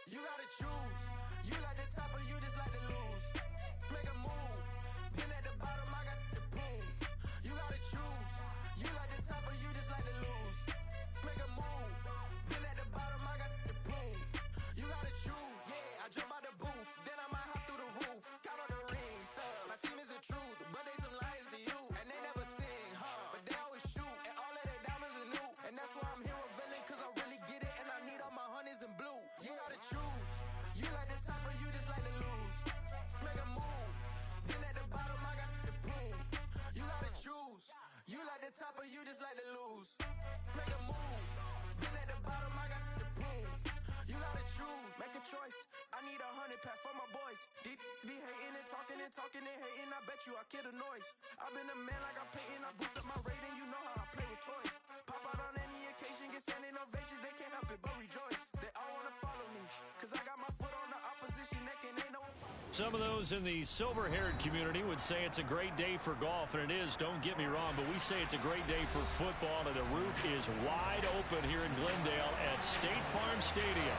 You gotta choose. You like the top or you just like to lose. Make a move. Been at the bottom, I got the boom. You gotta choose. You like the top or you just like to lose. Make a move. Been at the bottom, I got the boom. You gotta choose. Yeah, I jump out the booth. Then I might hop through the roof. Count all the rings. My team is the truth, but they some liars to you. And they never sing, but they always shoot. And all of their diamonds are new. And that's why I'm here revealing, cause I really get it. And I need all my honeys in blue. You gotta choose. You like the top or you just like to lose. Make a move. Been at the bottom, I got the boom. You gotta choose. You like the top or you just like to lose. Make a move. Been at the bottom, I got the boom. You gotta choose. Make a choice. I need 100 pack for my boys. Deep be hating and talking and talking and hating. I bet you I kill the noise. I've been a man like I'm Peyton. I boost up my rating. You know how I play with toys. Pop out on any occasion, get standing ovations. They can't help it but rejoice. They all wanna follow me, cause I got my foot on the opposition neck and ain't no. Some of those in the silver-haired community would say it's a great day for golf, and it is, don't get me wrong, but we say it's a great day for football, and the roof is wide open here in Glendale at State Farm Stadium.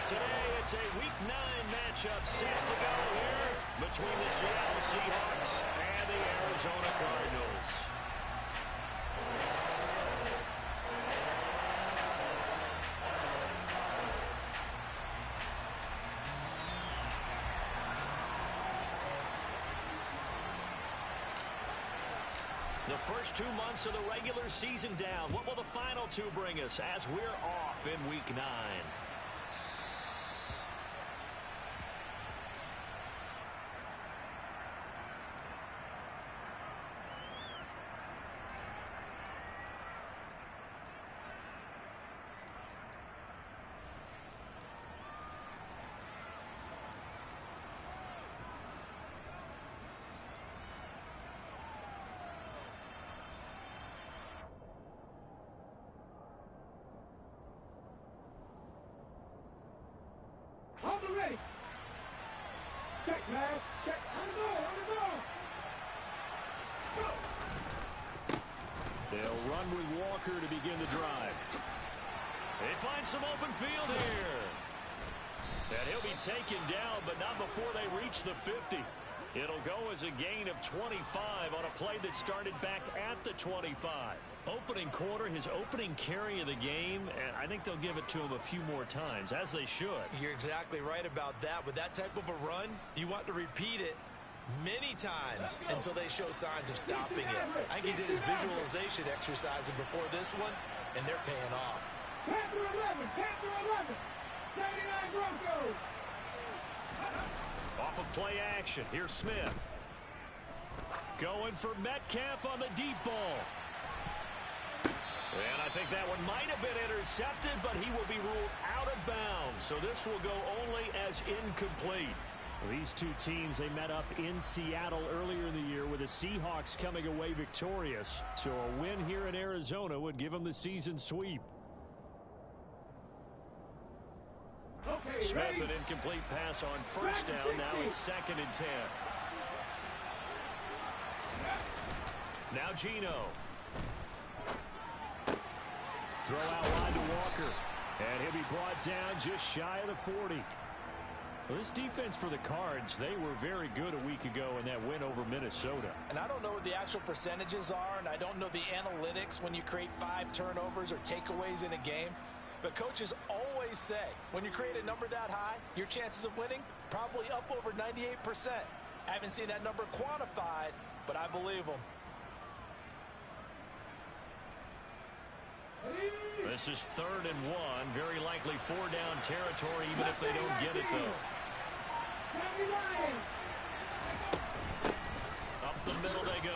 Today, it's a Week 9 matchup set to go here between the Seattle Seahawks and the Arizona Cardinals. The first 2 months of the regular season down. What will the final two bring us as we're off in Week 9? On the ready. Check, man. Check. On the ball. On the ball. Go. They'll run with Walker to begin the drive. They find some open field here. And he'll be taken down, but not before they reach the 50. It'll go as a gain of 25 on a play that started back at the 25. Opening quarter, his opening carry of the game, and I think they'll give it to him a few more times, as they should. You're exactly right about that. With that type of a run, you want to repeat it many times until they show signs of stopping it. I think he did his visualization exercises before this one, and they're paying off. Panther 11. Panther 11. 79 Broncos. Off of play action, here's Smith. Going for Metcalf on the deep ball. And I think that one might have been intercepted, but he will be ruled out of bounds. So this will go only as incomplete. These two teams, they met up in Seattle earlier in the year with the Seahawks coming away victorious. So a win here in Arizona would give them the season sweep. Okay, Smith, ready? an incomplete pass on first down. Now it's 2nd and 10. Now Geno. Throw out wide to Walker. And he'll be brought down just shy of the 40. Well, this defense for the Cards, they were very good a week ago in that win over Minnesota. And I don't know what the actual percentages are, and I don't know the analytics when you create 5 turnovers or takeaways in a game. But coaches always say, when you create a number that high, your chances of winning probably up over 98%. I haven't seen that number quantified, but I believe them. This is 3rd and 1. Very likely 4-down territory, even if they don't get it, though. Up the middle they go.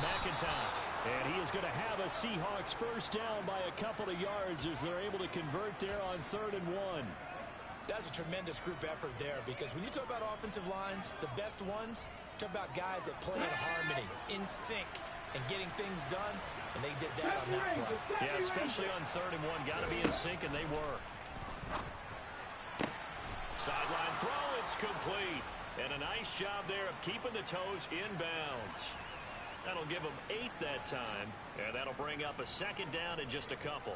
McIntosh. And he is going to have a Seahawks first down by a couple of yards as they're able to convert there on 3rd and 1. That's a tremendous group effort there, because when you talk about offensive lines, the best ones, talk about guys that play in harmony, in sync, and getting things done, and they did that on that play. Yeah, especially on 3rd and 1. Got to be in sync, and they were. Sideline throw, it's complete. And a nice job there of keeping the toes inbounds. That'll give them 8 that time, and that'll bring up a 2nd down in just a couple.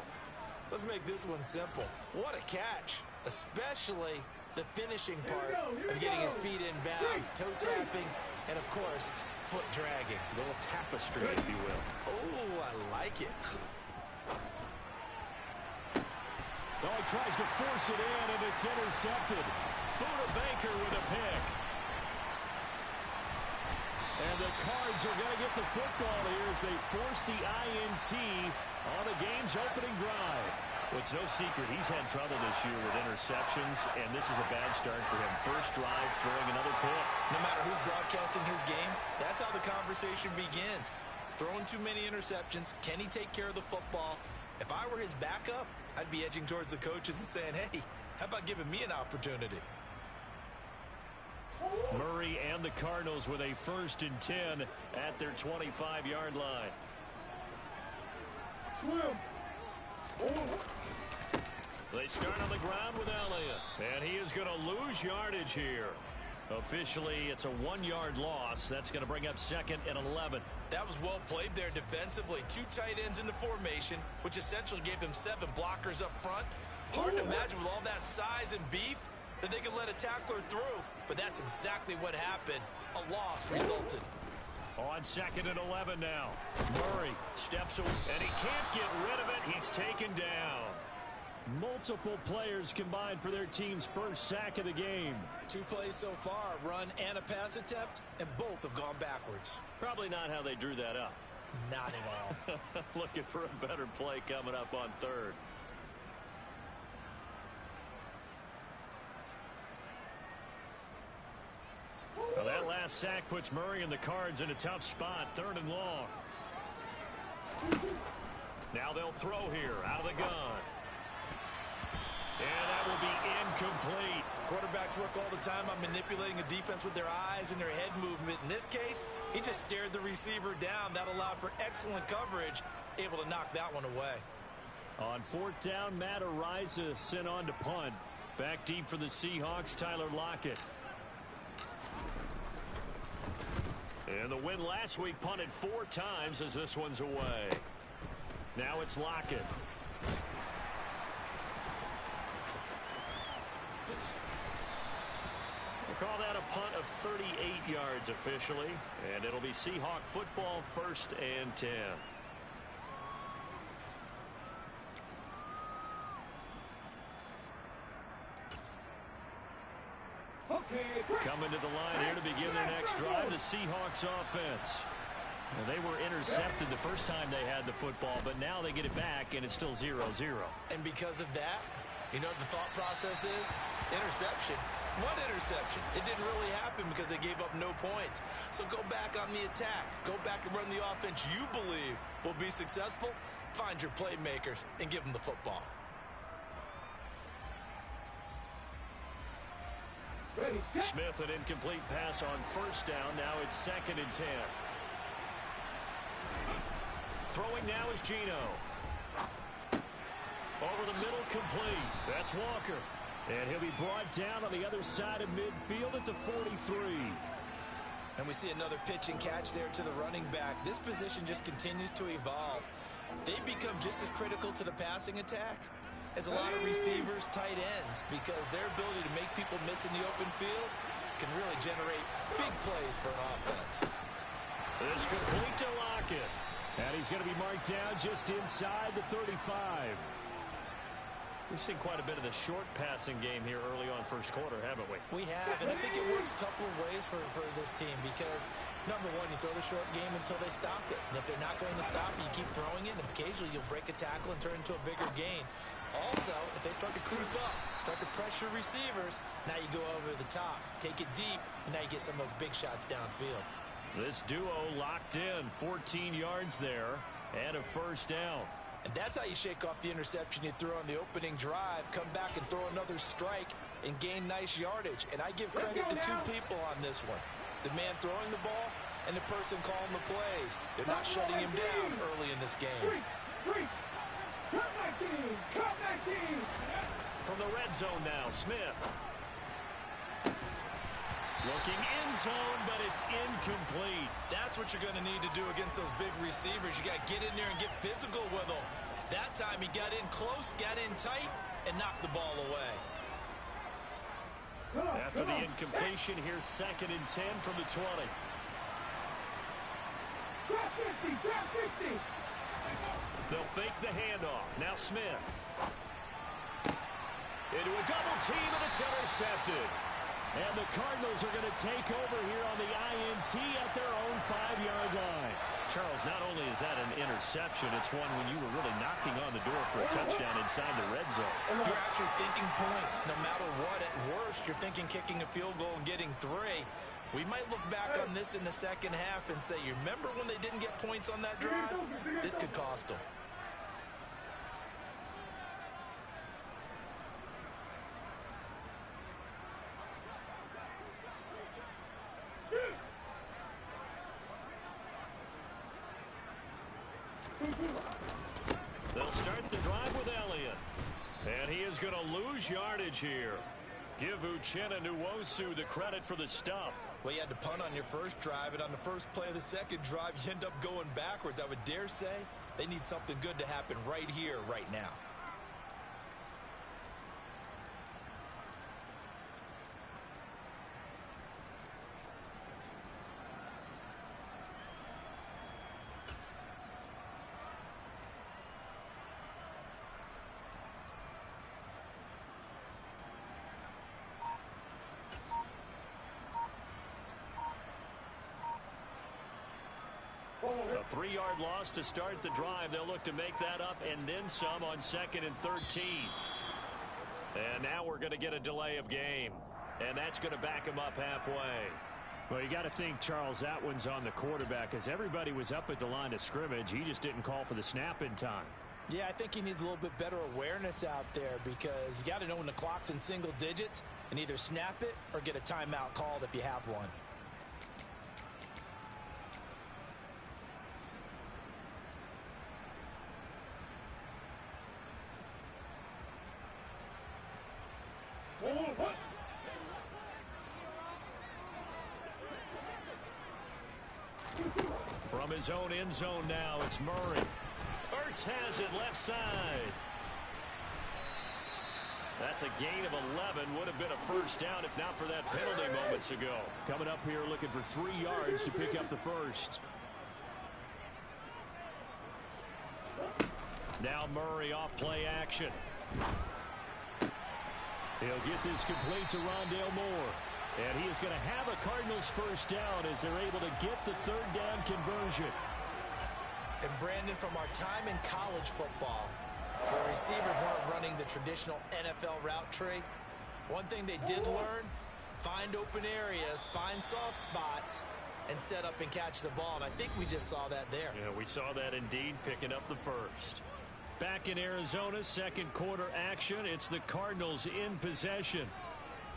Let's make this one simple. What a catch. especially the finishing part of getting his feet in bounds, toe tapping, and of course, foot dragging. A little tapestry, if you will. Oh, I like it. Oh, he tries to force it in, and it's intercepted. Buda Baker with a pick. And the Cards are going to get the football here as they force the INT on the game's opening drive. Well, it's no secret he's had trouble this year with interceptions, and this is a bad start for him. First drive, throwing another pick. No matter who's broadcasting his game, that's how the conversation begins. Throwing too many interceptions, can he take care of the football? If I were his backup, I'd be edging towards the coaches and saying, hey, how about giving me an opportunity? Murray and the Cardinals with a 1st and 10 at their 25-yard line. Swim. They start on the ground with Elliott, and he is going to lose yardage here. Officially, it's a 1-yard loss. That's going to bring up 2nd and 11. That was well played there defensively. 2 tight ends in the formation, which essentially gave them 7 blockers up front. Hard to imagine with all that size and beef that they could let a tackler through, but that's exactly what happened. A loss resulted. On 2nd and 11 now. Murray steps away, and he can't get rid of it. He's taken down. Multiple players combined for their team's first sack of the game. 2 plays so far, run and a pass attempt, and both have gone backwards. Probably not how they drew that up. Not at all. Looking for a better play coming up on 3rd. Well, that last sack puts Murray and the Cards in a tough spot. 3rd and long. Now they'll throw here out of the gun. And that will be incomplete. Quarterbacks work all the time on manipulating a defense with their eyes and their head movement. In this case, he just stared the receiver down. That allowed for excellent coverage, able to knock that one away. On 4th down, Matt Ariza sent on to punt. Back deep for the Seahawks, Tyler Lockett. And the win last week punted 4 times as this one's away. Now it's Lockett. We'll call that a punt of 38 yards officially. And it'll be Seahawk football, 1st and 10. Coming to the line here to begin their next drive, the Seahawks offense. And they were intercepted the first time they had the football, but now they get it back, and it's still 0-0. And because of that, you know what the thought process is? Interception. What interception? It didn't really happen because they gave up no points. So go back on the attack. Go back and run the offense you believe will be successful. Find your playmakers and give them the football. Smith, an incomplete pass on 1st down. Now it's 2nd and 10. Throwing now is Geno. Over the middle, complete. That's Walker. And he'll be brought down on the other side of midfield at the 43. And we see another pitch and catch there to the running back. This position just continues to evolve. They become just as critical to the passing attack as a lot of receivers, tight ends, because their ability to make people miss in the open field can really generate big plays for an offense. It's complete to Lockett. And he's going to be marked down just inside the 35. We've seen quite a bit of the short passing game here early on 1st quarter, haven't we? We have, and I think it works a couple of ways for this team because, number one, you throw the short game until they stop it. And if they're not going to stop it, you keep throwing it, and occasionally you'll break a tackle and turn it into a bigger gain. Also, if they start to creep up, start to pressure receivers, now you go over the top, take it deep, and now you get some of those big shots downfield. This duo locked in, 14 yards there, and a 1st down. And that's how you shake off the interception you threw on the opening drive, come back and throw another strike and gain nice yardage. And I give credit to 2 people on this one. The man throwing the ball and the person calling the plays. They're not shutting him down early in this game. From the red zone now, Smith. Looking in zone, but it's incomplete. That's what you're going to need to do against those big receivers. You got to get in there and get physical with them. That time he got in close, got in tight, and knocked the ball away. for the incompletion. Here's 2nd and 10 from the 20. Drop 50, drop 50. They'll fake the handoff. Now Smith. Into a double team, and it's intercepted. And the Cardinals are going to take over here on the INT at their own 5-yard line. Charles, not only is that an interception, it's one when you were really knocking on the door for a touchdown inside the red zone. You're actually thinking points. No matter what, at worst, you're thinking kicking a field goal and getting 3. We might look back on this in the second half and say, you remember when they didn't get points on that drive? This could cost them. They'll start the drive with Elliott. And he is going to lose yardage here. Give Uuuuuuu the credit for the stuff. Well, you had to punt on your first drive, and on the first play of the second drive, you end up going backwards. I would dare say they need something good to happen right here, right now. A 3-yard loss to start the drive. They'll look to make that up and then some on 2nd and 13. And now we're going to get a delay of game. And that's going to back him up halfway. Well, you got to think, Charles, that one's on the quarterback, as everybody was up at the line of scrimmage. He just didn't call for the snap in time. Yeah, I think he needs a little bit better awareness out there, because you got to know when the clock's in single digits and either snap it or get a timeout called if you have one. From his own end zone now, it's Murray. Ertz has it left side. That's a gain of 11. Would have been a first down if not for that penalty moments ago. Coming up here looking for 3 yards to pick up the first. Now Murray off play action. He'll get this complete to Rondale Moore. And he is going to have a Cardinals first down as they're able to get the 3rd down conversion. And Brandon, from our time in college football, where receivers weren't running the traditional NFL route tree, one thing they did learn, find open areas, find soft spots, and set up and catch the ball. And I think we just saw that there. Yeah, we saw that indeed, picking up the first. Back in Arizona, 2nd quarter action. It's the Cardinals in possession,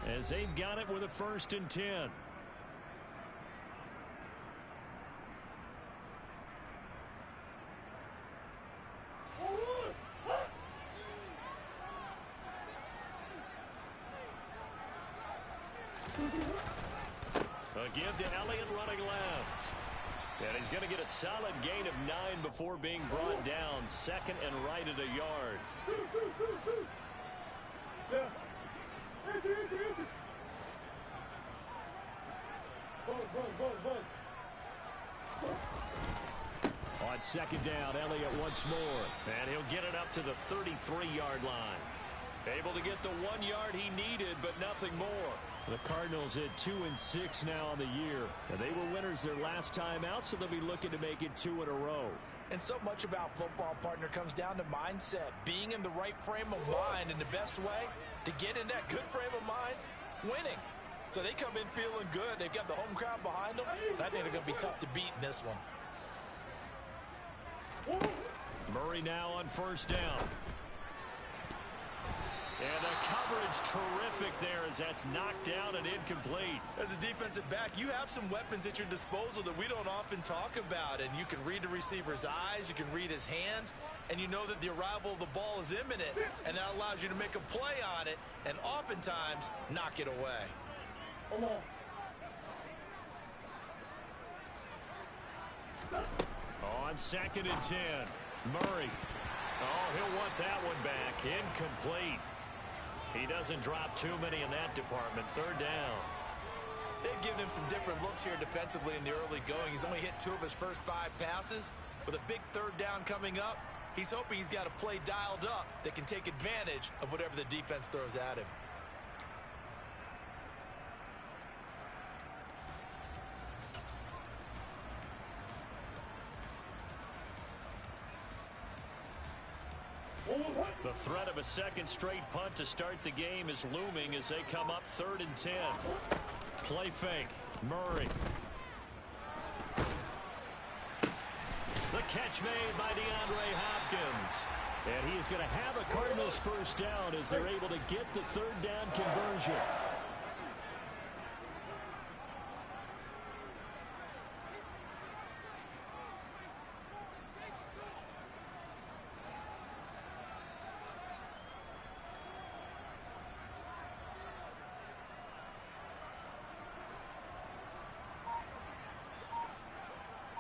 as they've got it with a 1st and 10. A give to Elliott running left. And he's going to get a solid gain of 9 before being brought down. 2nd and right at a yard. On 2nd down, Elliott once more. And he'll get it up to the 33-yard line. Able to get the 1 yard he needed, but nothing more. The Cardinals at 2-6 now on the year. And they were winners their last time out, so they'll be looking to make it 2 in a row. And so much about football, partner, comes down to mindset. Being in the right frame of mind, and the best way to get in that good frame of mind, winning. So they come in feeling good. They've got the home crowd behind them. I think they're going to be tough to beat in this one. Murray now on 1st down. And the coverage terrific there as that's knocked down and incomplete. As a defensive back, you have some weapons at your disposal that we don't often talk about. And you can read the receiver's eyes, you can read his hands, and you know that the arrival of the ball is imminent. And that allows you to make a play on it and oftentimes knock it away. On 2nd and 10, Murray. Oh, he'll want that one back. Incomplete. He doesn't drop too many in that department. Third down. They've given him some different looks here defensively in the early going. He's only hit 2 of his first 5 passes. With a big third down coming up, he's hoping he's got a play dialed up that can take advantage of whatever the defense throws at him. The threat of a second straight punt to start the game is looming as they come up 3rd and 10. Play fake. Murray. The catch made by DeAndre Hopkins. And he is going to have a Cardinals first down as they're able to get the third down conversion.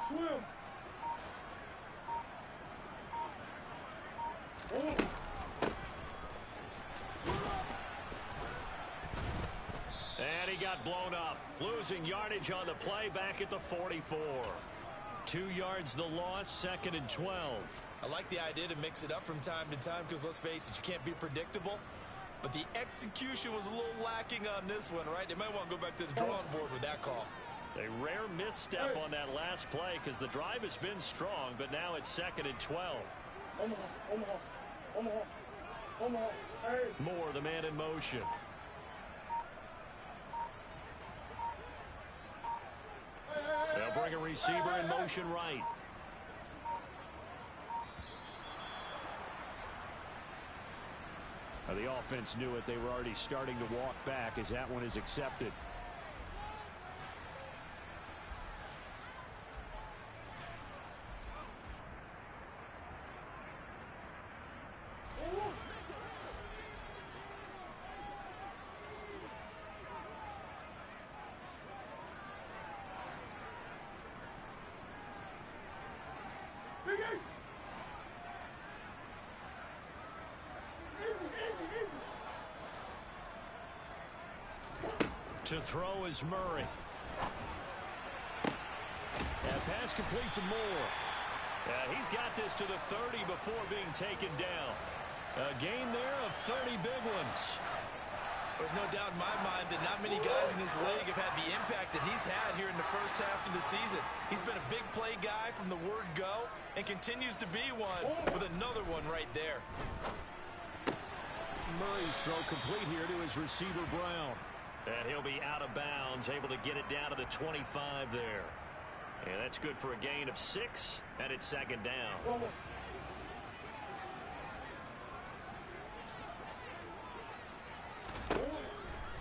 Swim. And he got blown up. Losing yardage on the play back at the 44. 2 yards the loss, 2nd and 12. I like the idea to mix it up from time to time because, let's face it, you can't be predictable. But the execution was a little lacking on this one, right? They might want to go back to the drawing board with that call. A rare misstep on that last play because the drive has been strong, but now it's 2nd and 12. Moore, the man in motion. They'll bring a receiver in motion right. The offense knew it. They were already starting to walk back as that one is accepted. To throw is Murray. And pass complete to Moore. He's got this to the 30 before being taken down. A gain there of 30 big ones. There's no doubt in my mind that not many guys in this league have had the impact that he's had here in the first half of the season. He's been a big play guy from the word go and continues to be one with another one right there. Murray's throw complete here to his receiver, Brown. And he'll be out of bounds, able to get it down to the 25 there. And that's good for a gain of 6, and it's 2nd down.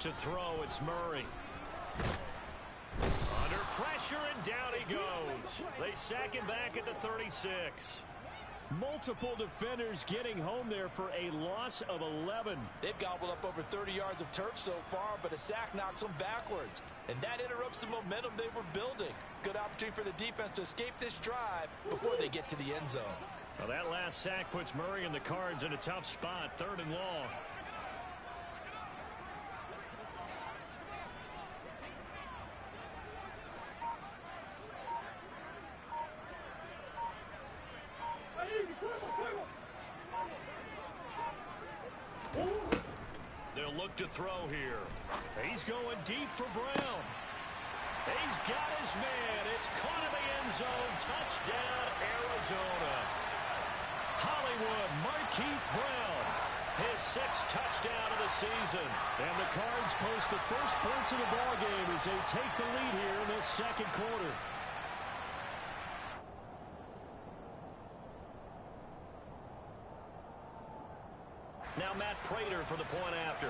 To throw, it's Murray. Under pressure, and down he goes. They sack him back at the 36. Multiple defenders getting home there for a loss of 11. They've gobbled up over 30 yards of turf so far, but a sack knocks them backwards. And that interrupts the momentum they were building. Good opportunity for the defense to escape this drive before they get to the end zone. Well, that last sack puts Murray and the Cards in a tough spot, 3rd and long. They'll look to throw here. He's going deep for Brown. He's got his man. It's caught in the end zone. Touchdown, Arizona. Hollywood Marquise Brown. His 6th touchdown of the season. And the Cards post the first points of the ballgame as they take the lead here in this 2nd quarter. Now Matt Prater for the point after.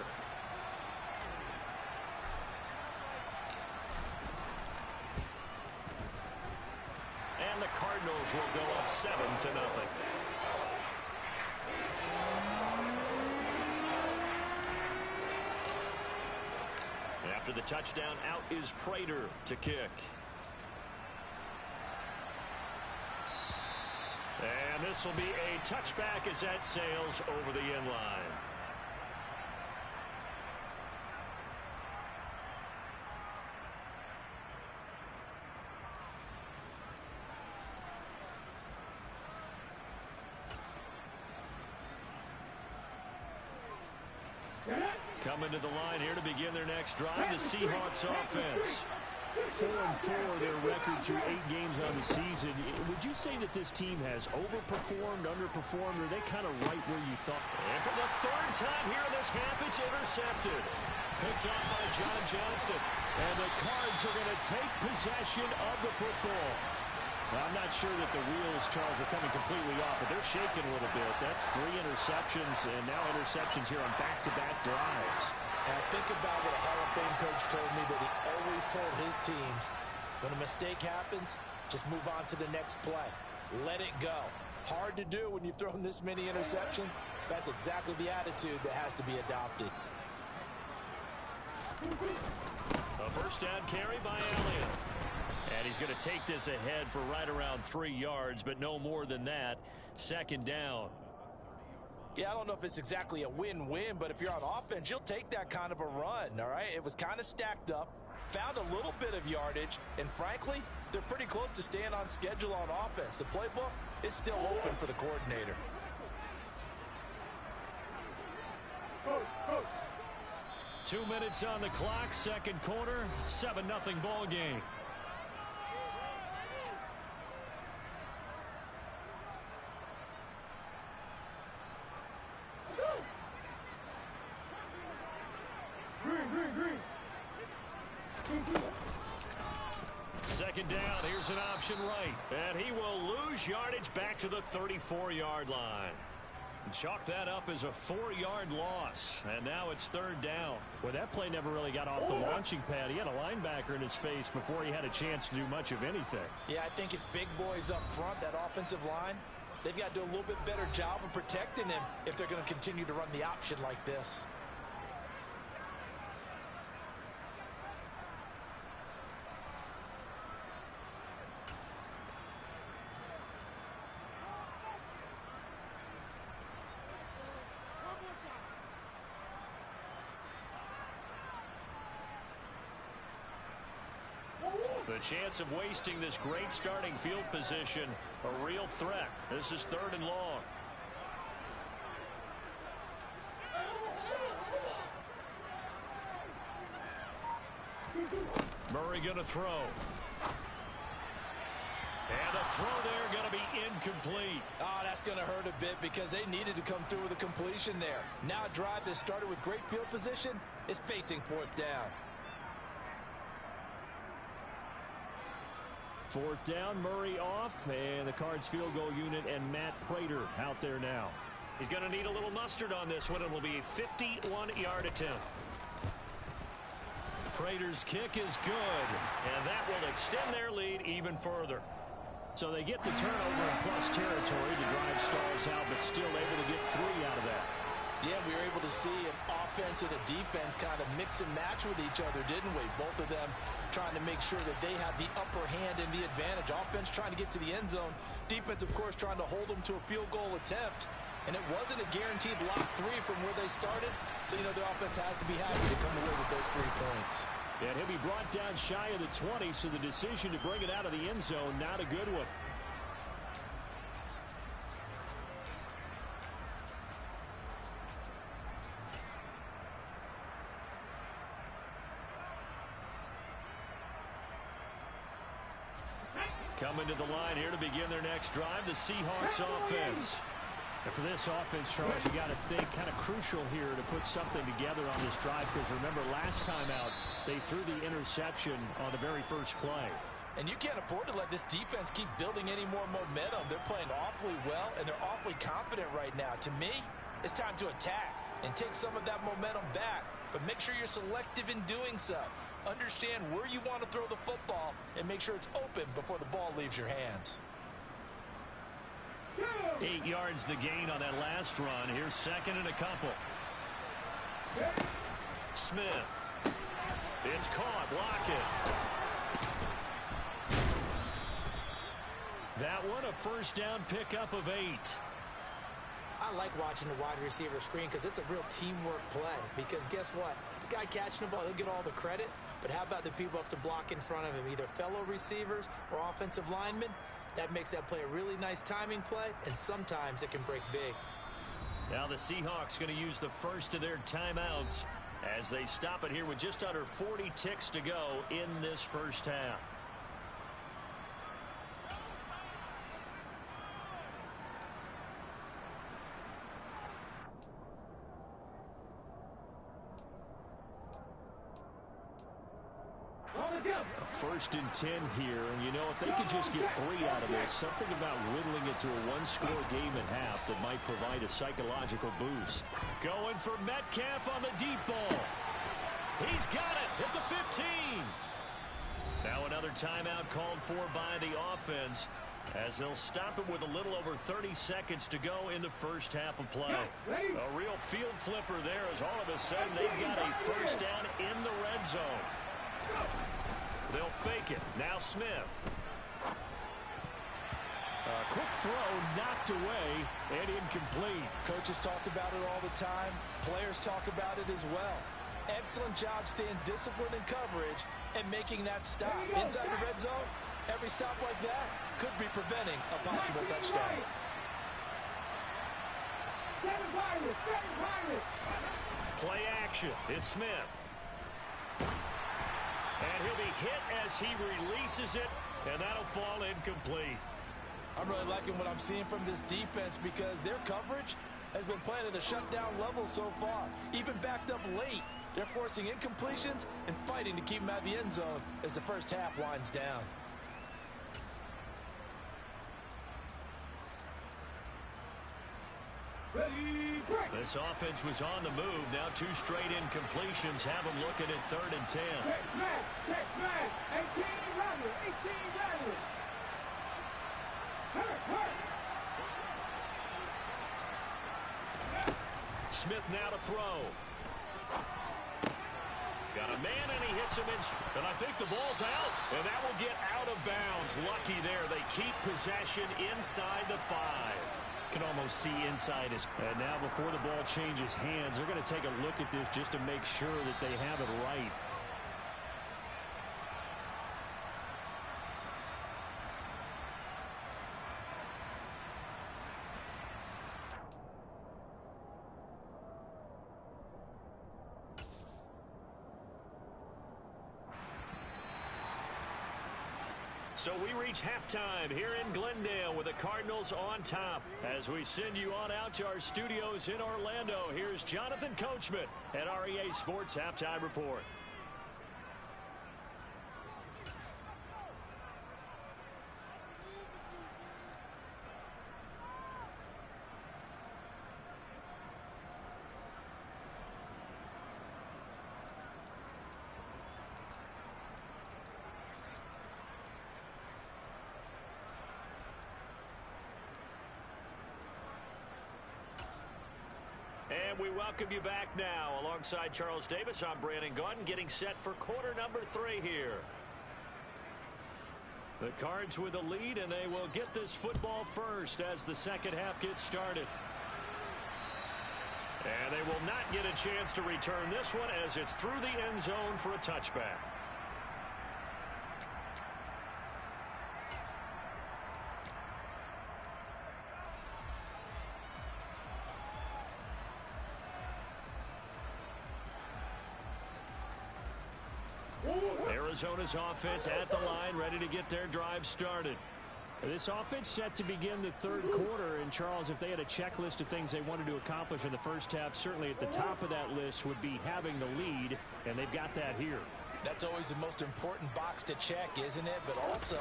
And the Cardinals will go up 7-0. After the touchdown, out is Prater to kick. And this will be a touchback as that sails over the end line. Coming to the line here to begin their next drive, the Seahawks offense. 4-4 their record through 8 games on the season. Would you say that this team has overperformed, underperformed, or are they kind of right where you thought? And for the third time here in this half, it's intercepted. Picked off by John Johnson. And the Cards are going to take possession of the football. Well, I'm not sure that the wheels, Charles, are coming completely off, but they're shaking a little bit. That's 3 interceptions, and now interceptions here on back-to-back drives. And think about what a Hall of Fame coach told me, that he always told his teams, when a mistake happens, just move on to the next play. Let it go. Hard to do when you've thrown this many interceptions. That's exactly the attitude that has to be adopted. A first down carry by Elliott. And he's going to take this ahead for right around 3 yards, but no more than that. Second down. Yeah, I don't know if it's exactly a win-win, but if you're on offense, you'll take that kind of a run, all right? It was kind of stacked up, found a little bit of yardage, and frankly, they're pretty close to staying on schedule on offense. The playbook is still open for the coordinator. 2 minutes on the clock, second quarter, 7-0 ball game. Second down, here's an option right. And he will lose yardage back to the 34-yard line. Chalk that up as a 4-yard loss. And now it's third down. Well, that play never really got off the launching pad. He had a linebacker in his face before he had a chance to do much of anything. Yeah, I think it's big boys up front, that offensive line. They've got to do a little bit better job of protecting him if they're going to continue to run the option like this. The chance of wasting this great starting field position, a real threat. This is third and long. Murray going to throw. And the throw there going to be incomplete. Oh, that's going to hurt a bit because they needed to come through with a completion there. Now a drive that started with great field position is facing fourth down. Fourth down, Murray off, and the Cards field goal unit and Matt Prater out there now. He's going to need a little mustard on this one. It will be a 51-yard attempt. Prater's kick is good, and that will extend their lead even further. So they get the turnover in plus territory. The drive stalls out, but still able to get 3 out of that. Yeah, we were able to see an offense and a defense kind of mix and match with each other, didn't we? Both of them trying to make sure that they have the upper hand and the advantage. Offense trying to get to the end zone. Defense, of course, trying to hold them to a field goal attempt. And it wasn't a guaranteed lock 3 from where they started. So, you know, the offense has to be happy to come away with those 3 points. And he'll be brought down shy of the 20, so the decision to bring it out of the end zone, not a good one. Coming to the line here to begin their next drive, the Seahawks offense. And for this offense, Charles, you got to think kind of crucial here to put something together on this drive, because remember last time out, they threw the interception on the very first play. And you can't afford to let this defense keep building any more momentum. They're playing awfully well, and they're awfully confident right now. To me, it's time to attack and take some of that momentum back, but make sure you're selective in doing so. Understand where you want to throw the football and make sure it's open before the ball leaves your hands. 8 yards the gain on that last run. Here's second and a couple. Smith. It's caught. Block it. That one a first down pickup of 8. I like watching the wide receiver screen because it's a real teamwork play. Because guess what? The guy catching the ball, he'll get all the credit. But how about the people up to block in front of him, either fellow receivers or offensive linemen? That makes that play a really nice timing play, and sometimes it can break big. Now the Seahawks going to use the first of their timeouts as they stop it here with just under 40 ticks to go in this first half. First and 10 here, and you know, if they could just get 3 out of this, something about whittling it to a one-score game at half that might provide a psychological boost. Going for Metcalf on the deep ball. He's got it at the 15. Now another timeout called for by the offense, as they'll stop it with a little over 30 seconds to go in the first half of play. A real field flipper there, as all of a sudden they've got a first down in the red zone. They'll fake it. Now Smith. A quick throw knocked away and incomplete. Coaches talk about it all the time. Players talk about it as well. Excellent job staying disciplined in coverage and making that stop. Inside the red zone, every stop like that could be preventing a possible touchdown. Play action. It's Smith. And he'll be hit as he releases it, and that'll fall incomplete. I'm really liking what I'm seeing from this defense because their coverage has been playing at a shutdown level so far. Even backed up late, they're forcing incompletions and fighting to keep them out of the end zone as the first half winds down. This offense was on the move. Now 2 straight incompletions have them looking at 3rd and 10. Check man. 18 runners. Smith now to throw. Got a man, and he hits him in. And I think the ball's out. And that will get out of bounds. Lucky there. They keep possession inside the 5. Can almost see inside his. And now before the ball changes hands, they're going to take a look at this just to make sure that they have it right. So we reach halftime here in Glendale with the Cardinals on top. As we send you on out to our studios in Orlando, here's Jonathan Coachman at REA Sports Halftime Report. And we welcome you back now. Alongside Charles Davis, I'm Brandon Gaudin, getting set for quarter number 3 here. The Cards with a lead, and they will get this football first as the second half gets started. And they will not get a chance to return this one as it's through the end zone for a touchback. Arizona's offense at the line, ready to get their drive started. This offense set to begin the 3rd quarter, and Charles, if they had a checklist of things they wanted to accomplish in the first half, certainly at the top of that list would be having the lead, and they've got that here. That's always the most important box to check, isn't it? But also,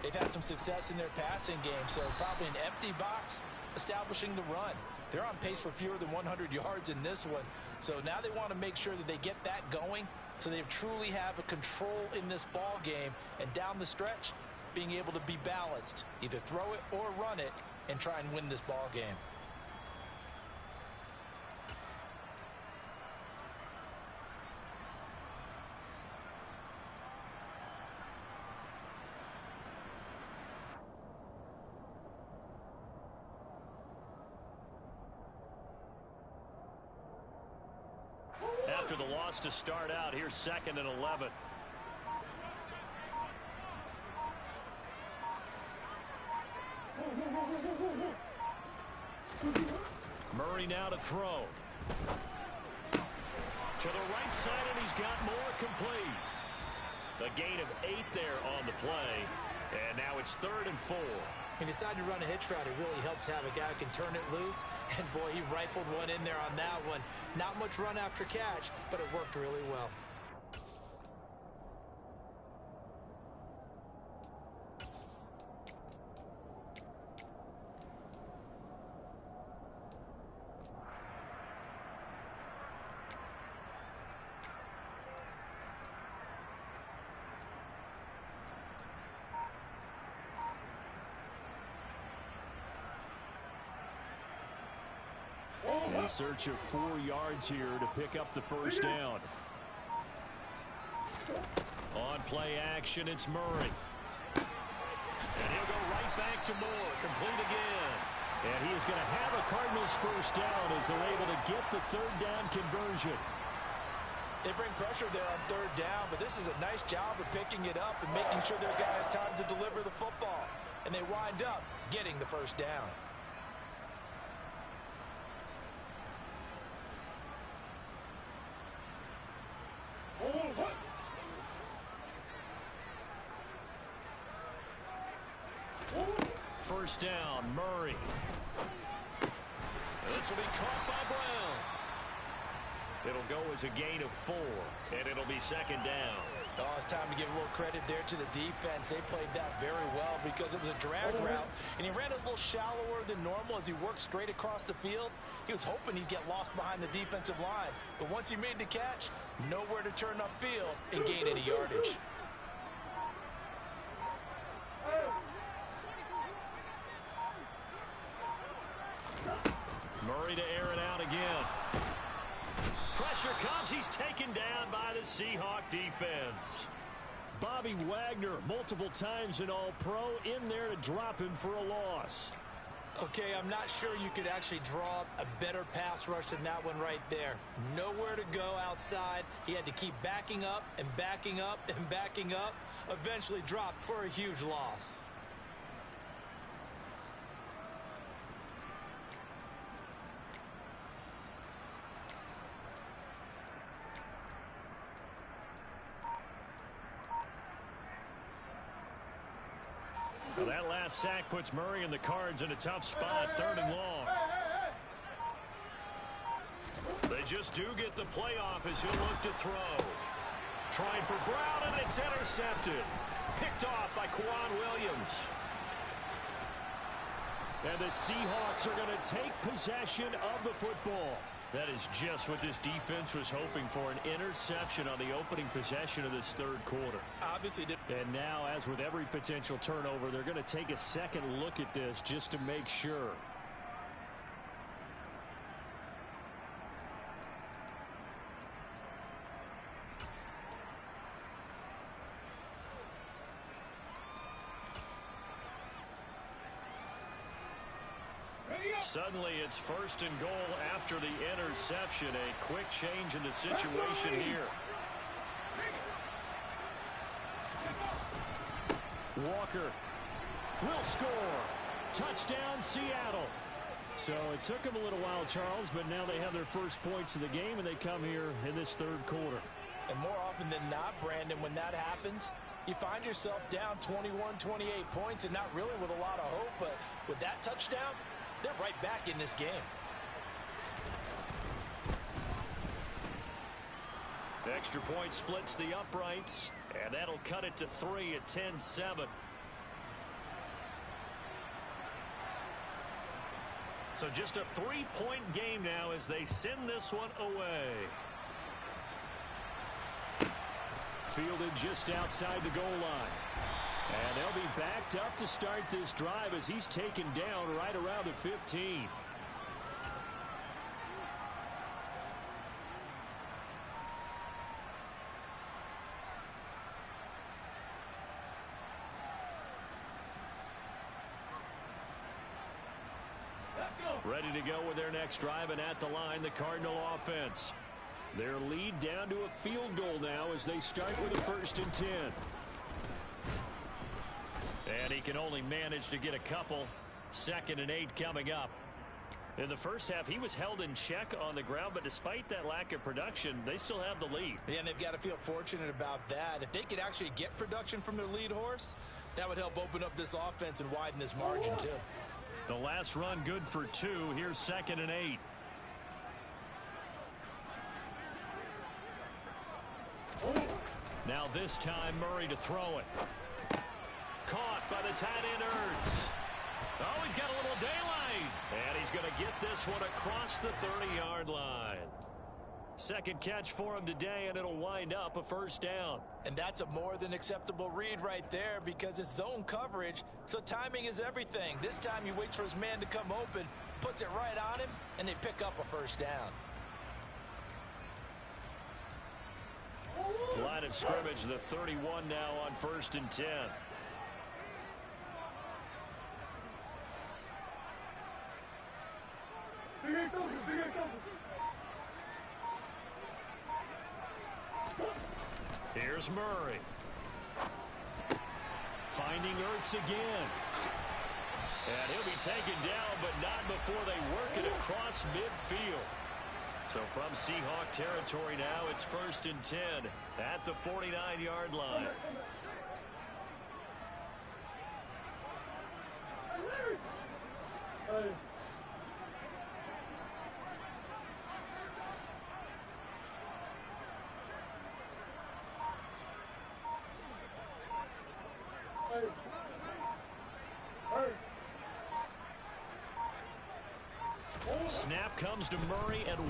they've had some success in their passing game, so probably an empty box establishing the run. They're on pace for fewer than 100 yards in this one, so now they want to make sure that they get that going so they truly have a control in this ball game, and down the stretch, being able to be balanced, either throw it or run it, and try and win this ball game. After the loss to start out, here's 2nd and 11. Murray now to throw. To the right side, and he's got more complete. A gain of 8 there on the play. And now it's 3rd and 4. He decided to run a hitch route. It really helps to have a guy who can turn it loose. And, boy, he rifled one in there on that one. Not much run after catch, but it worked really well. In search of 4 yards here to pick up the first down. On play action, it's Murray. And he'll go right back to Moore. Complete again. And he is going to have a Cardinals first down as they're able to get the 3rd down conversion. They bring pressure there on 3rd down, but this is a nice job of picking it up and making sure their guy has time to deliver the football. And they wind up getting the first down. First down, Murray. This will be caught by Brown. It'll go as a gain of 4, and it'll be 2nd down. Oh, it's time to give a little credit there to the defense. They played that very well because it was a drag route, and he ran it a little shallower than normal as he worked straight across the field. He was hoping he'd get lost behind the defensive line, but once he made the catch, nowhere to turn upfield and gain any yardage. Murray to air it out again. Pressure comes. He's taken down by the Seahawk defense. Bobby Wagner, multiple times an All-Pro, in there to drop him for a loss. Okay, I'm not sure you could actually draw up a better pass rush than that one right there. Nowhere to go outside. He had to keep backing up and backing up and backing up. Eventually dropped for a huge loss. Well, that last sack puts Murray and the Cards in a tough spot, 3rd and long. They just do get the playoff as he'll look to throw. Trying for Brown, and it's intercepted. Picked off by Quan Williams. And the Seahawks are going to take possession of the football. That is just what this defense was hoping for, an interception on the opening possession of this 3rd quarter. Obviously did. And now, as with every potential turnover, they're going to take a second look at this just to make sure. Suddenly, it's 1st and goal after the interception. A quick change in the situation here. Walker will score. Touchdown, Seattle. So it took them a little while, Charles, but now they have their first points of the game, and they come here in this 3rd quarter. And more often than not, Brandon, when that happens, you find yourself down 21, 28 points and not really with a lot of hope, but with that touchdown, they're right back in this game. Extra point splits the uprights, and that'll cut it to 3 at 10-7. So just a 3-point game now as they send this one away. Fielded just outside the goal line. And they'll be backed up to start this drive as he's taken down right around the 15. Ready to go with their next drive, and at the line, the Cardinal offense. Their lead down to a field goal now as they start with a 1st and 10. And he can only manage to get a couple. 2nd and 8 coming up. In the first half, he was held in check on the ground, but despite that lack of production, they still have the lead. Yeah, and they've got to feel fortunate about that. If they could actually get production from their lead horse, that would help open up this offense and widen this margin, too. The last run good for 2. Here's 2nd and 8. Now this time, Murray to throw it. Caught by the tight end, Ertz. Oh, he's got a little daylight. And he's going to get this one across the 30-yard line. Second catch for him today, and it'll wind up a first down. And that's a more than acceptable read right there because it's zone coverage, so timing is everything. This time he waits for his man to come open, puts it right on him, and they pick up a first down. Line of scrimmage, the 31 now on 1st and 10. Here's Murray. Finding Ertz again. And he'll be taken down, but not before they work it across midfield. So from Seahawk territory now, it's 1st and 10 at the 49-yard line. Snap comes to Murray at 1.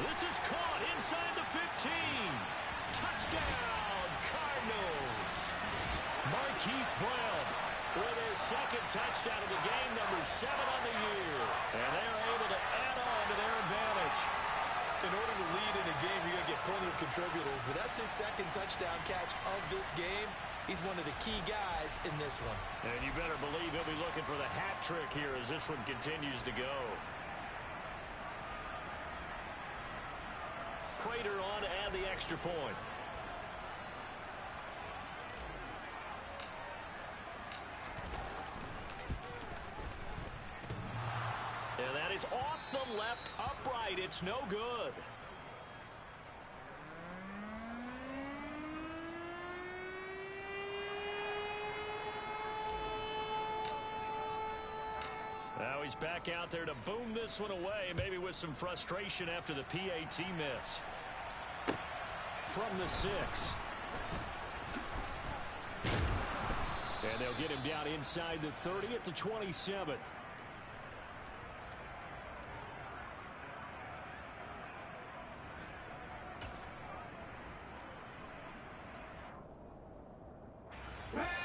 This is caught inside the 15. Touchdown, Cardinals. Marquise Brown with his 2nd touchdown of the game, number 7 on the year. And they're able to add on to their advantage. In order to lead in a game, you're going to get plenty of contributors, but that's his 2nd touchdown catch of this game. He's one of the key guys in this one. And you better believe he'll be looking for the hat trick here as this one continues to go. Prater on to add the extra point. And that is off the left upright. It's no good. Now he's back out there to boom this one away, maybe with some frustration after the PAT miss. From the 6. And they'll get him down inside the 30 at the 27.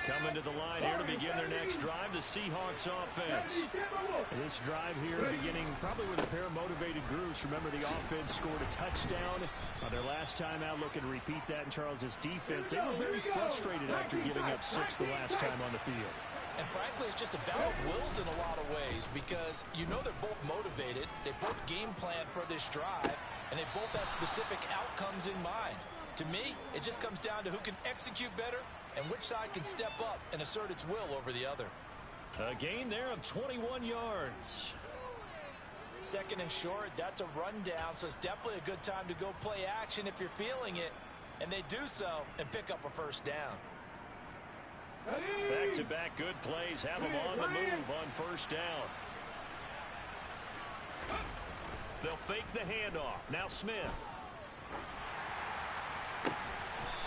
Coming to the line here to begin their next drive, the Seahawks offense. This drive here beginning probably with a pair of motivated groups. Remember, the offense scored a touchdown on their last time out. Looking to repeat that in Charles's defense. They were very frustrated after giving up 6 the last time on the field. And frankly, it's just a battle of wills in a lot of ways because you know they're both motivated. They both game plan for this drive, and they both have specific outcomes in mind. To me, it just comes down to who can execute better and which side can step up and assert its will over the other. A gain there of 21 yards. 2nd and short, that's a rundown, so it's definitely a good time to go play action if you're feeling it. And they do so and pick up a first down. Back-to-back good plays have them on the move on 1st down. They'll fake the handoff. Now Smith.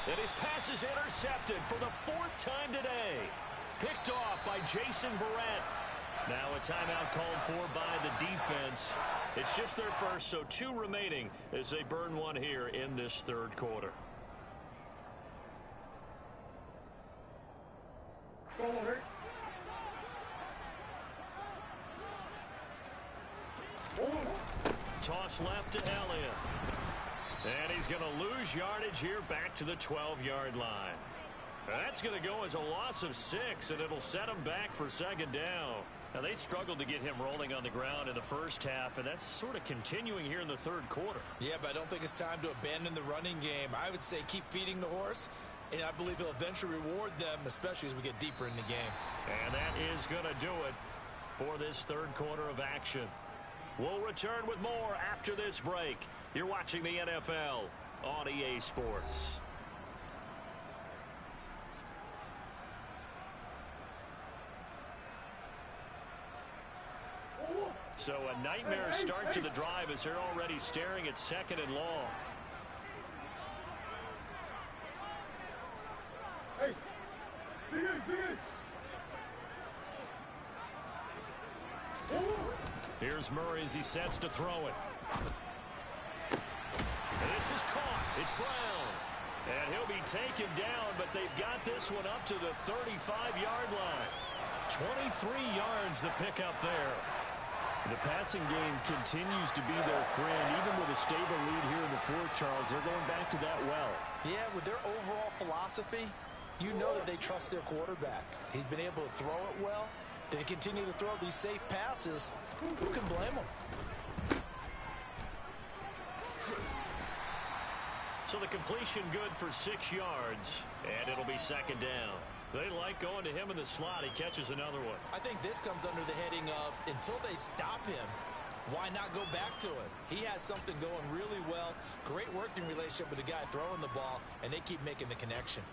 And his pass is intercepted for the 4th time today. Picked off by Jason Verrett. Now a timeout called for by the defense. It's just their first, so 2 remaining as they burn one here in this 3rd quarter. Toss left to Elliott. And he's going to lose yardage here back to the 12-yard line. That's going to go as a loss of 6, and it'll set him back for 2nd down. Now, they struggled to get him rolling on the ground in the first half, and that's sort of continuing here in the 3rd quarter. Yeah, but I don't think it's time to abandon the running game. I would say keep feeding the horse, and I believe he'll eventually reward them, especially as we get deeper in the game. And that is going to do it for this third quarter of action. We'll return with more after this break. You're watching the NFL on EA Sports. So a nightmare start to the drive as they're already staring at second and long. Here's Murray as he sets to throw it. This is caught. It's Brown. And he'll be taken down, but they've got this one up to the 35-yard line. 23 yards the pickup there. The passing game continues to be their friend. Even with a stable lead here in the fourth, Charles, they're going back to that well. Yeah, with their overall philosophy, you know that they trust their quarterback. He's been able to throw it well. They continue to throw these safe passes. Who can blame them? So the completion good for 6 yards, and it'll be second down. They like going to him in the slot. He catches another one. I think this comes under the heading of, until they stop him, why not go back to it? He has something going really well. Great working relationship with the guy throwing the ball, and they keep making the connection.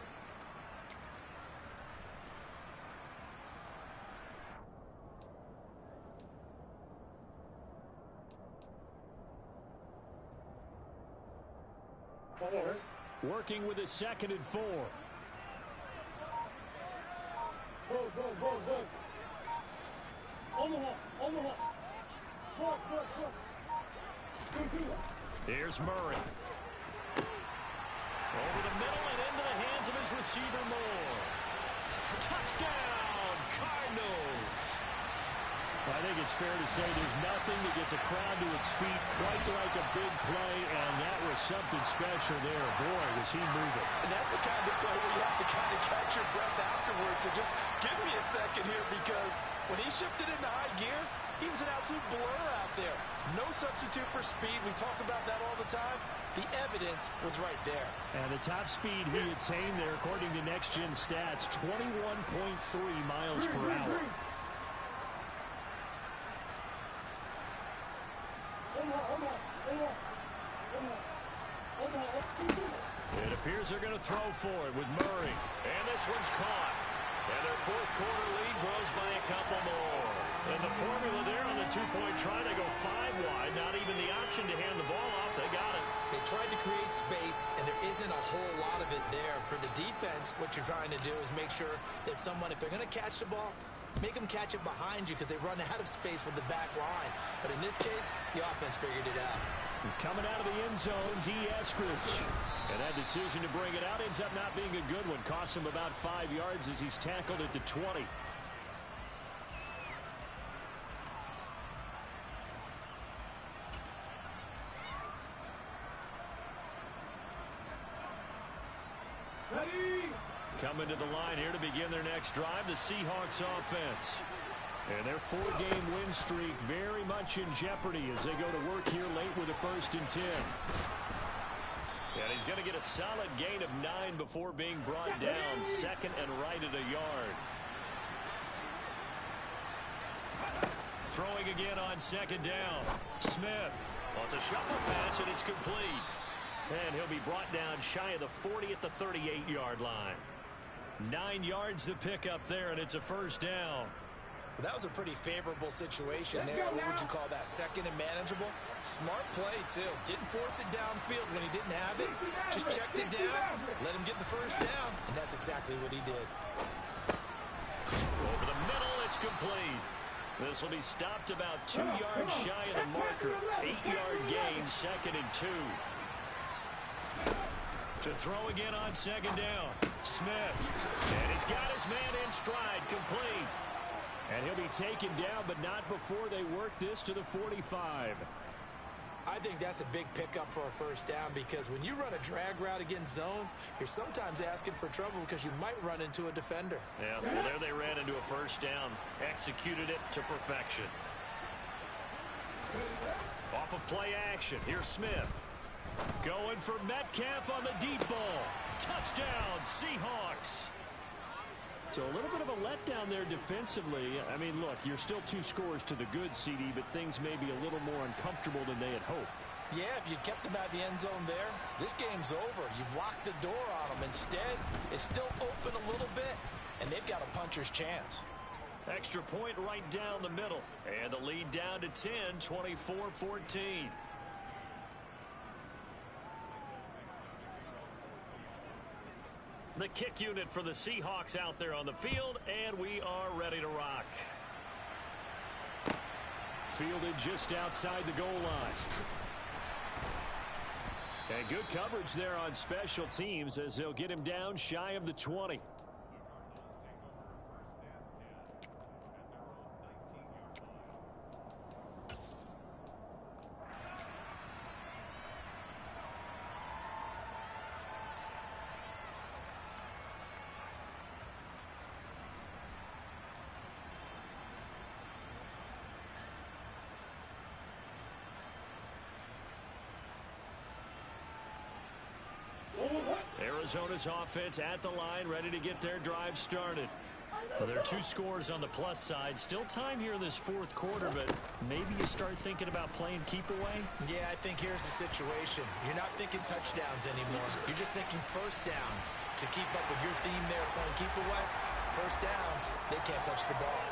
Working with a 2nd and 4. Go. Omaha. Cross. Here's Murray. Over the middle and into the hands of his receiver, Moore. Touchdown, Cardinals. I think it's fair to say there's nothing that gets a crowd to its feet quite like a big play, and that was something special there. Boy, was he moving. And that's the kind of play where you have to kind of catch your breath afterwards. So just give me a second here, because when he shifted into high gear, he was an absolute blur out there. No substitute for speed. We talk about that all the time. The evidence was right there. And the top speed he attained there, according to Next Gen Stats, 21.3 miles per hour. It appears they're going to throw for it with Murray. And this one's caught. And their fourth quarter lead grows by a couple more. And the formula there on the two-point try, they go 5 wide. Not even the option to hand the ball off. They got it. They tried to create space, and there isn't a whole lot of it there. For the defense, what you're trying to do is make sure that if they're going to catch the ball, make them catch it behind you, because they run out of space with the back line. But in this case, the offense figured it out. Coming out of the end zone, D. Eskridge. And that decision to bring it out ends up not being a good one. Costs him about 5 yards as he's tackled at the 20. Coming to the line here to begin their next drive, the Seahawks offense. And their 4-game win streak very much in jeopardy as they go to work here late with a 1st and 10. And he's going to get a solid gain of 9 before being brought down, second and right at a yard. Throwing again on 2nd down. Smith wants a shuffle pass, and it's complete. And he'll be brought down shy of the 40 at the 38-yard line. 9 yards to pick up there, and it's a 1st down. Well, that was a pretty favorable situation there. What would you call that? Second and manageable? Smart play, too. Didn't force it downfield when he didn't have it. Just checked it down, let him get the 1st down, and that's exactly what he did. Over the middle, it's complete. This will be stopped about 2 yards shy of the marker. 8-yard gain, 2nd and 2. To throw again on 2nd down. Smith. And he's got his man in stride, complete. And he'll be taken down, but not before they work this to the 45. I think that's a big pickup for a 1st down, because when you run a drag route against zone, you're sometimes asking for trouble because you might run into a defender. Yeah, well, there they ran into a 1st down. Executed it to perfection. Off of play action, here's Smith. Going for Metcalf on the deep ball. Touchdown, Seahawks. So a little bit of a letdown there defensively. I mean, look, you're still 2 scores to the good, CD, but things may be a little more uncomfortable than they had hoped. Yeah, if you kept them out of the end zone there, this game's over. You've locked the door on them. Instead, it's still open a little bit, and they've got a puncher's chance. Extra point right down the middle. And the lead down to 10, 24-14. The kick unit for the Seahawks out there on the field, and we are ready to rock. Fielded just outside the goal line. And good coverage there on special teams as they'll get him down shy of the 20. Arizona's offense at the line, ready to get their drive started. Well, there are 2 scores on the plus side. Still time here in this 4th quarter, but maybe you start thinking about playing keep away? Yeah, I think here's the situation. You're not thinking touchdowns anymore. You're just thinking first downs. To keep up with your theme there, playing keep away, first downs, they can't touch the ball.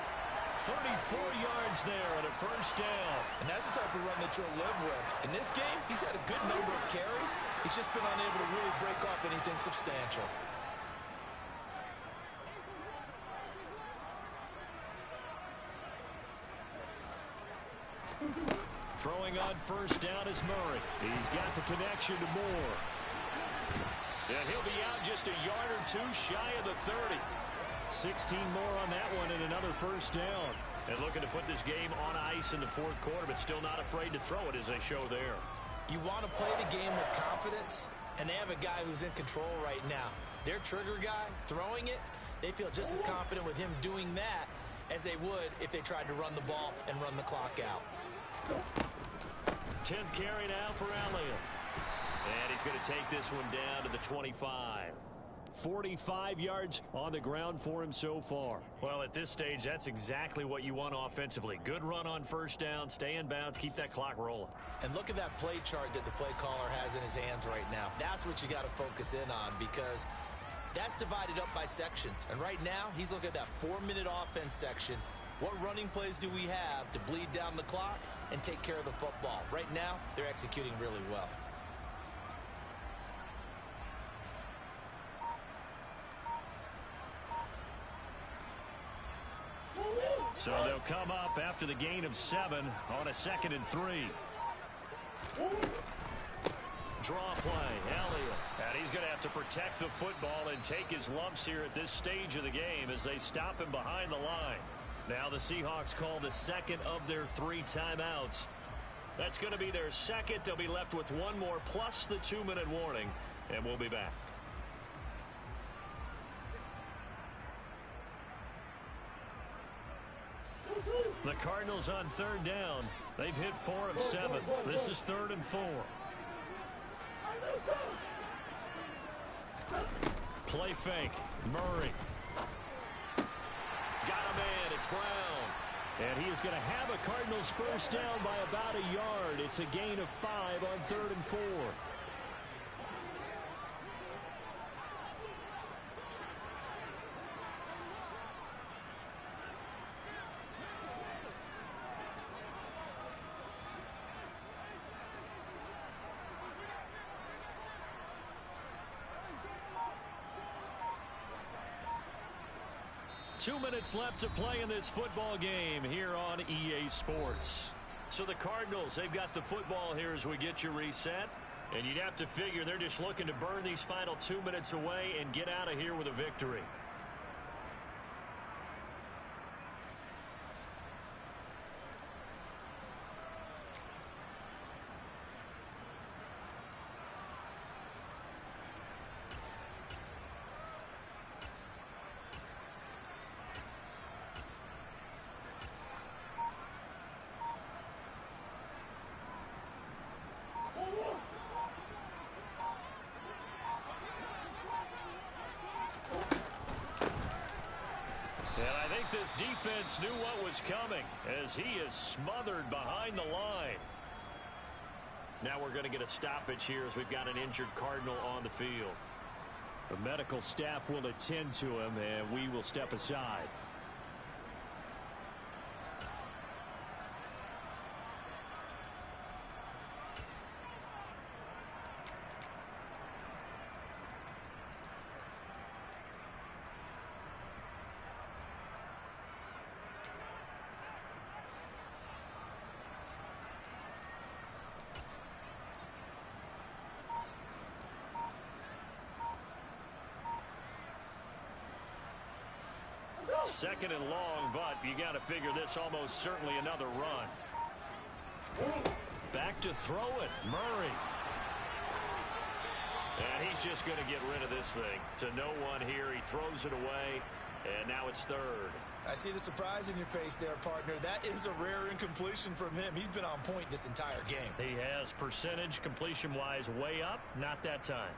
34 yards there and a first down. And that's the type of run that you'll live with. In this game, he's had a good number of carries. He's just been unable to really break off anything substantial. Throwing on first down is Murray. He's got the connection to Moore. And he'll be out just a yard or 2 shy of the 30. 16 more on that one and another first down. And looking to put this game on ice in the 4th quarter, but still not afraid to throw it as they show there. You want to play the game with confidence, and they have a guy who's in control right now. Their trigger guy, throwing it, they feel just as confident with him doing that as they would if they tried to run the ball and run the clock out. 10th carry now for Elliott. And he's going to take this one down to the 25. 45 yards on the ground for him so far. Well, at this stage, that's exactly what you want offensively. Good run on first down, stay in bounds, keep that clock rolling. And look at that play chart that the play caller has in his hands right now. That's what you got to focus in on because that's divided up by sections. And right now, he's looking at that 4-minute offense section. What running plays do we have to bleed down the clock and take care of the football? Right now, they're executing really well. So they'll come up after the gain of 7 on a 2nd and 3. Draw play, Elliott. And he's going to have to protect the football and take his lumps here at this stage of the game as they stop him behind the line. Now the Seahawks call the 2nd of their 3 timeouts. That's going to be their 2nd. They'll be left with 1 more plus the 2-minute warning, and we'll be back. The Cardinals on 3rd down. They've hit 4 of 7. This is 3rd and 4. Play fake. Murray. Got a man. It's Brown. And he is going to have a Cardinals first down by about a yard. It's a gain of 5 on 3rd and 4. Two minutes left to play in this football game here on EA Sports. So the Cardinals, they've got the football here as we get you reset. And you'd have to figure they're just looking to burn these final 2 minutes away and get out of here with a victory. like this defense knew what was coming as he is smothered behind the line. Now we're going to get a stoppage here as we've got an injured Cardinal on the field. The medical staff will attend to him, and we will step aside. Second and long, but you got to figure this almost certainly another run. Back to throw it, Murray. And he's just going to get rid of this thing. To no one here, he throws it away, and now it's third. I see the surprise in your face there, partner. That is a rare incompletion from him. He's been on point this entire game. He has percentage completion-wise way up, not that time.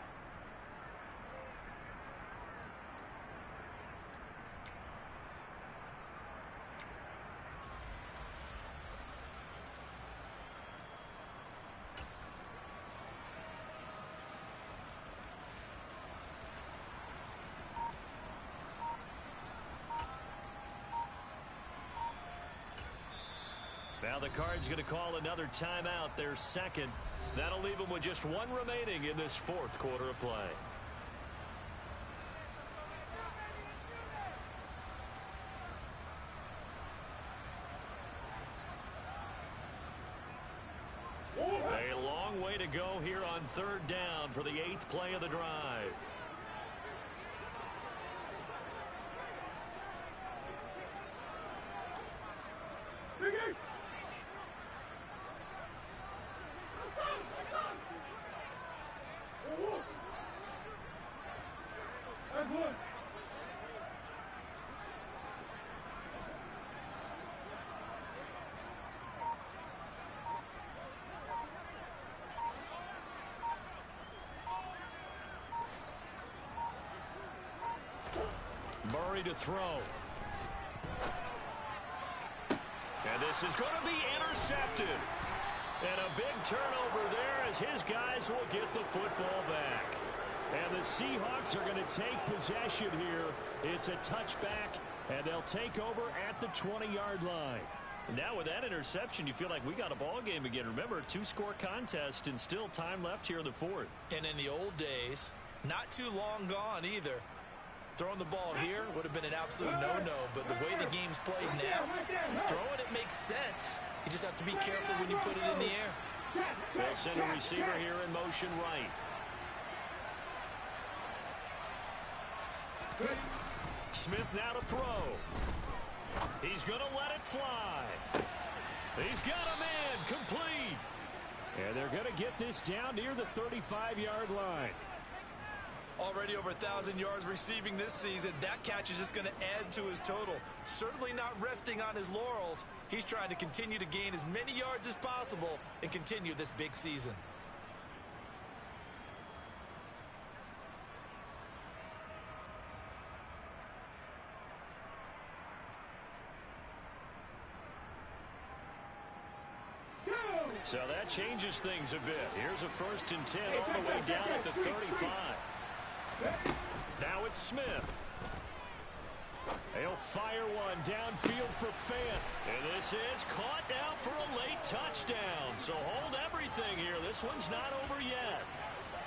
Now the Cards going to call another timeout, their second. That'll leave them with just one remaining in this fourth quarter of play. A long way to go here on third down for the 8th play of the drive. Murray to throw. And this is going to be intercepted. And a big turnover there as his guys will get the football back. And the Seahawks are going to take possession here. It's a touchback, and they'll take over at the 20-yard line. Now with that interception, you feel like we got a ball game again. Remember, a two-score contest and still time left here in the fourth. And in the old days, not too long gone either. Throwing the ball here would have been an absolute no-no, but the way the game's played now, throwing it makes sense. You just have to be careful when you put it in the air. They'll send a receiver here in motion right. Smith now to throw. He's going to let it fly. He's got a man complete. And they're going to get this down near the 35-yard line. Already over 1,000 yards receiving this season. That catch is just going to add to his total. Certainly not resting on his laurels. He's trying to continue to gain as many yards as possible and continue this big season. So that changes things a bit. Here's a 1st and 10 all the way down at the 35. Now it's Smith. He'll fire one downfield for Fant. And this is caught now for a late touchdown. So hold everything here. This one's not over yet.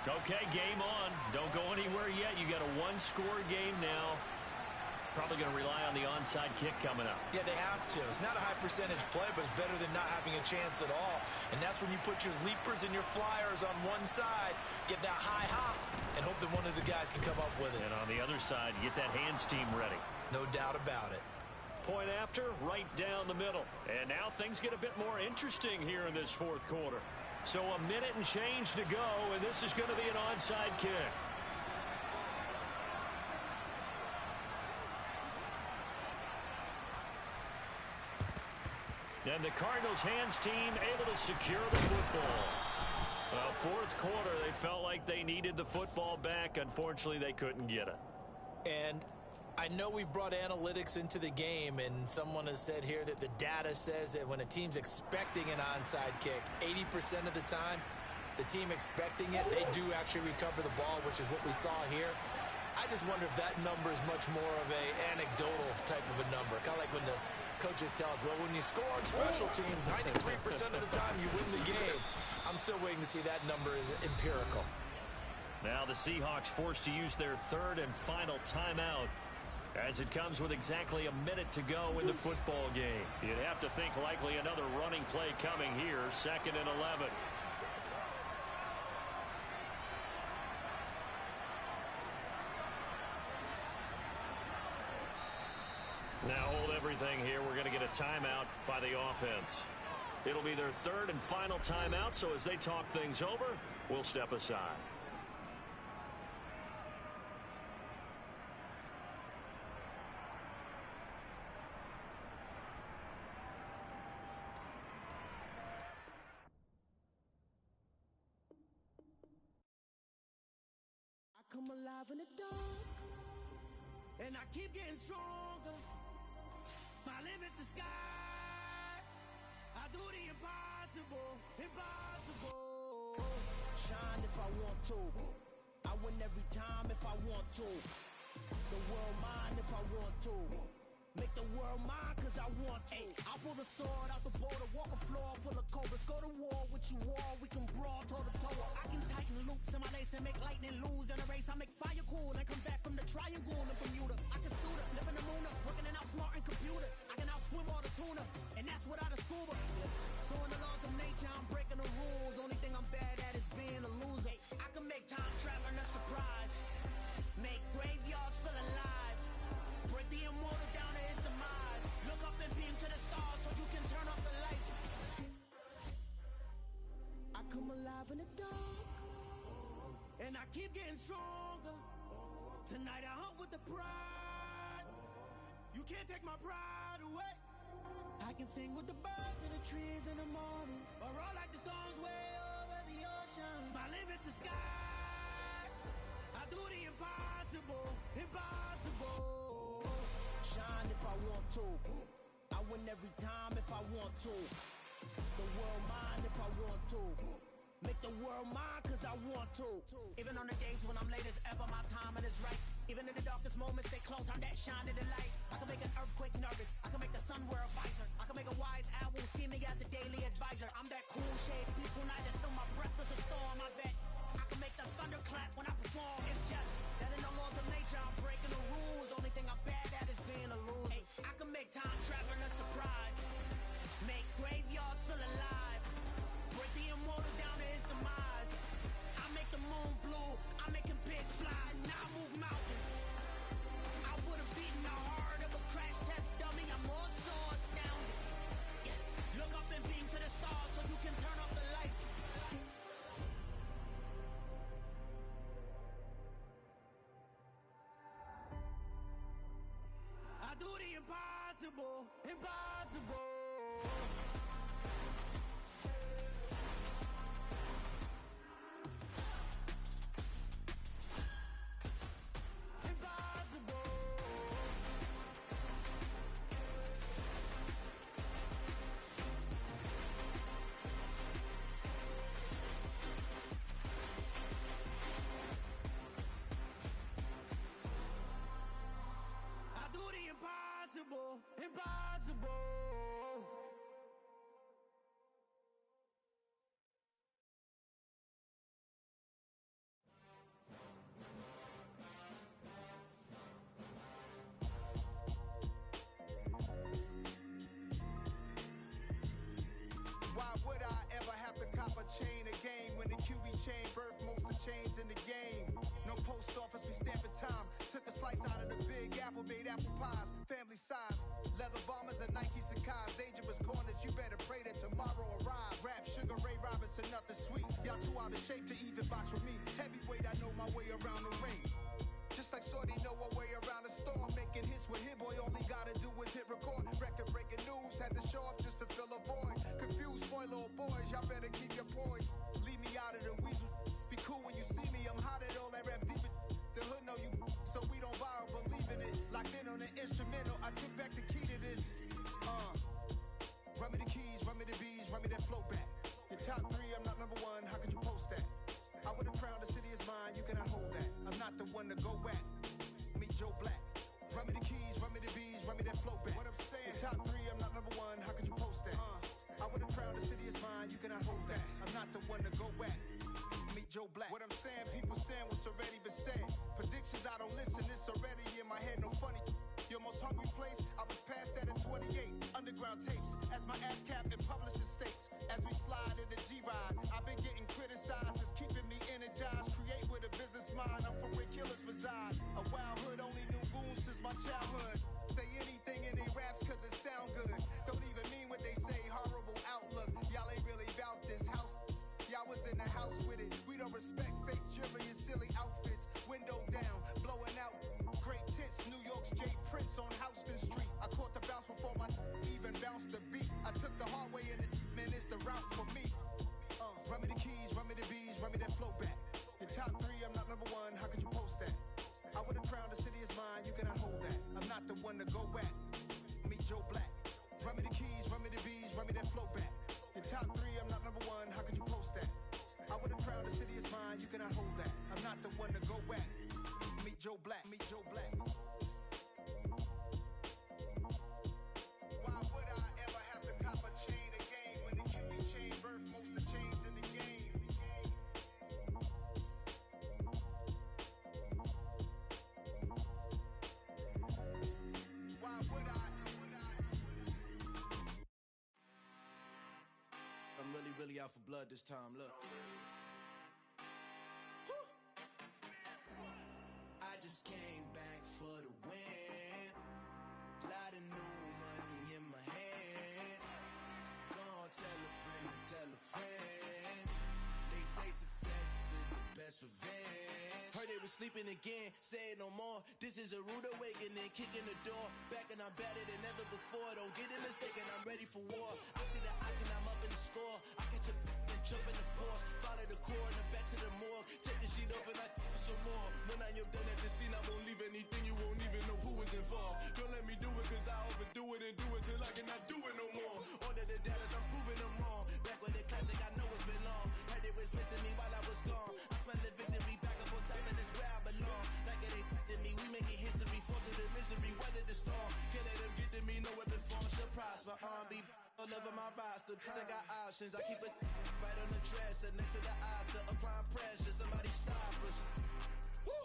Okay, game on. Don't go anywhere yet. You got a one-score game now. Probably going to rely on the onside kick coming up. Yeah, they have to. It's not a high percentage play, but it's better than not having a chance at all. And that's when you put your leapers and your flyers on one side, get that high hop, and hope that one of the guys can come up with it. And on the other side, get that hands team ready. No doubt about it. Point after, right down the middle. And now things get a bit more interesting here in this fourth quarter. So a minute and change to go, and this is going to be an onside kick. And the Cardinals' hands team able to secure the football. Well, fourth quarter, they felt like they needed the football back. Unfortunately, they couldn't get it. And I know we brought analytics into the game, and someone has said here that the data says that when a team's expecting an onside kick, 80% of the time, the team expecting it, they do actually recover the ball, which is what we saw here. I just wonder if that number is much more of a anecdotal type of a number. Kind of like when the coaches tell us, well, when you score on special teams, 93% of the time you win the game. I'm still waiting to see that number is empirical. Now the Seahawks forced to use their third and final timeout, as it comes with exactly a minute to go in the football game. You'd have to think likely another running play coming here, 2nd and 11. Now hold everything here. We're going to get a timeout by the offense. It'll be their third and final timeout, so as they talk things over, we'll step aside. I come alive in the dark, and I keep getting stronger. My limit's the sky. I do the impossible, impossible. Shine if I want to. I win every time if I want to. The world mine if I want to. Make the world mine cause I want to. I'll pull the sword out the border, walk a floor full of cobras. Go to war with you all, we can brawl toe to toe. I can tighten loops in my lace and make lightning lose in a race. I make fire cool and come back from the triangle in Bermuda. I can suit up, live in the moon up, working and outsmarting computers. I can outswim all the tuna, and that's without a scuba. So in the laws of nature, I'm breaking the rules. Only thing I'm bad at is being a loser. I can make time traveling a surprise, make graveyards feel alive, break the immortal down to his demise. Look up and beam to the stars so you can turn off the lights. I come alive in the dark, and I keep getting stronger. Tonight I hunt with the pride. You can't take my pride away. I can sing with the birds in the trees in the morning, or roll like the storms way over the ocean. My limit's the sky. I do the impossible, impossible. Shine if I want to. I win every time if I want to. The world mine if I want to. Make the world mine cause I want to. Even on the days when I'm late as ever, my timing is right. Even in the darkest moments, stay close, I'm that shine of the light. I can make an earthquake nervous, I can make the sun wear a visor. I can make a wise owl see me as a daily advisor. I'm that cool shade, peaceful night, and still my breath is a storm, I bet. I can make the thunder clap when I perform. It's just that in the laws of nature, I'm breaking the rules. Only thing I'm bad at is being a loser. Hey, I can make time traveling a surprise, make graveyards feel alive, break the immortal down to his demise. I make the moon blue, I'm making pigs fly, now I move mountains. I would've beaten the heart of a crash test dummy. I'm more so astounded. Yeah. Look up and beam to the stars so you can turn off the lights. I do the impossible, impossible. Impossible, impossible. Why would I ever have to cop a chain again when the QB chain birthed most of the chains in the game? No post office, we stamping time. Took a slice out of the big apple, made apple pies, family size. Leather bombers and Nike Sakai's. Dangerous corners, you better pray that tomorrow arrives. Rap Sugar Ray Robinson, nothing sweet. Y'all too out of shape to even box with me. Heavyweight, I know my way around the ring. Just like Shorty know her way around the storm. Making hits with Hit Boy, all he gotta do is hit record. Record breaking news, had to show up just to fill a void. Confused, spoiled little boys, y'all better keep your poise. Leave me out of the weasel. Be cool when you see me, I'm hot at all that rap deep. The hood know you, so we don't borrow, believe in it. Like I took back the key to this. Run me the keys, run me the bees, run me that flow back. Your top 3, I'm not number 1, how could you post that? I would've crowned the city is mine, you cannot hold that. I'm not the one to go back. Meet Joe Black. Run me the keys, run me the bees, run me that flow back. What I'm saying, your top 3, I'm not number 1, how could you post that? I would've crowned the city is mine, you cannot hold that. I'm not the one to go back. Meet Joe Black. What I'm saying, people saying what's already been said. Predictions, I don't listen, it's already in my head, no funny. Your most hungry place, I was past that at 28. Underground tapes, as my ass cap in publishing stakes. As we slide in the G-Ride, I've been getting criticized, it's keeping me energized. Create with a business mind, I'm from where killers reside. A wild hood, only knew goons since my childhood. Say anything in they raps cause it sound good. Don't even mean what they say, horrible outlook. Y'all ain't really about this house. Y'all was in the house with it. We don't respect fake jewelry and silly outfits. Window down, blowing out. Great tits, New York's J. Prince on Houston Street. I caught the bounce before my even bounced the beat. I took the hard way in it, man, it's the route for me. Run me the keys, run me the bees, run me that flow back. Your top 3, I'm not number 1, how could you post that? I would've crowned the city is mine, you cannot hold that. I'm not the one to go back. Meet Joe Black. Run me the keys, run me the bees, run me that flow back. Your top 3, I'm not number 1, how could you post that? I would've crowned the city is mine, you cannot hold that. I'm not the one to go back. Meet Joe Black, meet Joe Black. Why would I ever have to cop a chain again when the QB chain birthed most of the chains in the game? Why would I? I'm really out for blood this time, look. I just came back for the win. Lot of new money in my hand. Gonna tell a friend to tell a friend. They say success is the best revenge. Heard they was sleeping again, say it no more. This is a rude awakening, kicking the door. Back and I'm better than ever before. Don't get it mistaken, I'm ready for war. I see the option, I'm up in the score. I catch a and jump in the course. Follow the core and the back to the morgue. Take the sheet off and I some more. When I am done at the scene, I won't leave anything. You won't even know who is involved. Don't let me do it cause I overdo it and do it till I cannot do it no more. All of the doubters, I'm proving them wrong. Back with the classic, I know it's been long. Heard they was missing me while I was gone. I smell the victory, back up on time and it's where I belong. Like it ain't to me, we making history. Fall through the misery, weather the storm. Can't let them get to me, no weapon form shall prosper. R&B all over my roster, I got options. I keep it right on the dresser, next to the Oscar. Applying pressure, somebody stop us. Woo!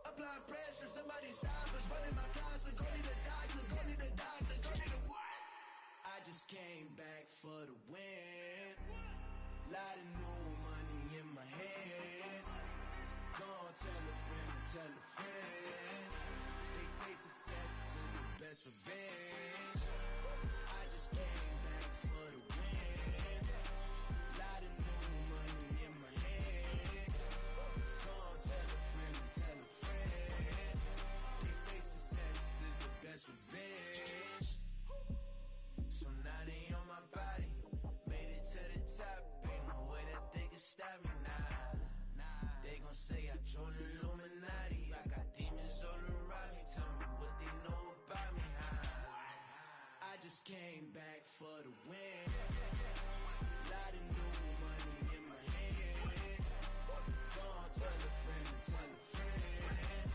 Applying pressure, somebody stop us. Running my constant, go need a doctor, go need a doctor, go need a what? I just came back for the win. Lot of new money in my hand. Gonna tell a friend to tell a friend. They say success is the best revenge. I just came back for the win. Lot of new money in my hand. Gonna tell a friend to tell a friend. They say success is the best revenge. So now they on my body. Made it to the top. Ain't no way that they can stop me now. They gon' say I joined the Illuminati. I got demons all around me. Tell me what they know about me, huh? I just came back for the win. Lot of new money in my hand. Gonna tell a friend to tell a friend.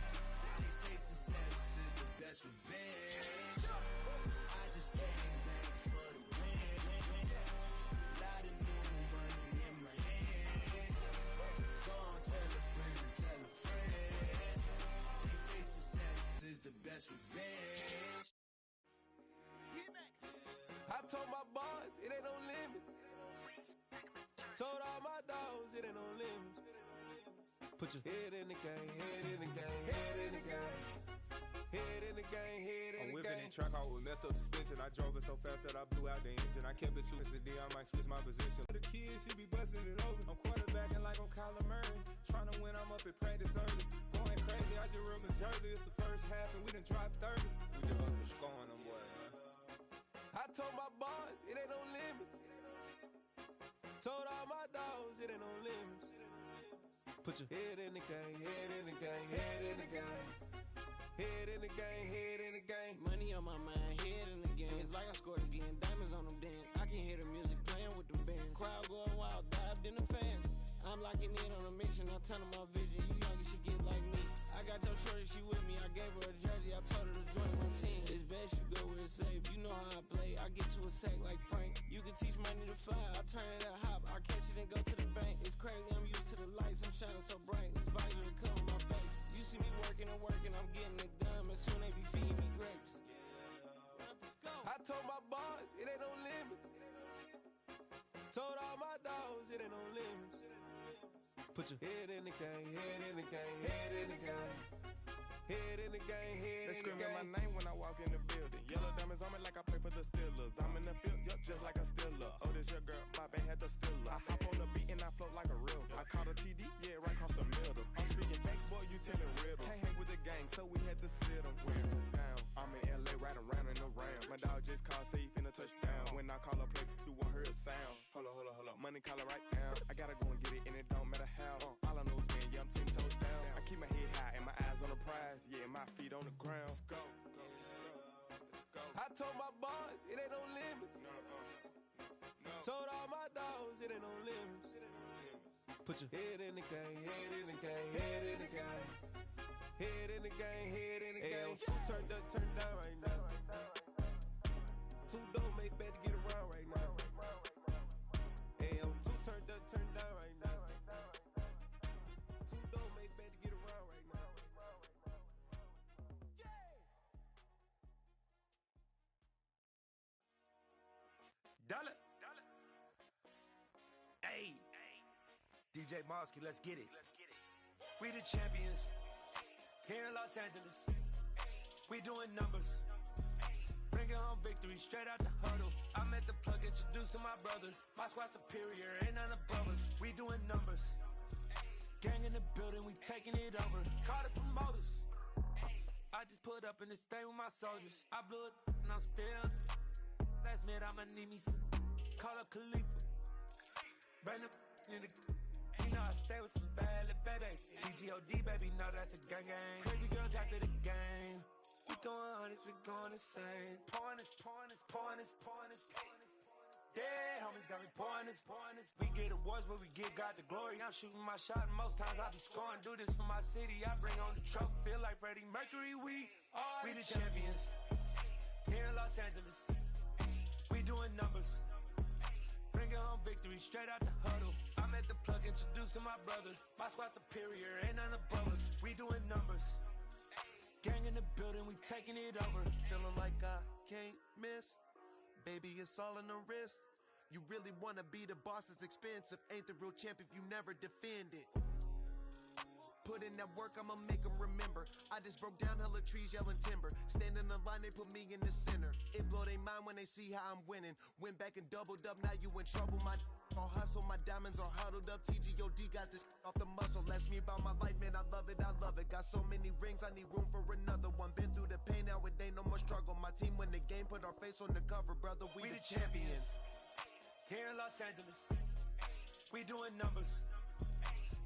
They say success is the best revenge. I just came back for the win. Lot of new money in my hand. Gonna tell a friend to tell a friend. They say success is the best revenge. I told my boys it ain't no limits. Told all my dogs it ain't no limits. Put your head in the game, head in the game, head in the game. Head in the game, head in the game. I'm whipping in track, I was messed up suspension. I drove it so fast that I blew out the engine. I kept it too SD, I might switch my position. The kids, she be busting it over. I'm quarterbacking like I'm Kyler Murray. Trying to win, I'm up at practice early. Going crazy, I just ripped the jersey. It's the first half and we done dropped 30. We just up to scoring them, boy, man. I told my boys, it ain't no limits. Told all my dogs, it ain't no limits. Put your head in the game, head in the game, head in the game. Head in the game, head in the game. Money on my Locking in on a mission, I turn on my vision. You young, you should get like me. I got your shorty, she with me. I gave her a jersey, I told her to join my team. It's best you go where it's safe. You know how I play. I get to a sack like Frank. You can teach money to fly. I turn it a hop. I catch it and go to the bank. It's crazy, I'm used to the lights. I'm shining so bright. This visor to come on my face. You see me working and working. I'm getting it done. But soon they be feeding me grapes. I told my boys, it ain't no limits. Told all my dogs, it ain't no limits. Put your head in the game, head in the game, head in the game. Head in the game, head in the game. They screaming my name when I walk in the building. Yellow diamonds on me like I play for the Steelers. I'm in the field, yup, just like a Steeler. Oh, this your girl, my band had the Steeler. I hop on the beat and I float like a real. I caught a TD, yeah, right across the middle. I'm speaking facts, boy, you telling riddles. Can't hang with the gang, so we had to sit them down. I'm in LA, riding around in the Rams. My dog just called, say he finna touch down. When I call a play, you won't hear a sound. Hold up, money call it right now. I gotta go and get it, and it don't matter how. All I know is man, yeah, I'm 10 toes down. I keep my head high and my eyes on the prize. Yeah, my feet on the ground. Let's go. I told my boys, it ain't no limits. No. Told all my dogs, it ain't no limits. Put your head in the game, head in the game, head in the game. Head in the game, head in the game. Turned up, turned down right now. Two dope make better get around right now. Two turned up, turned down right now. Two dope make better get around right now. Dollar. Hey, DJ Mosky, let's get it. We the champions here in Los Angeles. We doing numbers. Bringing home victory straight out the huddle. I'm at the plug, introduced to my brothers. My squad superior, ain't none above us. We doing numbers. Gang in the building, we taking it over. Call the promoters. I just put up in this thing with my soldiers. I blew it and I'm still. Last minute I'ma need me some. Call up Khalifa. Bring the in the. You know I stay with some bad little babies. TGOD baby, know that's a gang gang. Crazy girls after the game. We throwing hundreds, we going insane. Pouring this. Yeah, homies got me pouring this. We get awards, but we give God the glory. I'm shooting my shot, and most times I be scoring. Do this for my city, I bring on the trophy. Feel like Freddie Mercury, we the champions. Here in Los Angeles, we doing numbers. Bringing home victory straight out the huddle. I'm at the plug, introduced to my brothers. My squad superior, ain't none above us. We doing numbers. Gang in the building, we taking it over. Feeling like I can't miss. Baby, it's all in the wrist. You really wanna be the boss, it's expensive. Ain't the real champ if you never defend it. Put in that work, I'ma make them remember. I just broke down hella trees, yelling timber. Stand in the line, they put me in the center. It blow their mind when they see how I'm winning. Went back and doubled up, now you in trouble. My all hustle, my diamonds are huddled up. TGOD got this off the muscle. Ask me about my life, man, I love it. Got so many rings, I need room for another one. Been through the pain, now it ain't no more struggle. My team win the game, put our face on the cover, brother. We the champions. Here in Los Angeles, we doing numbers.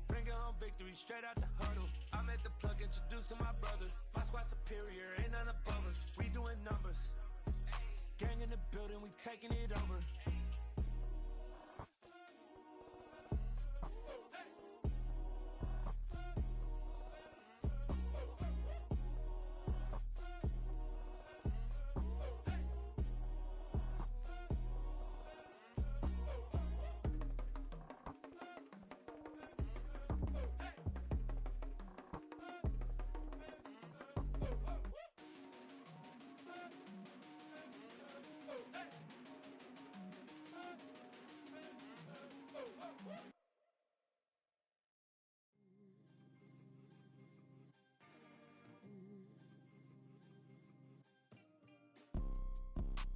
Bringing home victory straight out the huddle. I'm at the plug, introduced to my brothers. My squad superior, ain't none above us. We doing numbers. Gang in the building, we taking it over.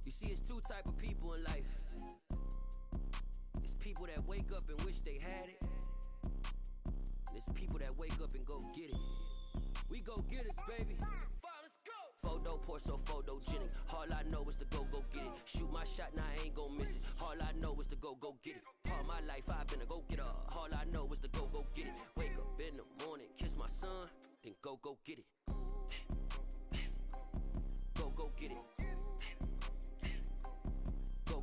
You see, it's two type of people in life. It's people that wake up and wish they had it. And it's people that wake up and go get it. We go get it, baby. Photo poor, so photogenic. All I know is to go get it. Shoot my shot, now I ain't gon' miss it. All I know is to go get it. All my life I've been a go-getter. All I know is to go get it. Wake up in the morning, kiss my son, then go get it. Go get it.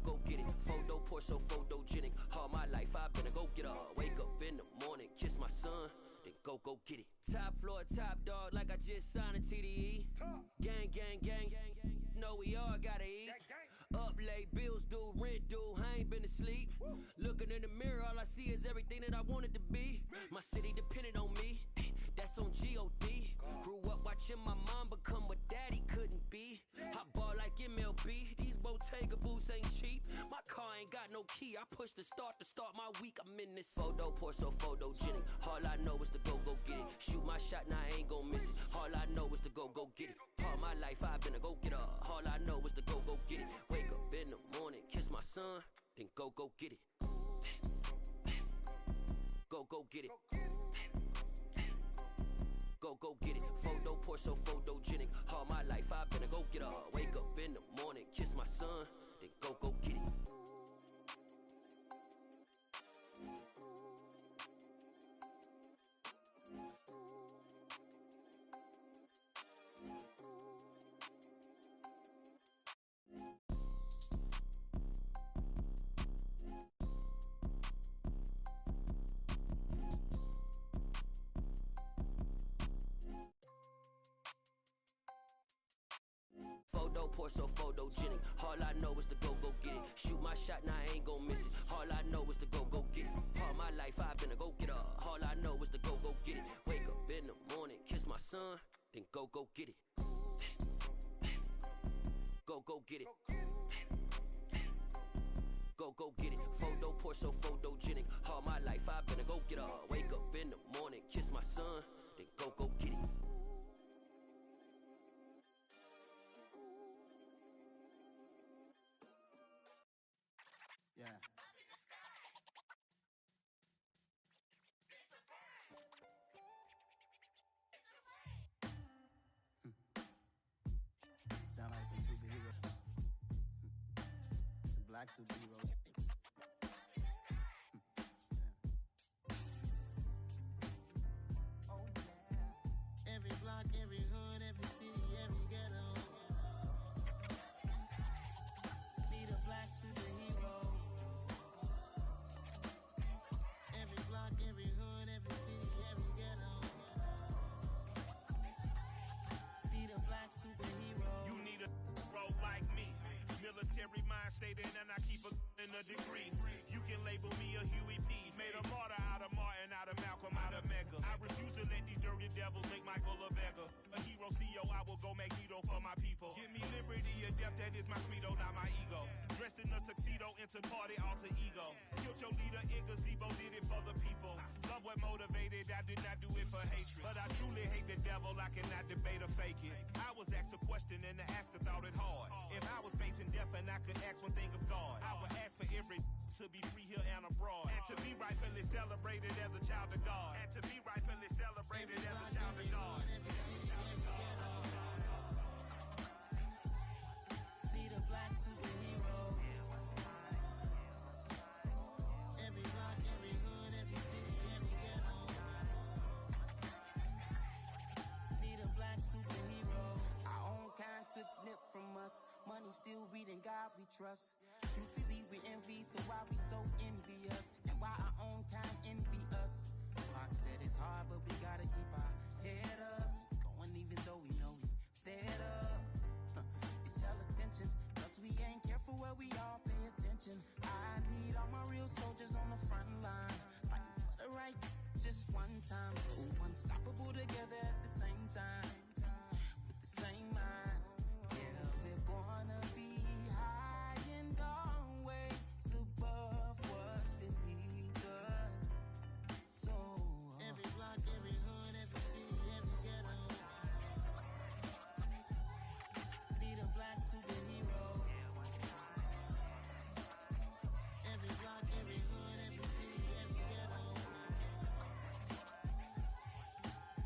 Go get it. Photo pour so photogenic. All my life I've been a go-getter. Wake up in the morning, kiss my son, then go get it. Top floor, top dog, like I just signed a TDE. Gang, gang, gang, gang, gang. Know we all gotta eat. Up late, bills due, rent due, I ain't been asleep. Looking in the mirror, all I see is everything that I wanted to be. My city depended on me, that's on G.O.D. Grew up watching my mom become what daddy couldn't be. I ball like MLB, these Bottega boots ain't cheap. My car ain't got no key, I push the start to start my week. I'm in this photo, pour so photogenic. All I know is to go get it. Shoot my shot, now I ain't gon' miss it. All I know is to go get it. All my life I've been a go-getter. All I know is to go get it. Wake up in the morning, kiss my son, then go get it. Go get it. Go get it. Photo pour so photogenic. All my life I've been a go-getter. Wake up in the morning, kiss my son, then go get it. Photo pour so photogenic. All I know is to go get it. Shoot my shot, now I ain't gon' miss it. All I know is to go get it. All my life I've been a go-getter. All I know is to go get it. Wake up in the morning, kiss my son, then go get it. Go get it. Go get it. Photo pour so photogenic. All my life I've been a go-getter. Wake up in the morning, kiss my son, then go get it. Yeah. Sound like some superheroes. Some black superheroes. Oh yeah. Every block, every hood, every city, every ghetto. Need a black superhero. Every block, every hood, every city, every ghetto. Need a black superhero. You need a hero like me. Military mind stated, and I keep in a degree. You can label me a Huey P. Made a martyr out of Martin, out of Malcolm, out of Mega. I refuse to let these dirty devils make Michael a beggar. A hero CEO, I will go Magneto for my people. Give me liberty or death, that is my credo, not my ego. Dressed in a tuxedo, into party, alter ego. Killed your leader in gazebo, did it for the people. Love what motivated, I did not do it for hatred. But I truly hate the devil, I cannot debate or fake it. I was asked a question and the asker thought it hard. If I was facing death and I could ask one thing of God, I would ask for every to be free here and abroad. And to be rightfully celebrated as a child of God. And to be rightfully celebrated as a child of God. Need a black superhero. Every block, every hood, every city, every ghetto. Need a black superhero. Our own kind took nip from us. Money still reading God we trust. Truthfully we envy, so why we so envious? And why our own kind envy us? Pac said it's hard, but we gotta keep our head up. Going even though we know we fed up. It's hell attention, cause we ain't careful where we all pay attention. I need all my real soldiers on the front line, fighting for the right just one time. So unstoppable together at the same time, with the same mind. Yeah, we're born to be high and always above what's beneath us. So every block, every hood, every city, every ghetto. Need a black superhero. Every block, every hood, every city, every ghetto.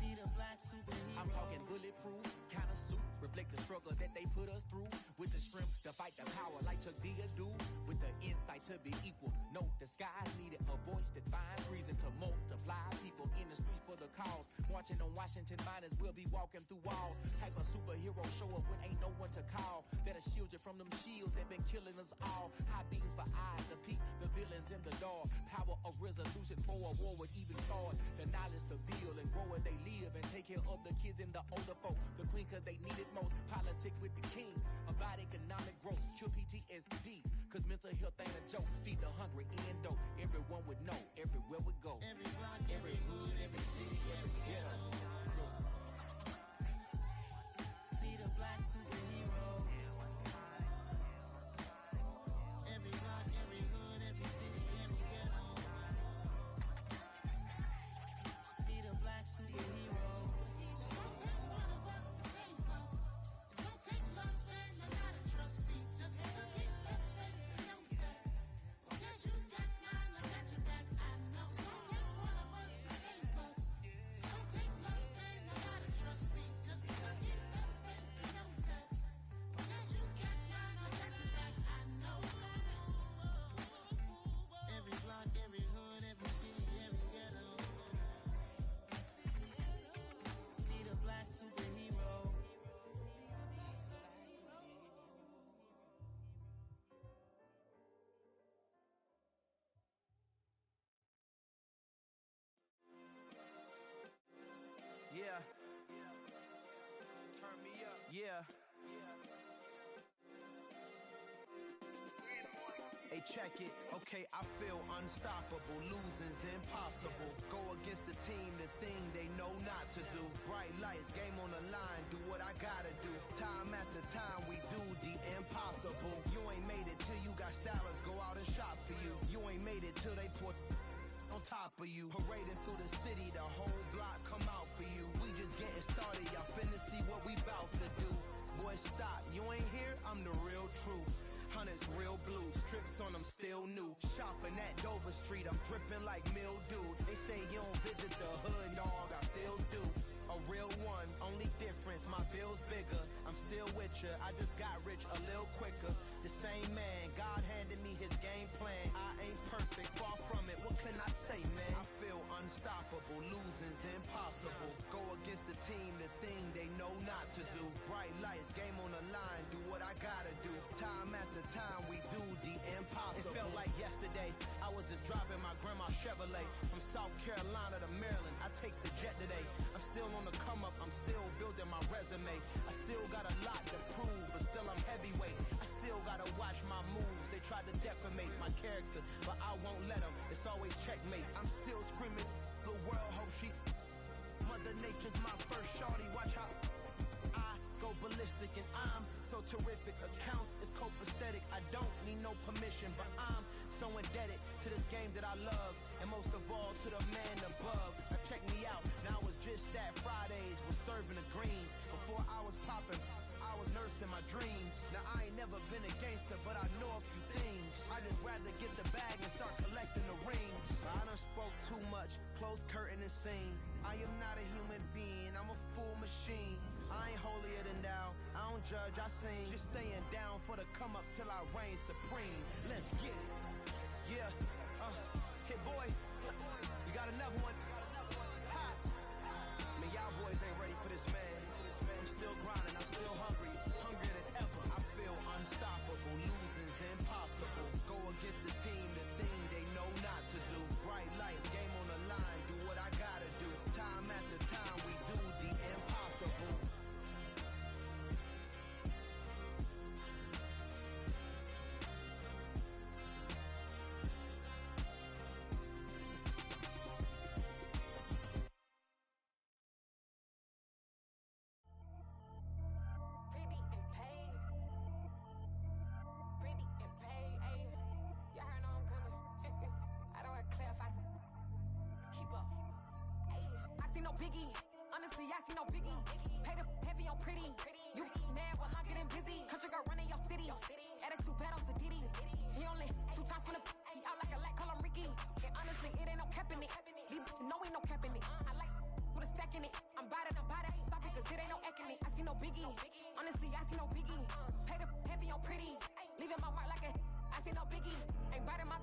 Need a black superhero. I'm talking bulletproof kind of suit, reflect the struggle that they put us through. With the strength to fight the power like Chuck D do. With the insight to be equal. Note the skies needed a voice that finds reason to multiply. People in the streets for the cause. Marching on Washington, might as well be walking through walls. Type of superhero show up when ain't no one to call. That'll shield you from them shields that been killing us all. High beams for eyes to peek the villains in the dark. Power of resolution for a war would even start. The knowledge to build and grow where they live and take care of the kids and the older folk. The queen cause they need it most. Politic with the kings about economic growth. Cure PTSD cause mental health ain't a joke. Feed the hungry and dope. Everyone would know everywhere we go. Every block, every hood, every city, every ghetto. Need a black superhero. Every block, every hood, every city, every ghetto. Need a black superhero. It's gonna take one of us to save us. It's gonna take love and a lot of trust. We just got to get that faith and know that. Because you got mine, I got your back. I know it's gonna take one of us to save us. It's gonna take love and a lot of trust. We just got to get that faith and know that. Because you got mine, I got your back. I know. Every block, every hood, every city, every ghetto. Need a black superhero. Yeah. Turn me up. Yeah. Hey, check it. Okay, I feel unstoppable. Losing's impossible. Go against the team, the thing they know not to do. Bright lights, game on the line. Do what I gotta do. Time after time, we do the impossible. You ain't made it till you got stylists go out and shop for you. You ain't made it till they put on top of you. Parading through the city, the whole block come out for you. We just getting started, y'all finna see what we bout to do. Boy, stop, you ain't here, I'm the real truth. Hunters, real blue, strips on them still new. Shopping at Dover Street, I'm dripping like mildew. They say you don't visit the hood, dog, I still do. A real one, only difference, my bill's bigger. I'm still with ya, I just got rich a little quicker. The same man, God handed me his game plan. I ain't perfect, far from it, what can I say, man? I feel unstoppable, losing's impossible. Go against the team, the thing they know not to do. Bright lights, game on the line, do what I gotta do. Time after time, we do the impossible. It felt like yesterday, I was just driving my grandma's Chevrolet. From South Carolina to Maryland, I take the jet today. I'm still on the come up, I'm still building my resume. I still got a lot to prove, but still I'm heavyweight. I still gotta watch my moves, they try to defamate my character, but I won't let them, it's always checkmate. I'm still screaming, the world hope she Mother Nature's my first shorty, watch how I go ballistic and I'm so terrific. Accounts is copacetic, I don't need no permission, but I'm so indebted to this game that I love, and most of all to the man above. Now check me out, now it's just that Fridays was serving the greens. Before I was popping, I was nursing my dreams. Now I ain't never been a gangster, but I know a few things. I just rather get the bag and start collecting the rings. I done spoke too much, close curtain and scene. I am not a human being, I'm a full machine. I ain't holier than thou, I don't judge, I sing. Just staying down for the come up till I reign supreme. Let's get it. Yeah, hit boy, you got another one. Ha! Man, y'all boys ain't ready for this, man. I'm still grinding, I'm still hungry, hungrier than ever. I feel unstoppable, losing's impossible. Go against the team, the thing they know not to do. Bright lights, game on the line, do what I gotta do. Time after time, we do the impossible. Biggie, honestly, I see no biggie. Pay the heavy on pretty. You mad while I'm getting busy. Country girl running your city. Attitude bad on Sadiddy. He only 2 times from the he out like a light, call him Ricky. And honestly, it ain't no cap in it. These no ain't no cap in it. I like with a stack in it. I'm bout it. Stop it, cause it ain't no acting it. I see no biggie. Honestly, I see no biggie. Pay the heavy on pretty. Leaving my mark like a I see no biggie.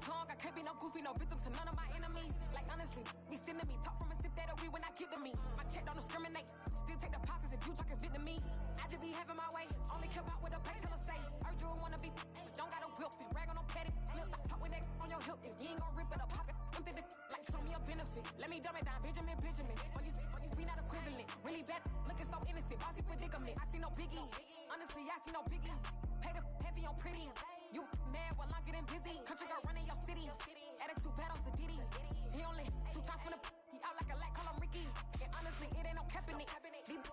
tongue. I can't be no goofy, no victim to none of my enemies. Like honestly, be sending me talk from a sip that we when I get to me. My check don't discriminate. Still take deposits if you talking Vietnamese. I just be having my way. Only care about what the pay till I say. Urge you wanna be, don't got a whip and rag on no petty. Lips I talk with that on your hip. If you ain't gon' rip it or pop it, empty the like show me a benefit. Let me dumb it down, Benjamin. We not equivalent. Really bad, looking so innocent. Bossy predicament. I see no biggie. Honestly, I see no biggie. Pay the heavy on pretty. You mad while I'm getting busy. Country girl running your city. Attitude bad on Diddy. He only 2 times from the he out like a lack, call him Ricky. And honestly, it ain't no cap in it.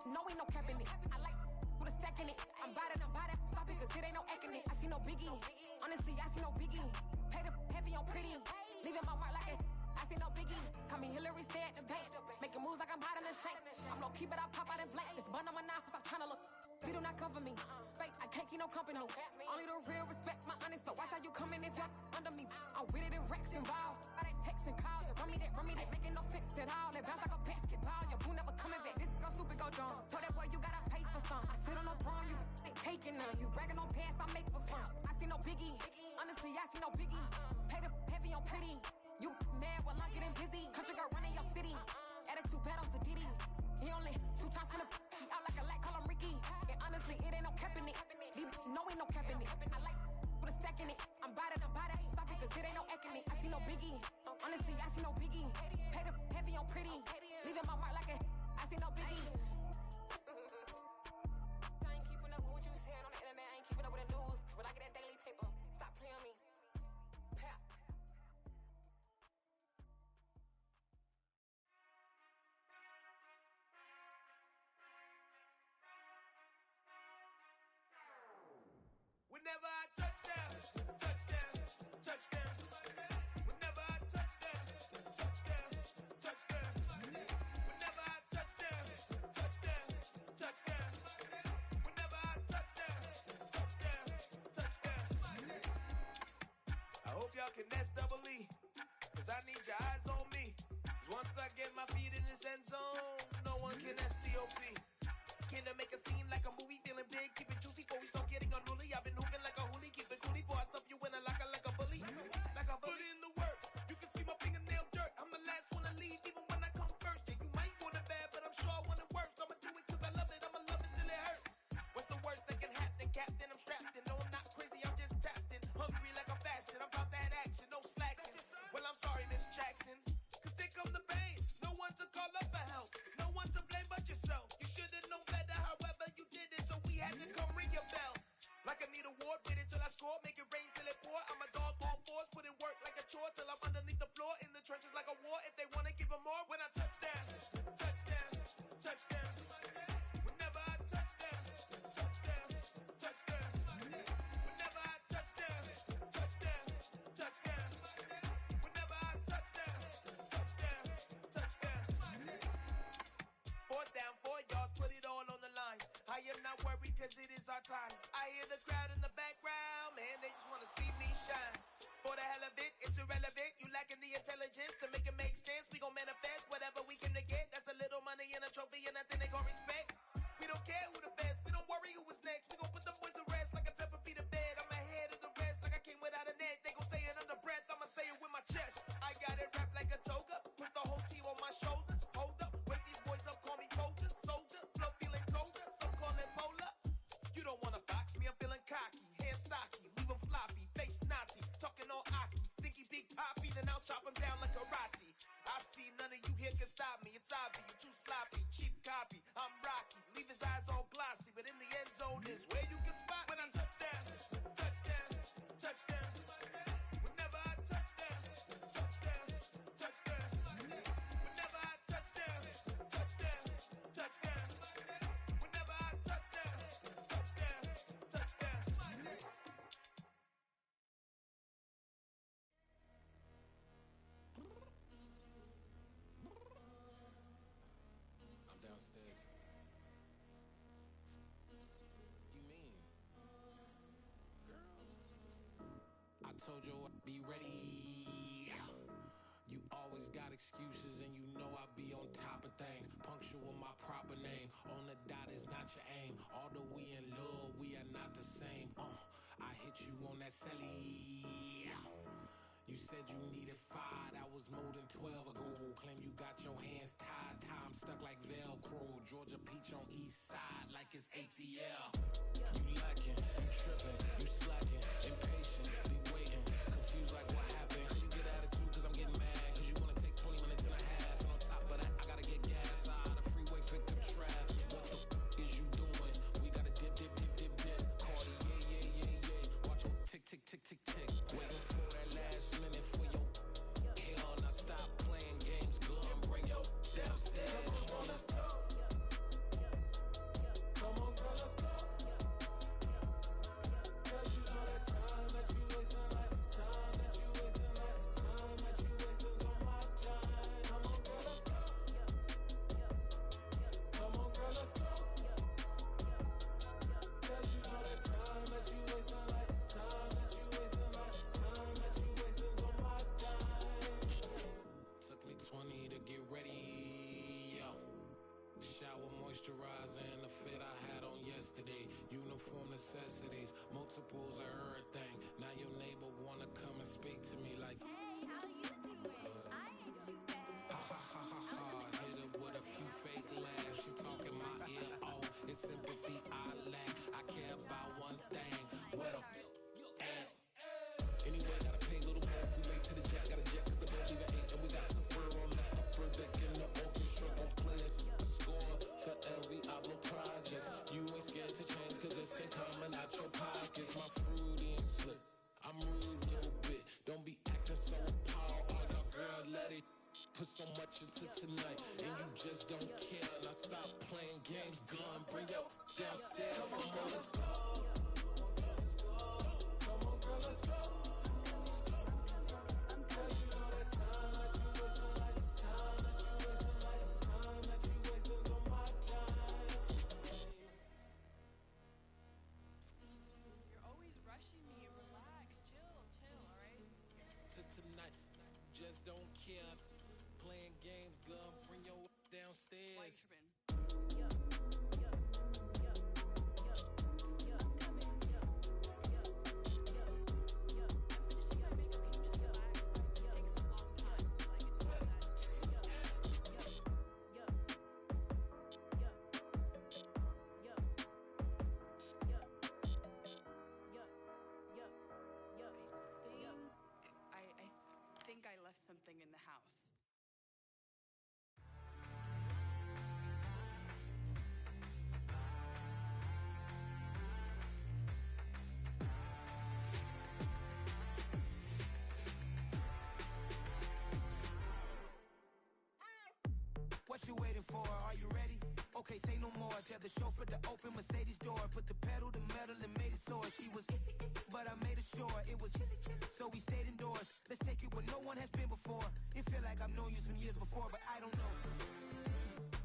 No, ain't no cap in it. I like with a stack in it. I'm by that, stop it, cause it ain't no acting it. I see no biggie. Honestly, I see no biggie. Pay the heavy on pretty. Leaving my mark like it. I see no biggie. Call me Hillary, stay at the bank. Making moves like I'm hiding the shank. I'm low key, but I pop out in blank. This bun on my knife, stop trying to look. They do not cover me. Fake, I can't keep no company. Only the real respect my honest. So watch how you coming if you're under me. I'm with it and Rex involved. I ain't texting calls. Run me that, making no sense at all. It bounce like a basketball. Your boo never coming back. This go stupid, go dumb. Told that boy you gotta pay for some. I sit on no throne, you ain't taking none. You bragging on pants, I make for fun. I see no biggie. Honestly, I see no biggie. Pay the heavy on pretty. You mad while I'm getting busy. Country girl running your city. Attitude bad on Diddy. He only 2 times from the he out like a lack, call him Ricky. And honestly, it ain't no cap in it. No, ain't no cap in it. I like with a stack in it. I'm by that, stop it, cause it ain't no acting it. I see no biggie. Honestly, I see no biggie. Pay the heavy on pretty. Leaving my mark like a I see no biggie. I ain't keeping up with what you saying on the internet. I ain't keeping up with the news. But I get that daily paper. Stop playing me. Pap. Whenever I touch down, touchdown, touchdown. Whenever I touch down, touchdown, touchdown. Whenever I touch down, touchdown, touchdown. Whenever I touch down, touchdown, touchdown. I hope y'all can SEE, cause I need your eyes on me. Cause once I get my feet in this end zone, no one can STOP. Can I make a scene like a movie, feeling big, keep it juicy before we start getting unruly. I've been hooping like a hoolie, keep it coolie before I stuff you in a locker like a bully. Like a bully. Put in the work, you can see my fingernail dirt. I'm the last one to leave, even when I come first. Yeah, you might want it bad, but I'm sure I want it worse. I'ma do it cause I love it, I'ma love it till it hurts. What's the worst that can happen, Captain? I'm strapped in, no I'm not crazy, I'm just tapped in. Hungry like a fashion, I'm about that action, no slacking. Well, I'm sorry, Miss Jackson, cause here come the pain. No one to call up for help, no one to blame but yourself. You should've known better, however you did it, so we had to come ring your bell. Like I need a award, wait until I score, make it rain till it pour. I'm a dog on force, put in work like a chore till I'm underneath the floor, in the trenches like a war. If they wanna give them more, when I touch down, touchdown, touchdown. Whenever I touch down, touchdown, touchdown. Whenever I touch down, touchdown, touchdown. Whenever I touch down, touchdown, touchdown. 4th down, 4 yards, put it all on the line. I am not worried cause it is our time. I hear the crowd in the background, man, they just wanna see me shine. For the hell of it, it's irrelevant. You lacking the intelligence to make it make sense. We gon' manifest whatever we came to get. That's a little money and a trophy and nothing they gon' respect. We don't care who the best, we don't worry who was next. We gon' put the boys to rest like a Tempur-Pedic bed. I'm ahead of the rest like I came without a net. They gon' say it under breath, I'ma say it with my chest. I got it wrapped like a toga, put the whole team on my shoulders. Hold up, wake these boys up, call me Folger, soldier. Flow feeling colder, some call it polar. You don't wanna box me, I'm feeling cocky. Hair stocky, leave him floppy, face naughty. Talking all aki, think he big poppy, then I'll chop him down like karate. I see none of you here can stop me. It's obvious, you too sloppy, cheap copy. I'm Rocky, leave his eyes all glossy, but in the end zone is where you can spot when I touch down, touchdown, touchdown. Whenever I touch down, touchdown, touchdown. Whenever I touch down, touchdown, touchdown. Whenever I touch down, touchdown, touchdown. I'm downstairs. You mean? Girl. I told you I'd be ready. You always got excuses and you know I be on top of things. Punctual my proper name. On the dot is not your aim. Although we in love, we are not the same. I hit you on that celly. You said you needed 5, that was more than 12 ago. Claim you got your hands tied, time stuck like Velcro. Georgia Peach on east side like it's ATL. You lacking, you tripping, you slacking, impatient, be waiting, confused like what happened. How you get attitude cause I'm getting mad, cause you wanna take 20 minutes and a half. And on top of that, I gotta get gas out of the freeway, pick up traffic. What the is you doing? We gotta dip. Cardi, yeah. Watch your tick. Waiting for that last minute for your hell. Now stop playing games, go and bring your downstairs. Come on, let's go. Come on, girl, let's go. Cause you know that time that you wasting, like time that you wasting, like time that you wasting on my time. Come on, girl, let's go. Come on, girl, let's go. Cause you know that time that you wasting, like time that you wasting, like time that you wasting on my time. Took me 20 to get ready, yo. Shower, moisturizer, and the fit I had on yesterday. Uniform necessities, multiples of everything. Now your neighbor wanna come and speak to me like, hey, how you doing? I ain't too bad. Ha. Hit her with a few fake laughs. She talking my ear off. It's sympathy I lack. I care about one thing. What a at. Anyway, gotta pay a little more. If we late to the jack, gotta jet cause the boat leave at 8. And we got some fur on the upper deck in the orchestra. Gon' play it. Score for every Ablo project. You ain't scared to change cause it's ain't coming out your pockets. My fruity and slick. I'm rude a little bit. Don't be acting so appalled. All y'all girl, let it put so much into tonight. And you just don't care. Now stop playing games, gun. Bring your downstairs. Come on, girl, let's go. Come on, girl, let's go. Cause you know that time that you wasting, like time that you wasting, like time that you wasting on my time. You're always rushing me. Relax, chill, alright? To tonight, just don't care. Playing games, gun. Bring your downstairs. I think I left something in the house. What you waiting for? Are you ready? Okay, say no more. Tell the chauffeur to open Mercedes door. Put the pedal to metal and made it soar. She was, but I made it sure it was. So we stayed indoors. Let's take it where no one has been before. It feel like I've known you some years before, but I don't know.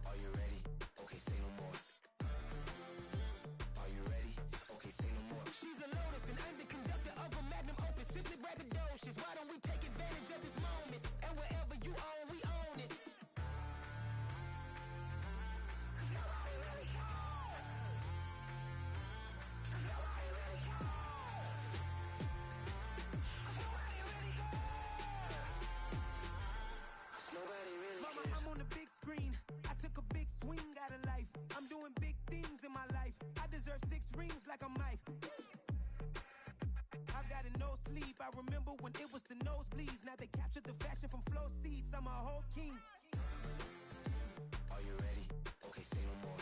Are you ready? Okay, say no more. Are you ready? Okay, say no more. She's a Lotus and I'm the conductor of a Magnum Opus. Simply braggadocious. Why don't we take advantage of this moment? And wherever you own, we own it. Mama, I'm on the big screen. I took a big swing out of life. I'm doing big things in my life. I deserve 6 rings like a Mike. I've got no sleep. I remember when it was the nosebleeds. Now they captured the fashion from flow seats. I'm a whole king. Are you ready? Okay, say no more.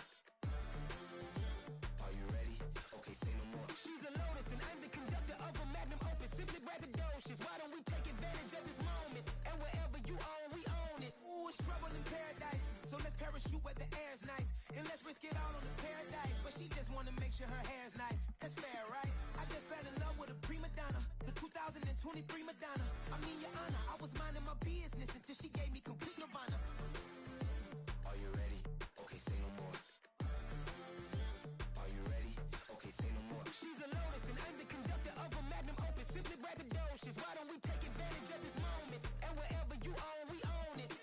Are you ready? Okay, say no more. She's a Lotus and I'm the conductor of a Magnum Opus. Simply braggadocious. Why don't we take advantage of this moment? And wherever you own, we own it. Ooh, it's trouble in paradise. So let's parachute where the air's nice. And let's risk it all on the paradise. But she just wanna make sure her hair's nice. That's fair, right? I just fell in love with a prima donna. The 2023 Madonna. I mean, your honor, I was minding my business until she gave me complete nirvana. Are you ready? Okay, say no more. Are you ready? Okay, say no more. She's a Lotus and I'm the conductor of a Magnum Opus. Simply braggadocious. Why don't we take advantage of this moment? And wherever you own, we own it.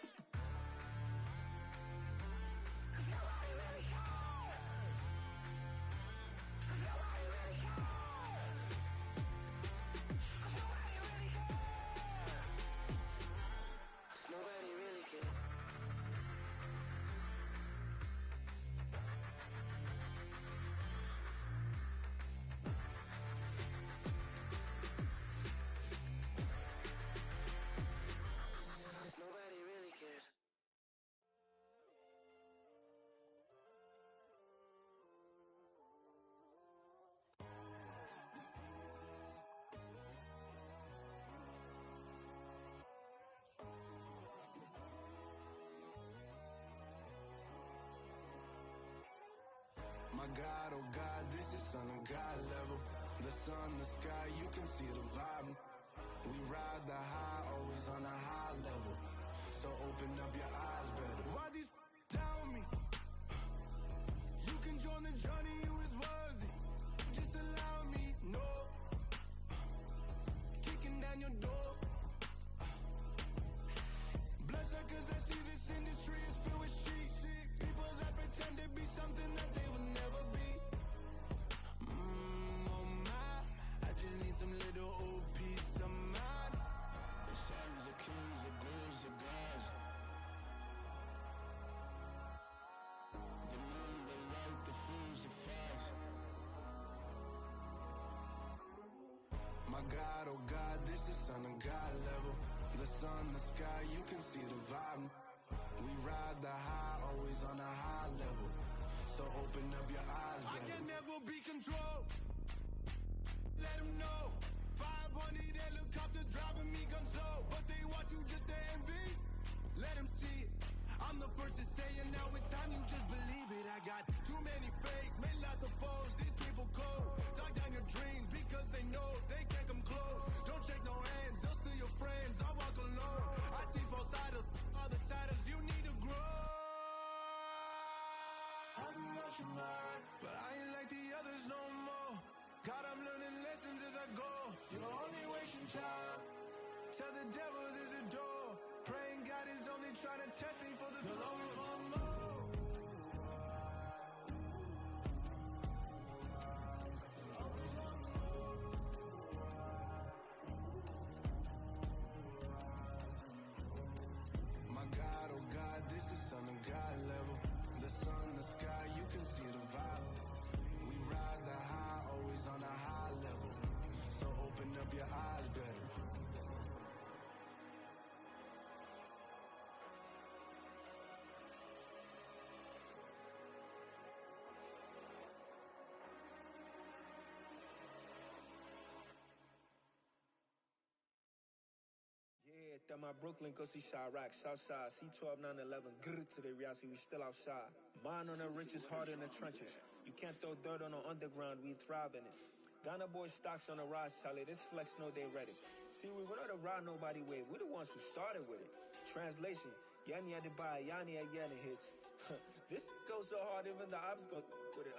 God, oh God, this is son of God level. The sun, the sky, you can see the vibe. We ride the high, always on a high level. So open up your eyes better. Why these down with me? You can join the journey, you is worthy. Just allow me, no. Kicking down your door. Bloodshot cause I see this industry is filled with shit. People that pretend to be something that they will never be. Oh my, I just need some little old peace of mind. The sons, the kings, the ghouls, the gods. The moon, the light, the fools, the facts. My God, oh God, this is son of God level. The sun, the sky, you can see the vibe. We ride the high, always on a high level. So open up your eyes, baby. I can never be controlled. Let them know. 500 helicopters driving me gonzo. But they want you just to envy. Let them see it. I'm the first to say it, now it's time you just believe it. I got too many fakes, made lots of foes. These people cold. Talk down your dreams because they know they can't come close. Don't shake no hands, they'll steal your friends. I walk alone. I see both sides of other siders. You need to grow. I've been rushing mine, but I ain't like the others no more. God, I'm learning lessons as I go. You're only wasting time. Tell the devil there's a door. Praying God is only trying to test me for the glory of more. My God, oh God, this is son of God level. The sun, the sky, you can see the vibe. We ride the high, always on a high level. So open up your eyes better. Yeah, that my Brooklyn, go see Chirac, Southside, C12, 911, grrr to the reality, we still outside. Mine on the riches, hard in the trenches. You can't throw dirt on the underground, we thrive in it. Ghana boys stocks on the rise, Charlie, this flex know they ready. See, we were not to ride nobody way, we the ones who started with it. Translation, Yanni had to buy, Yanni had Yanni hits. This goes so hard, even the ops go with it,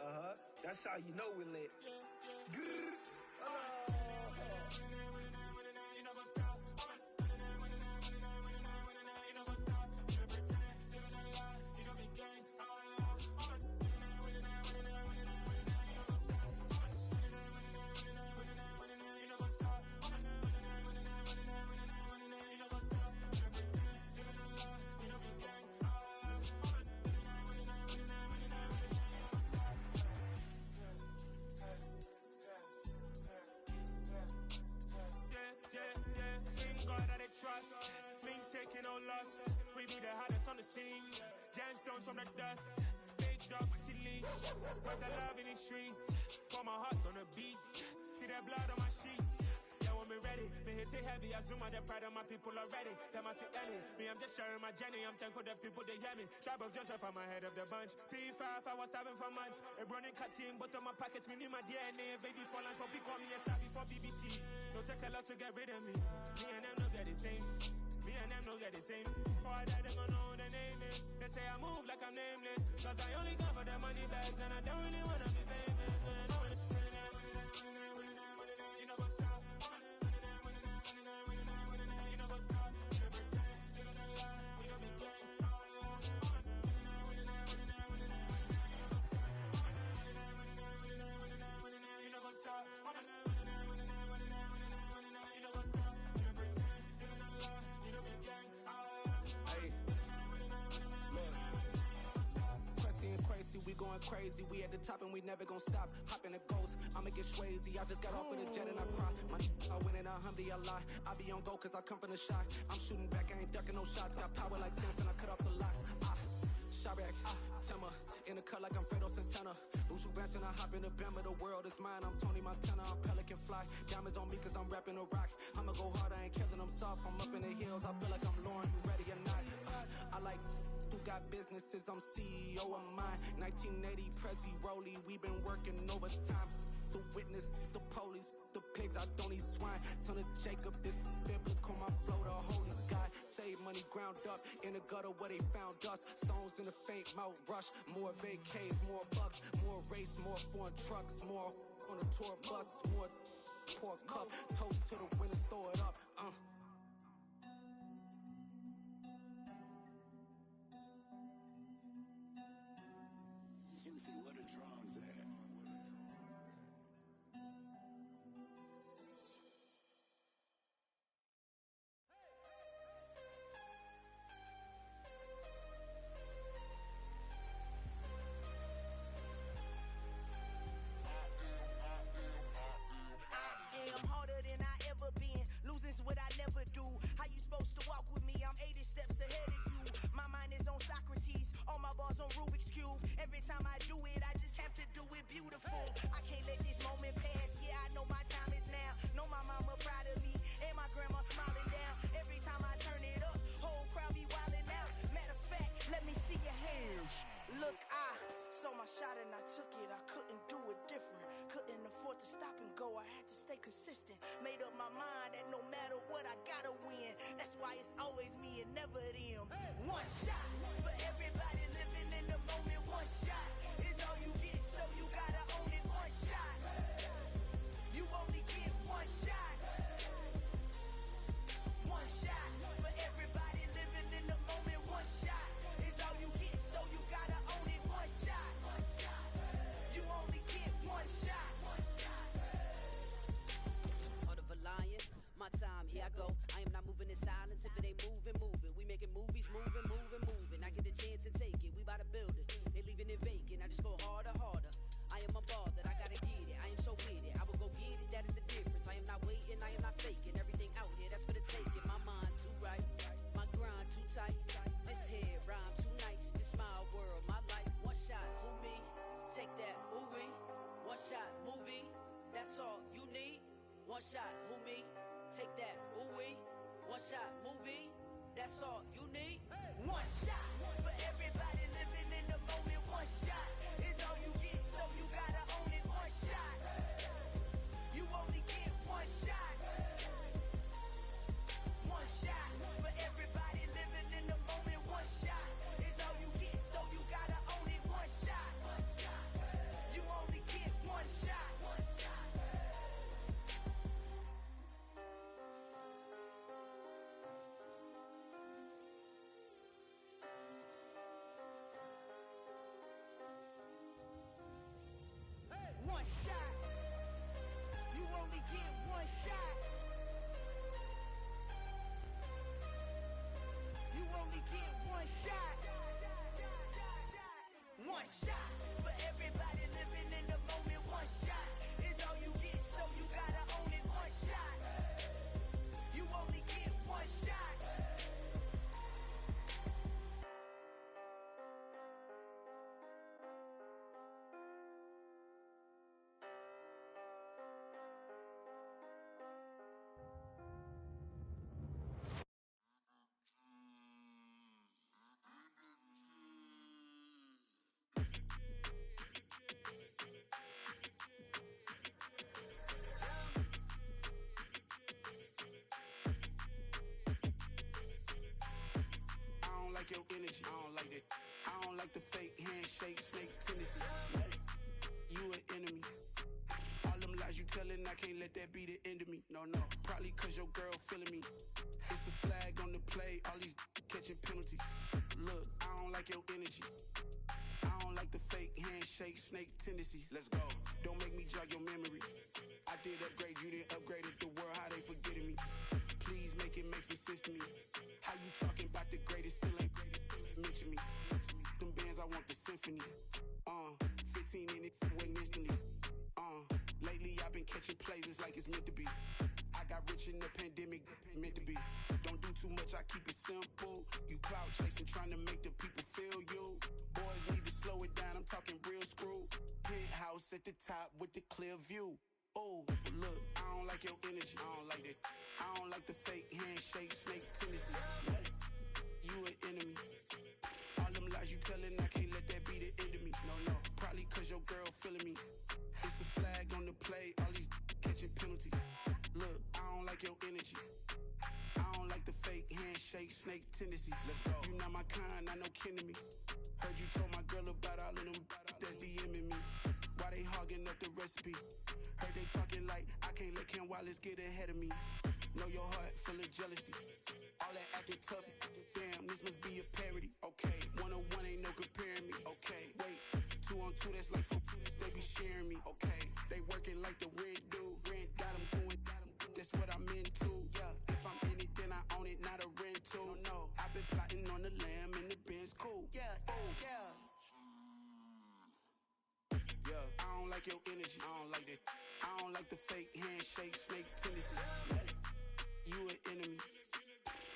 That's how you know we lit. Grrr, trust, me taking no loss. We be the hottest on the scene. Gemstones from the dust. Big dog with your leash. Where's the love in the streets? Pour my heart on the beat. See that blood on my sheets. Yeah, when we ready, me hit it heavy. I zoom out the pride of my people already. Them I see Ellie. Me, I'm just sharing my journey. I'm thankful the people they hear me. Tribe of Joseph, I'm ahead of the bunch. P5, I was starving for months. A running cutscene, but on my pockets, me need my DNA. Baby for lunch, but we call me a star before BBC. Don't take a lot to get rid of me. Me and them don't get the same. Me and them don't get the same. Boy, that they gonna know who the name is. They say I move like I'm nameless. Cause I only come for the money bags and I don't really wanna be famous. You know what's up? You know what's up? You pretend, you don't lie, we don't be gang. You know what's up? We going crazy, we at the top and we never gonna stop. Hop in a ghost, I'ma get swayzy. I just got off of the jet and I cry. My I win in a Humvee, I lie. I be on go cause I come from the shot. I'm shooting back, I ain't ducking no shots. Got power like Samson, I cut off the locks. Chirac, Timmer, in the cut like I'm Fredo Santana. Uju Benton, I hop in the Bama, the world is mine. I'm Tony Montana, I'm Pelican Fly. Diamonds on me cause I'm rapping a rock. I'ma go hard, I ain't killing them soft. I'm up in the hills, I feel like I'm Lauren, you ready or not? I like who got businesses, I'm CEO of mine. 1980 Prezi Rolly, we been working overtime. The witness, the police, the pigs, I don't eat swine. Son of Jacob, this biblical, my flow, the holy God. Save money ground up in the gutter where they found us. Stones in the faint mouth rush. More vacays, more bucks, more race, more foreign trucks, more on a tour bus, more pour cup. Toast to the winners, throw it up. Juicy, what a drums at? I'm harder than I ever been. Losing's what I never do. How you supposed to walk with me? I'm 80 steps ahead of you. My mind is on Socrates. All my bars on Rubik's Cube. Every time I do it, I just have to do it beautiful. I can't let this moment pass. Yeah, I know my time is now. Know my mama proud of me. And my grandma smiling down. Every time I turn it up, whole crowd be wilding out. Matter of fact, let me see your hands. Look, I saw my shot and I took it. I couldn't do it different. Couldn't afford to stop and go. I had to stay consistent. Made up my mind that no matter what, I gotta win. That's why it's always me and never them. One shot for everybody living in the moment. One shot is all you get, so you gotta own it. One shot. You only get one shot. One shot for everybody living in the moment. One shot is all you get, so you gotta own it. One shot. You only get one shot. Heart of a lion, my time, here I go. I am not moving in silence. If it ain't moving, moving. We making movies, moving, moving, moving. I get a chance and take it. We bout to build it. They leaving it vacant. I just go harder, harder. I am unbothered. I gotta get it. I am so with it. I will go get it. That is the difference. I am not waiting. I am not faking. Everything out here, that's for the taking. My mind too right. My grind too tight. This head rhyme too nice. This my world, my life. One shot, who me? Take that, ooh-wee. One shot, movie. That's all you need. One shot, who me? Take that, ooh-wee. One shot, movie. That's all you need. One shot for everybody living in the moment. One shot is all you get, so you gotta own it. One shot. You only get one shot. One shot for everybody living in the moment. One shot is all you get, so you gotta own it. One shot. You only get one shot. One shot. You only get one shot. You only get one shot. One shot for everybody living in the moment. One shot is all you get, so you gotta own it. One shot. You only get one shot. I don't like your energy. I don't like that. I don't like the fake handshake, snake tendency. You an enemy. All them lies you telling, I can't let that be the end of me. No, no. Probably cause your girl feeling me. It's a flag on the play, all these catching penalties. Look, I don't like your energy. I don't like the fake handshake, snake tendency. Let's go. Don't make me jog your memory. I did upgrade, you didn't upgrade it. The world, how they forgetting me. Please make it make some sense to me. How you talking about the greatest, still ain't greatest, still ain't mention me. Them bands, I want the symphony. 15 in it, wasn't instantly. Lately I've been catching plays, it's like it's meant to be. I got rich in the pandemic, meant to be. Don't do too much, I keep it simple. You clout chasing, trying to make the people feel you. Boys need to slow it down, I'm talking real screw. Penthouse at the top with the clear view. Oh, look, I don't like your energy. I don't like that. I don't like the fake handshake, snake tendency. You an enemy. All lies you telling, I can't let that be the end of me. No, probably cause your girl feeling me. It's a flag on the play, all these catching penalties. Look, I don't like your energy. I don't like the fake handshake, snake tendency. Let's go. You not my kind, I know kin to me. Heard you told my girl about all of them that's DMing me. Why they hogging up the recipe? Heard they talking like I can't let Ken Wallace get ahead of me. Know your heart full of jealousy. All that acting tough. Damn, this must be a parody. Okay, 1-on-1 ain't no comparing me. Okay, wait, 2-on-2 that's like 4. They be sharing me. Okay, they working like the rent do. Rent got them going. That's what I'm into. Yeah, if I'm in it, then I own it, not a rental. No, I've been plotting on the lamb and the Benz cool. Yeah, oh yeah. Yeah, I don't like your energy. I don't like that. I don't like the fake handshake, snake tendency. You an enemy.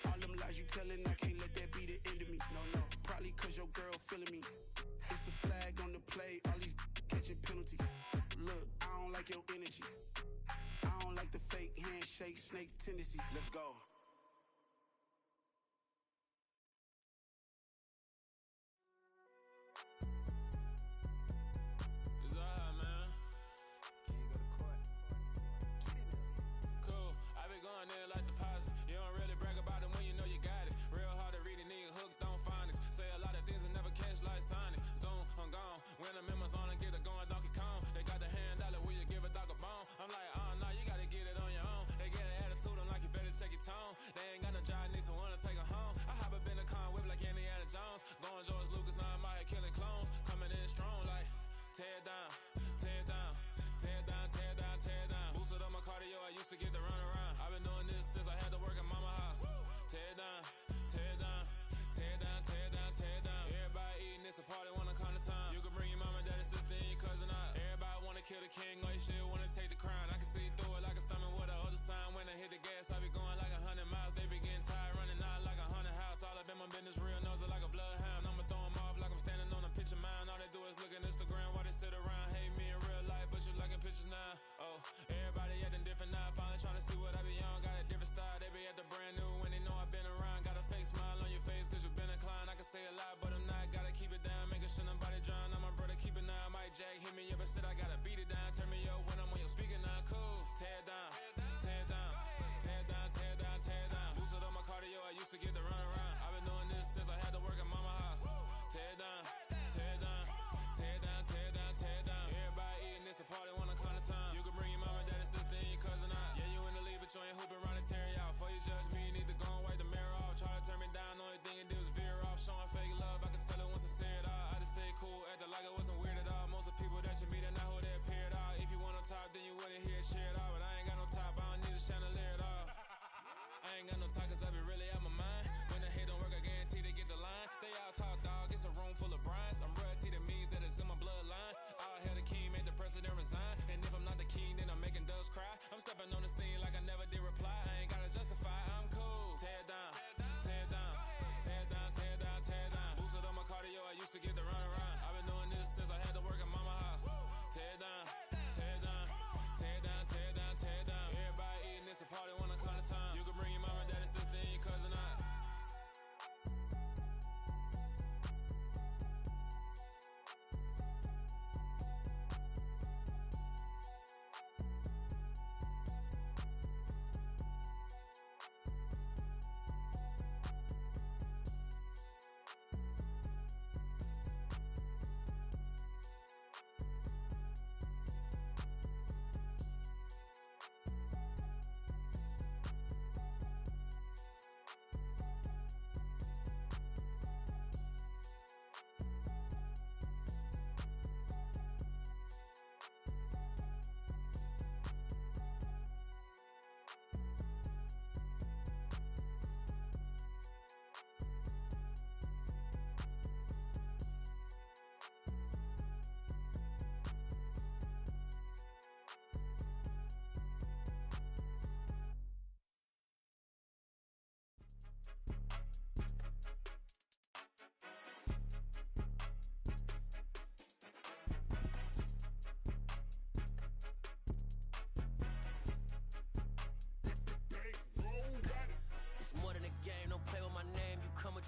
All them lies you telling, I can't let that be the end of me. No, probably cause your girl feeling me. It's a flag on the play, all these catching penalties. Look, I don't like your energy. I don't like the fake handshake, snake tendency. Let's go. It's alright, man. Cool. I be going there like deposit. You don't really brag about it when you know you got it. Real hard to read a nigga hooked on phonics. Say a lot of things and never catch like Sonic. Zoom, I'm gone. When the members on and get it going Donkey Kong. They got the hand dollar, will you give a dog a bone? I'm like, oh no, you gotta get it on your own. They get an attitude, I'm like, you better check your tone. They ain't got no job, need someone to take her home. I hop up in the car, whip like Indiana Jones. Going George Lucas, now I'm out here killing clones. Coming in strong like, tear down, tear down, tear down, tear down, tear down. Boosted up my cardio, I used to get to run around. I've been doing this since I had to work at mama house. Tear down, tear down, tear down, tear down, tear down. Everybody eating, it's a party, wanna come to time. You can bring your mama, daddy, sister, and your cousin out. Everybody wanna kill the king, or you shit wanna take the crown. I can see through it like a stomach with a other sign. When I hit the gas, I be going like 100 miles. They be getting tired, running out like 100 house. All up in my business, real nose like a bloodhound. I'ma throw 'em off like I'm standing on a picture mound. All they do is look at Instagram while they sit around. Hate me in real life, but you liking pictures now. Oh, everybody acting different now. Finally trying to see what I be on. Got a different style, they be at the brand new when they know I've been around. Got a fake smile on your face cause you been inclined. I can say a lot, but I'm not. Gotta keep it down, making sure nobody drown. I'm my brother, keep it now. Mike Jack hit me up and said I gotta beat it down. Turn me up when I'm on your speaker now. Cool, tear down, tear down, tear down, tear down, tear down. Boosted up my cardio, I used to get to run around. I've been doing this since I had to work at mama house. Tear down, tear down, tear down, tear down, tear down.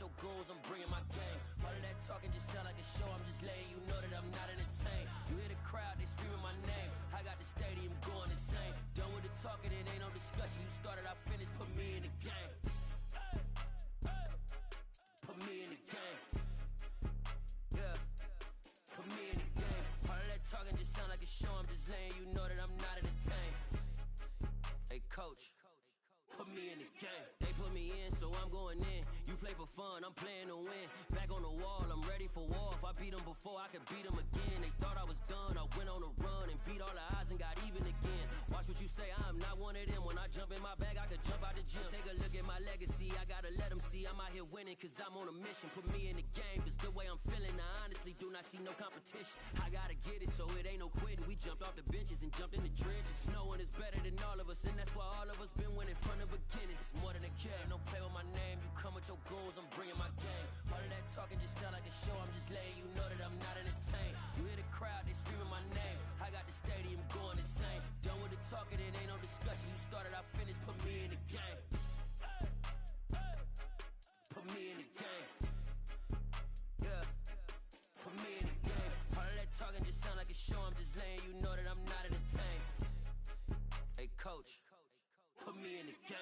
with your goons, I'm bringing my game. All of that talking just sound like a show, I'm just letting you know that I'm not entertained. You hear the crowd, they screaming my name. I got the stadium going insane. Done with the talking, it ain't no discussion. You started, I finished, put me in the game. Put me in the game. Yeah, put me in the game. All of that talking just sound like a show, I'm just letting you know that I'm not entertained. Hey coach, put me in the game. They put me in, so I'm going in. You play for fun, I'm playing to win. Back on the wall, I'm ready for war. If I beat them before, I can beat them again. They thought I was done, I went on a run and beat all the odds and got even again. Watch what you say, I'm not one of them. When I jump in my bag, I could jump out the gym. Take a look at my legacy, I gotta let them see I'm out here winning, cause I'm on a mission. Put me in the game, cause the way I'm feeling, I honestly do not see no competition. I gotta get it, so it ain't no quitting. We jumped off the benches and jumped in the trenches. No one is better than all of us, and that's why all of us been winning from the beginning. It's more than a game, don't play with my name. You come with your goons, I'm bringing my game. All of that talking just sound like a show, I'm just letting you know that I'm not entertained. You hear the crowd, they screaming my name. I got the stadium going insane. Done with the talking, it ain't no discussion. You started, I finished, put me in the game. Put me in the game. Yeah, put me in the game. All of that talking just sound like a show, I'm just letting you know that I'm not entertained. Hey coach, put me in the game.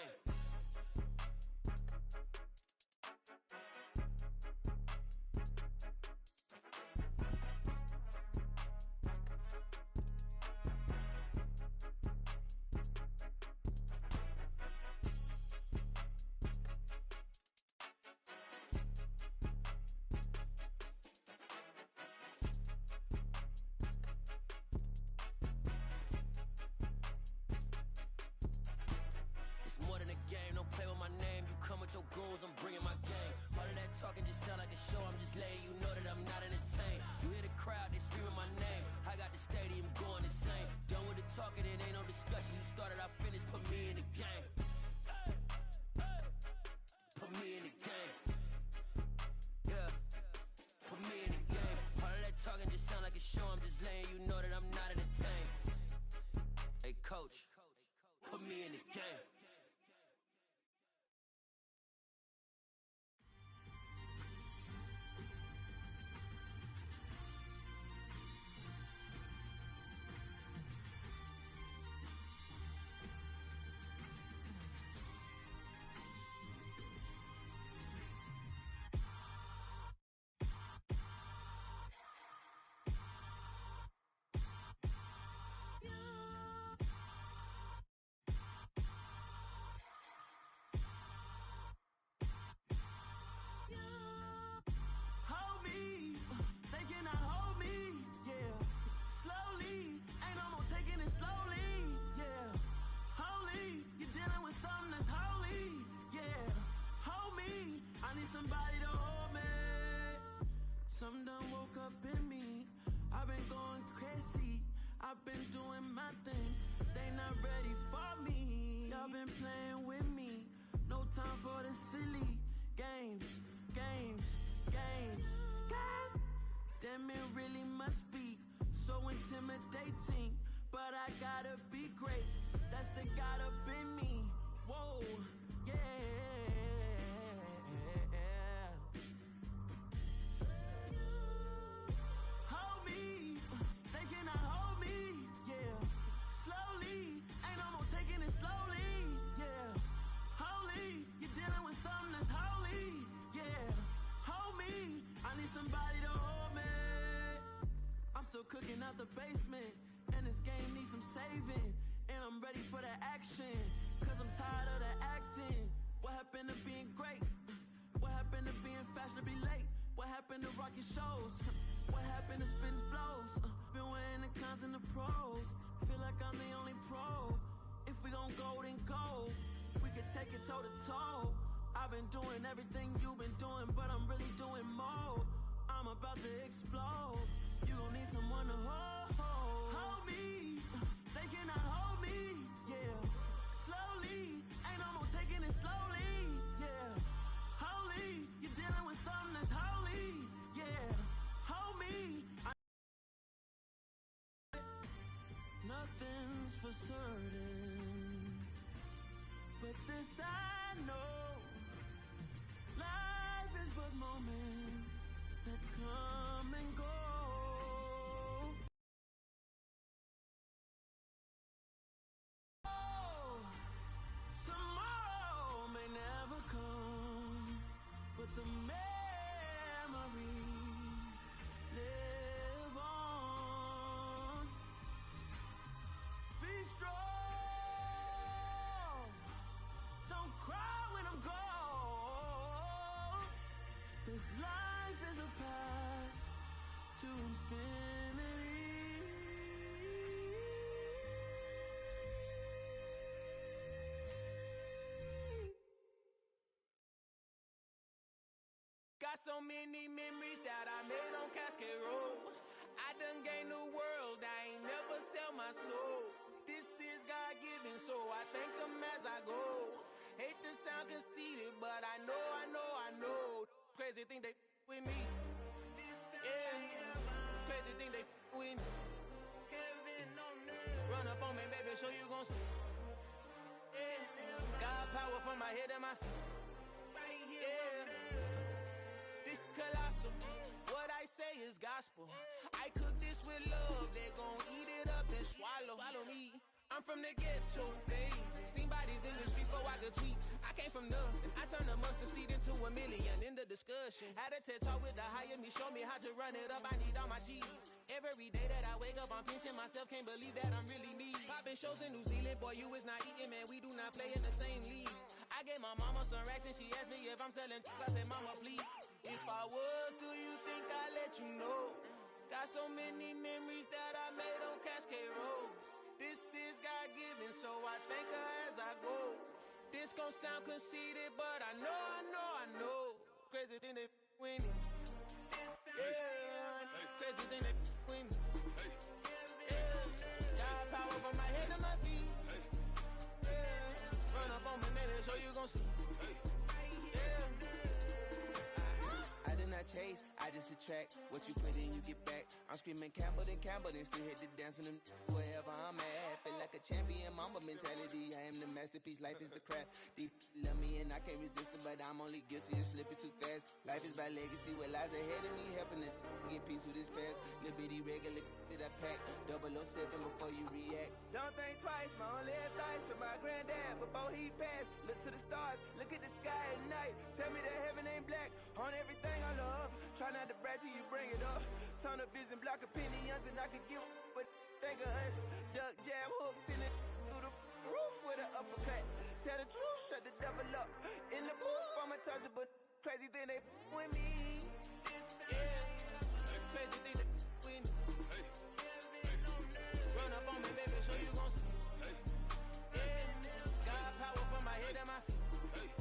I'm bringing my game. All of that talking just sound like a show, I'm just letting you know that I'm not entertained. You hear the crowd, they screaming my name. I got the stadium going insane. Done with the talking, it ain't no discussion. You started, I finished, put me in the game. Put me in the game. Yeah, put me in the game. All of that talking just sound like a show, I'm just letting you know that I'm not entertained. Hey coach, put me in the game. Something done woke up in me. I've been going crazy. I've been doing my thing. They not ready for me. Y'all been playing with me. No time for the silly games, games, games, games. Damn, it really must be so intimidating. But I gotta be great. That's the God up in me. Whoa, yeah. Somebody to hold me. I'm still cooking out the basement, and this game needs some saving. And I'm ready for the action, cause I'm tired of the acting. What happened to being great? What happened to being fashionably late? What happened to rocking shows? What happened to spitting flows? Been wearing the cons and the pros. Feel like I'm the only pro. If we gon' go, then go. We could take it toe to toe. I've been doing everything you've been doing, but I'm really doing more. I'm about to explode. You gon' need someone to hold me. They cannot hold me. Yeah, slowly. Ain't no more taking it slowly. Yeah, holy. You're dealing with something that's holy. Yeah, hold me. Nothing's for certain, but this I know. Life is so many memories that I made on Cascade Road. I done gained the world, I ain't never sell my soul. This is God-given, so I thank him as I go. Hate to sound conceited, but I know. Crazy thing they with me. Yeah, crazy thing they with me. Run up on me, baby, show you gon' see. Yeah, God power from my head and my feet. Yeah, this colossal. What I say is gospel. I cook this with love, they gon' eat it up and swallow me. I'm from the ghetto, babe. Seen bodies in the street before I could tweet. I came from nothing. I turned a mustard seed into a million. In the discussion, had a TED talk with the higher me. Show me how to run it up. I need all my cheese. Every day that I wake up, I'm pinching myself. Can't believe that I'm really me. Popping shows in New Zealand, boy, you is not eating, man. We do not play in the same league. I gave my mama some racks and she asked me if I'm selling. I said, mama, please. If I was, do you think I'd let you know? Got so many memories that I made on Cascade Road. This is God-given, so I thank her as I go. This gon' sound conceited, but I know. Crazy thing they with me. Yeah, crazy thing they with me. Yeah, God power from my head to my feet. Yeah, run up on me, baby, so you gon' see. Yeah. I did not chase, I just attract. What you put in, you get back. I'm screaming Campbell, then still hit the dance and wherever I'm at. Feel like a champion, mamba mentality. I am the masterpiece, life is the crap. Deep love me and I can't resist it, but I'm only guilty of slipping too fast. Life is by legacy, what lies ahead of me, helping to get peace with his past. Little bitty regular that I pack, 007 before you react. Don't think twice, my only advice for my granddad before he passed. Look to the stars, look at the sky at night. Tell me that heaven ain't black on everything I love. Try not to brag till you bring it up. Turn a vision, block opinions, and I could give but think of us. Duck, jab, hooks in it through the roof with an uppercut. Tell the truth, shut the devil up. In the booth, I'm untouchable. Crazy thing they with me. Yeah, crazy thing they with me. Run up on me, baby, so you gon' see. Yeah, God power from my head and my feet.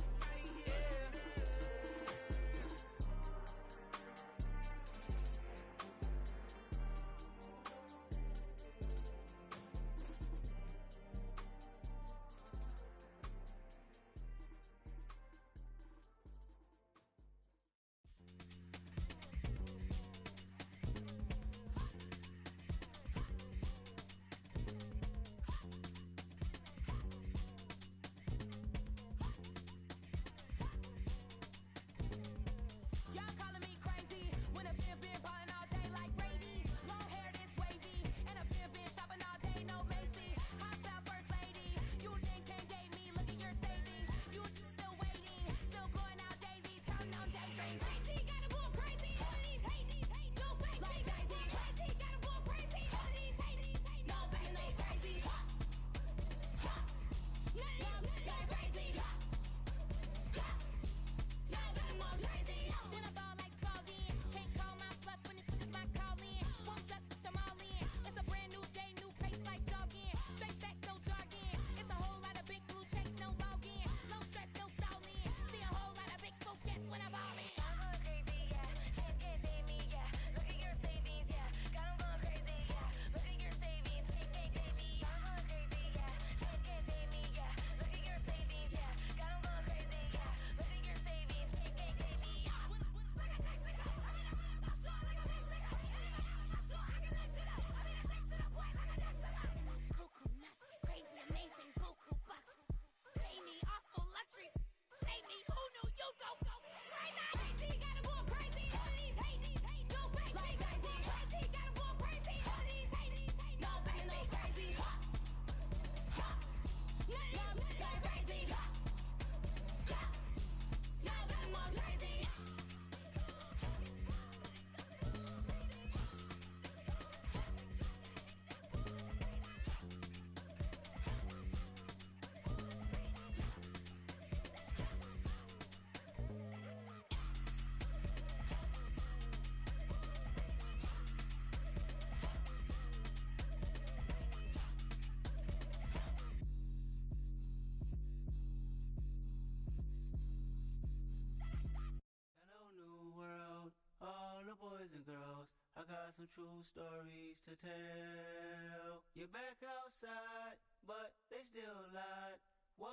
true stories to tell. You're back outside, but they still lied. Whoa,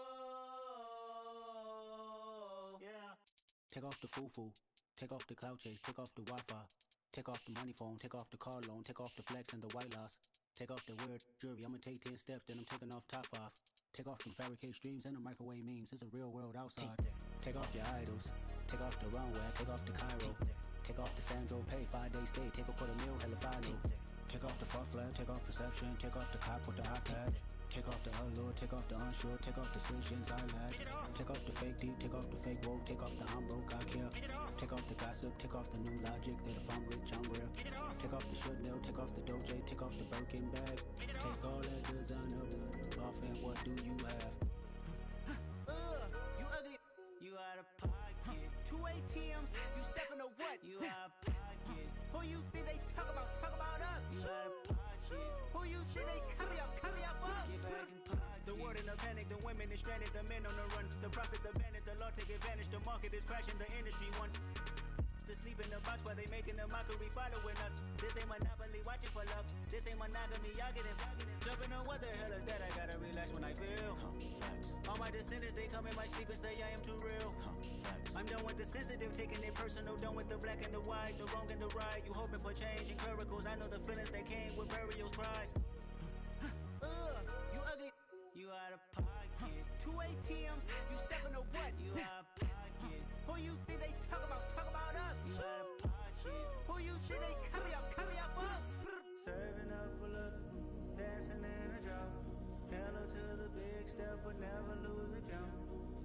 yeah. Take off the foo-foo, take off the cloud chase, take off the Wi-Fi, take off the money phone, take off the car loan, take off the flex and the white loss. Take off the weird jewelry, I'ma take 10 steps, then I'm taking off top off. Take off them fabricated streams and the microwave memes, it's a real world outside. Take off your idols, take off the runway, take off the Cairo. Take off the Sandro pay, 5 days stay, take a $250,000, hella final. Take off the fuck flag, take off perception, take off the cop with the iPad. Take off the allure, take off the unsure, take off decisions I lack. Take off the fake deep, take off the fake woke, take off the I'm broke, I care. Take off the gossip, take off the new logic that if I'm rich, I'm rare. Take off the should know, take off the Doje, take off the Birkin bag. Take all that designer off and what do you have? You ugly, you out of pocket. 2 ATMs, you stepping to what? You out of pocket. Who you think they talk about us? You out of pocket. Who you think they carry out for us? Get back in pocket. The world in a panic, the women is stranded, the men on the run. The profits abandoned, the law take advantage, the market is crashing, the industry wants to sleep in the box while they making a mockery following us. This ain't monopoly, watching for love. This ain't monogamy, y'all getting jumping on what the hell is that? I gotta relax when I feel. All my descendants, they come in my sleep and say I am too real. I'm done with the sensitive, taking it personal, done with the black and the white, the wrong and the right. You hoping for change and miracles, I know the feelings that came with burial cries. You ugly, you out of pocket. 2 ATMs, you stepping to what? You out of pocket. Who you think they talk about us? You out of pocket. Who you think they carry out for us? Serving up a look, dancing in a drop. Hello to the big step, but never lose a count.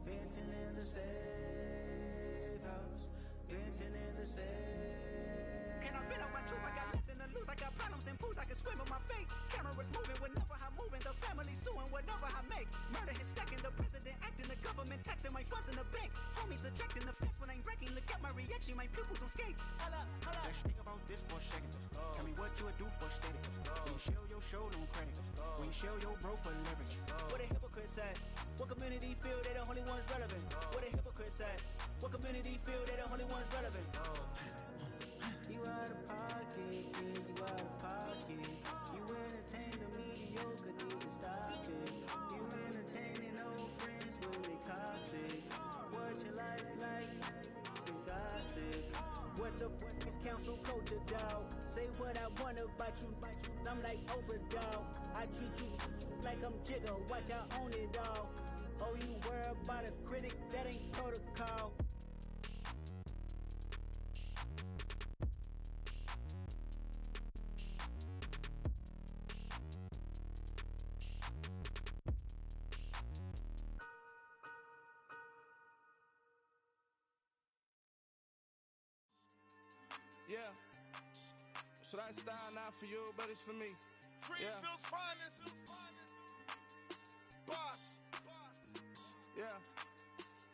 Venting in the safe house, venting in the safe. Can I vent out my truth? I got nothing to lose. I got problems and pools. I can swim with my fate. Cameras moving whenever I'm moving. The family suing whatever I make. Murder is stacking. The president acting. The government taxing my funds in the bank. Homies attracting the fence when I'm wrecking. Look at my reaction. My pupils on skates. Holla, holla. Let's think about this for a second. Tell me what you would do for steady. When you show your show, no credit. When you show your bro for leverage. What a hypocrite said. What community feel they the only ones relevant? What a hypocrite said. What community feel they the only ones relevant? You out of pocket, yeah, you out of pocket. You entertain the mediocre, need to stop it. You entertaining old friends when they toxic. What your life like? You gossip. What the is council code to doubt? Say what I want about you. I'm like overdog. I treat you like I'm Jigga. Watch I own it all. Oh, you worry about a critic? That ain't protocol. Yeah. So that style not for you, but it's for me. Greenfield's finest. Boss. Yeah.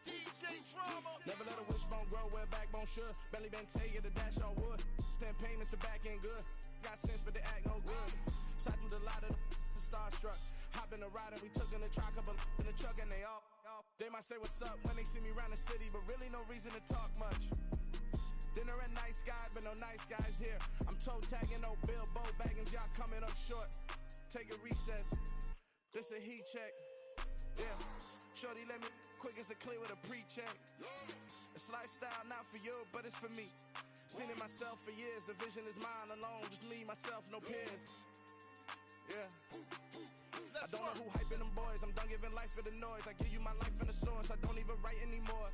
DJ Drama. Never let a wishbone grow where a backbone should. Belly been take the dash on wood. 10 payments, the back end good. Got sense, but they act no good. Shot through the lot of the starstruck. Hop in the ride and we took in the truck, couple in the truck, and they all. They might say what's up when they see me around the city, but really no reason to talk much. Dinner at nice guys, but no nice guys here. I'm toe tagging, no Bilbo baggins, y'all coming up short. Take a recess. This a heat check. Yeah. Shorty let me quick as a clear with a pre-check. It's lifestyle not for you, but it's for me. Seen it myself for years. The vision is mine alone. Just me, myself, no peers. Yeah. I don't know who hyping them boys. I'm done giving life for the noise. I give you my life in the source. I don't even write anymore.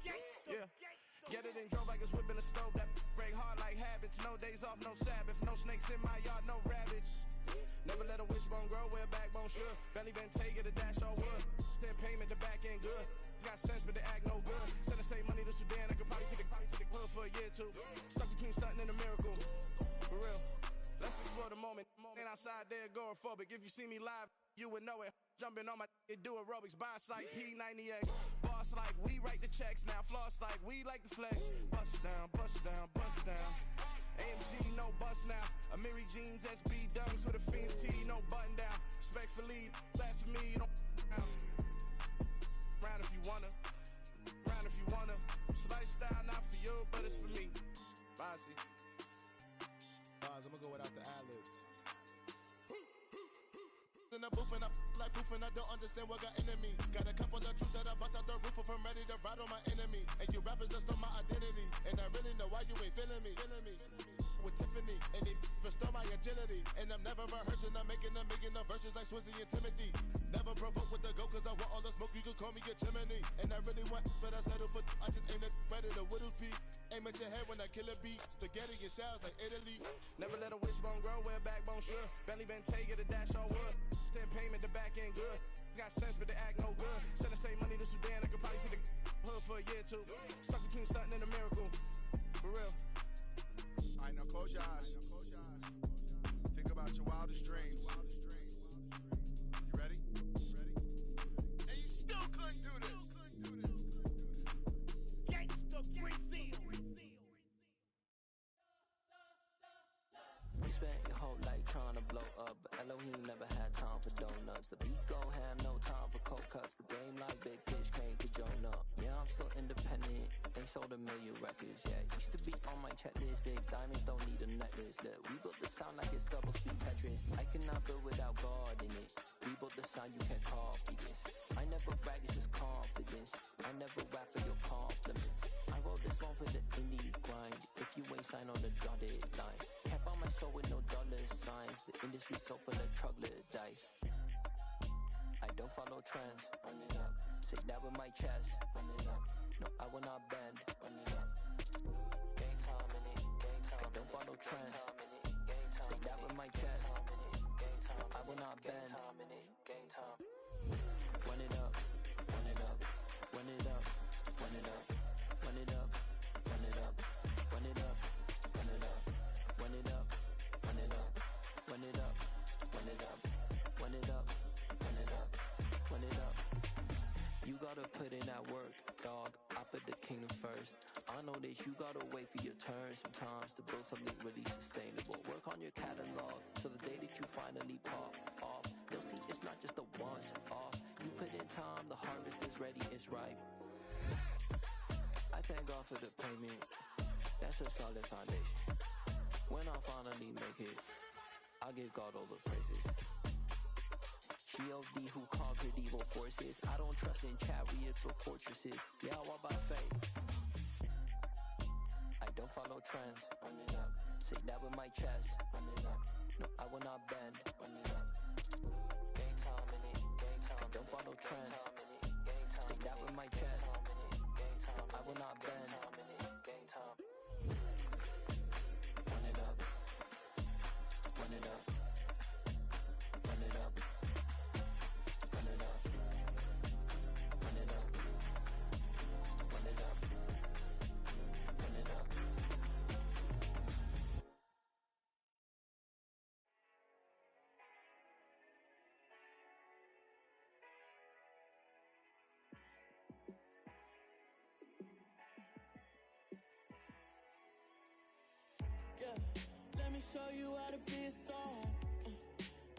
Yeah. Get it and drove like it's whipping a stove. That break hard like habits. No days off, no Sabbath. No snakes in my yard, no rabbits. Never let a wishbone grow where a backbone should. Belly been take it, a dash on wood. 10 payment, the back end good. Got sense, but they act no good. Send the same money to Sudan. I could probably take the hood for a year or two. Stuck between stunting and a miracle. For real. Let's explore the moment. Ain't outside there agoraphobic. If you see me live, you would know it. Jumping on my do aerobics, buy like P90X. Boss like we write the checks now. Floss like we like the flex. Bust down, bust down, bust down. AMG, no bust now. Amiri jeans, SB dunks with a Fiends tee, no button down. Respectfully, that's for me, you don't round if you wanna. Round if you wanna. It's lifestyle not for you, but it's for me. Bossy. I'm gonna go the booth and I like proof and I don't understand what got into me. Got a couple of truths that I bust out the roof of, I'm ready to ride on my enemy. And you rappers just on my identity, and I really know why you ain't feeling me. With Tiffany, and they restore my agility. And I'm never rehearsing, I'm making a million of verses like Swizzy and Timothy. Never provoke with the go, cause I want all the smoke, you can call me a chimney. And I really want, but I settle for, I just ain't ready to whittles peak. Aim at your head when I kill a beat. Spaghetti and shells like Italy. Never let a wishbone grow where backbone should. Belly been take it a dash on wood. 10 payment, the back end good. Got sense, but they act no good. Send the same money to Sudan, I could probably see the hood for a year or two. Stuck between stunting and a miracle. For real. Alright, now close your eyes. Think about your wildest dreams. You ready? And you still couldn't do this. Gangsta Brazil. We spent your whole life trying to blow up, but Elohim never had time for donuts. The beat go ham, no time for cold cuts. The game like Big Pitch came to join up. Yeah, I'm still independent, they sold 1 million records. Yeah, used to be on my checklist. Big diamonds don't need a necklace. Look, we built the sound like it's double speed Tetris. I cannot build without God in it. We built the sound, you can't copy this. I never brag, it's just confidence. I never rap for your compliments. I wrote this one for the indie grind. If you ain't signed on the dotted line, can't buy my soul with no dollar signs. The industry so full of troglodytes. I don't follow trends. Run it up. Say that with my chest. Run it up. No, I will not bend. Run it up. Gang time in it. Gang time. I don't follow trends. Say that with my chest. I will not bend. Gang time. Run it up. Run it up. Run it up. Run it up. Run it up. Run it up. Run it up. Run it up. Run it up. Run it up. Run it up. Run it up. Run it up. Run it up. Run it up. You gotta put in that work, dog. I put the kingdom first. I know that you gotta wait for your turn sometimes to build something really sustainable. Work on your catalog, so the day that you finally pop off, they'll see it's not just a once off. You put in time, the harvest is ready, it's ripe. I thank God for the payment. That's a solid foundation. When I finally make it, I give God all the praises. G.O.D. who conquered evil forces. I don't trust in chariots or fortresses. Yeah, I walk by faith. I don't follow trends. Run it up. Say that with my chest. Run it up. No, I will not bend. Run it up. Gang time in it. Gang time. I don't follow trends. Say that with my chest. I will not bend. Gang time. Run it up. Run it up. Run it up. Run it up. Run it up. Run it up. Run it up. Yeah, let me show you how to be a star.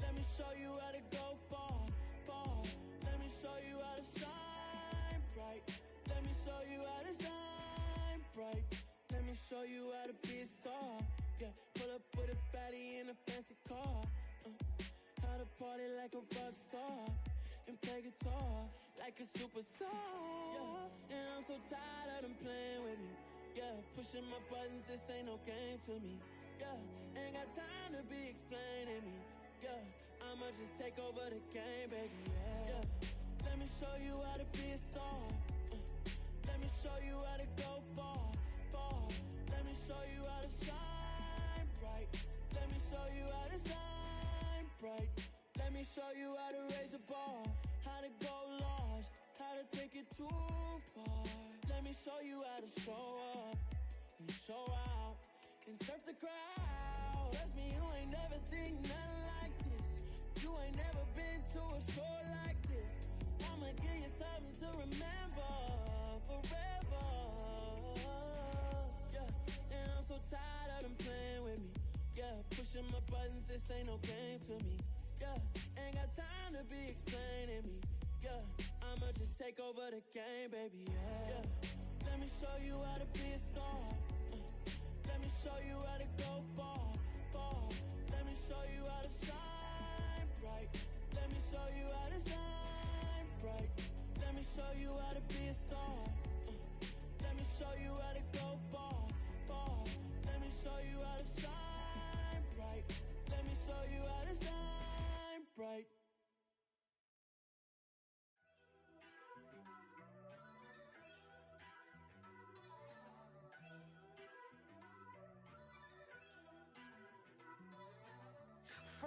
Let me show you how to go far, far. Let me show you how to shine bright. Let me show you how to shine bright. Let me show you how to be a star. Yeah, pull up with a baddie in a fancy car. How to party like a rock star and play guitar like a superstar. Yeah, and I'm so tired of them playing with me. Yeah, pushing my buttons, this ain't no game to me. Yeah, ain't got time to be explaining me. Yeah, I'ma just take over the game, baby. Yeah, let me show you how to be a star. Let me show you how to go far, far. Let me show you how to shine bright. Let me show you how to shine bright. Let me show you how to raise a bar, how to go large, how to take it too far. Let me show you how to show up and show out and surf the crowd. Trust me, you ain't never seen nothing like this. You ain't never been to a show like this. I'ma give you something to remember forever. Yeah, and I'm so tired of them playing with me. Yeah, pushing my buttons, this ain't no game to me. Yeah, ain't got time to be explaining me. Yeah, I'ma just take over the game, baby. Yeah, let me show you how to be a star. Let me show you how to go far, far. Let me show you how to shine bright. Let me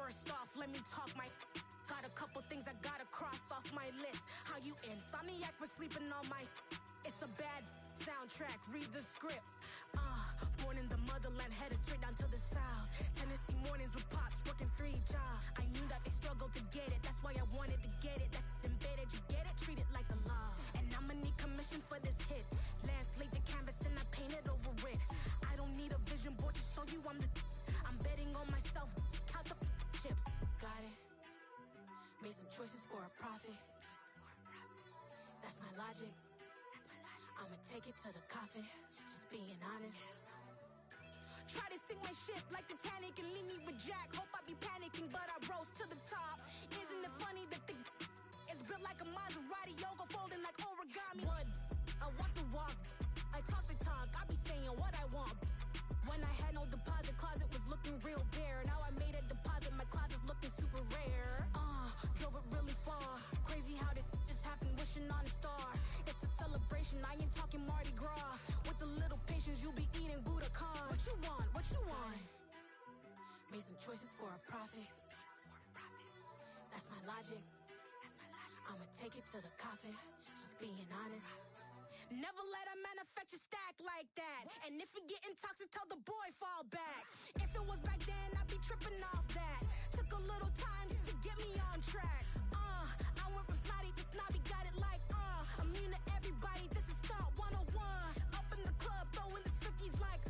First off, let me talk my. Got a couple things I gotta cross off my list. How you insomniac for sleeping on my. It's a bad soundtrack, read the script. Born in the motherland, headed straight down to the south. Tennessee mornings with pops, working 3 jobs. I knew that they struggled to get it, that's why I wanted to get it. That embedded, you get it, treat it like a law. And I'ma need commission for this hit. Lance laid the canvas and I painted over it. I don't need a vision board to show you I'm the. I'm betting on myself, count the chips. Got it. Made some choices for a profit. That's my logic. I'ma take it to the coffin, just being honest. Try to sink my ship like Titanic and leave me with Jack. Hope I be panicking, but I rose to the top. Isn't it funny that the is built like a Maserati, yoga folding like origami? What? I walk the walk, I talk the talk, I be saying what I want. When I had no deposit, closet was looking real bare. Now I made a deposit, my closet's looking super rare. Drove it really far. Crazy how did this happen, wishing on a star. It's a celebration, I ain't talking Mardi Gras. With a little patience, you'll be eating Budokan. What you want? What you want? Made some choices for a profit. That's my logic. I'ma take it to the coffin, just being honest. Never let a manufacture stack like that. And if it getting toxic, tell the boy fall back. If it was back then, I'd be tripping off that. Took a little time just to get me on track. I went from snotty to snobby, got it like immune to everybody, this is stunt 101. Up in the club, throwing this 50s like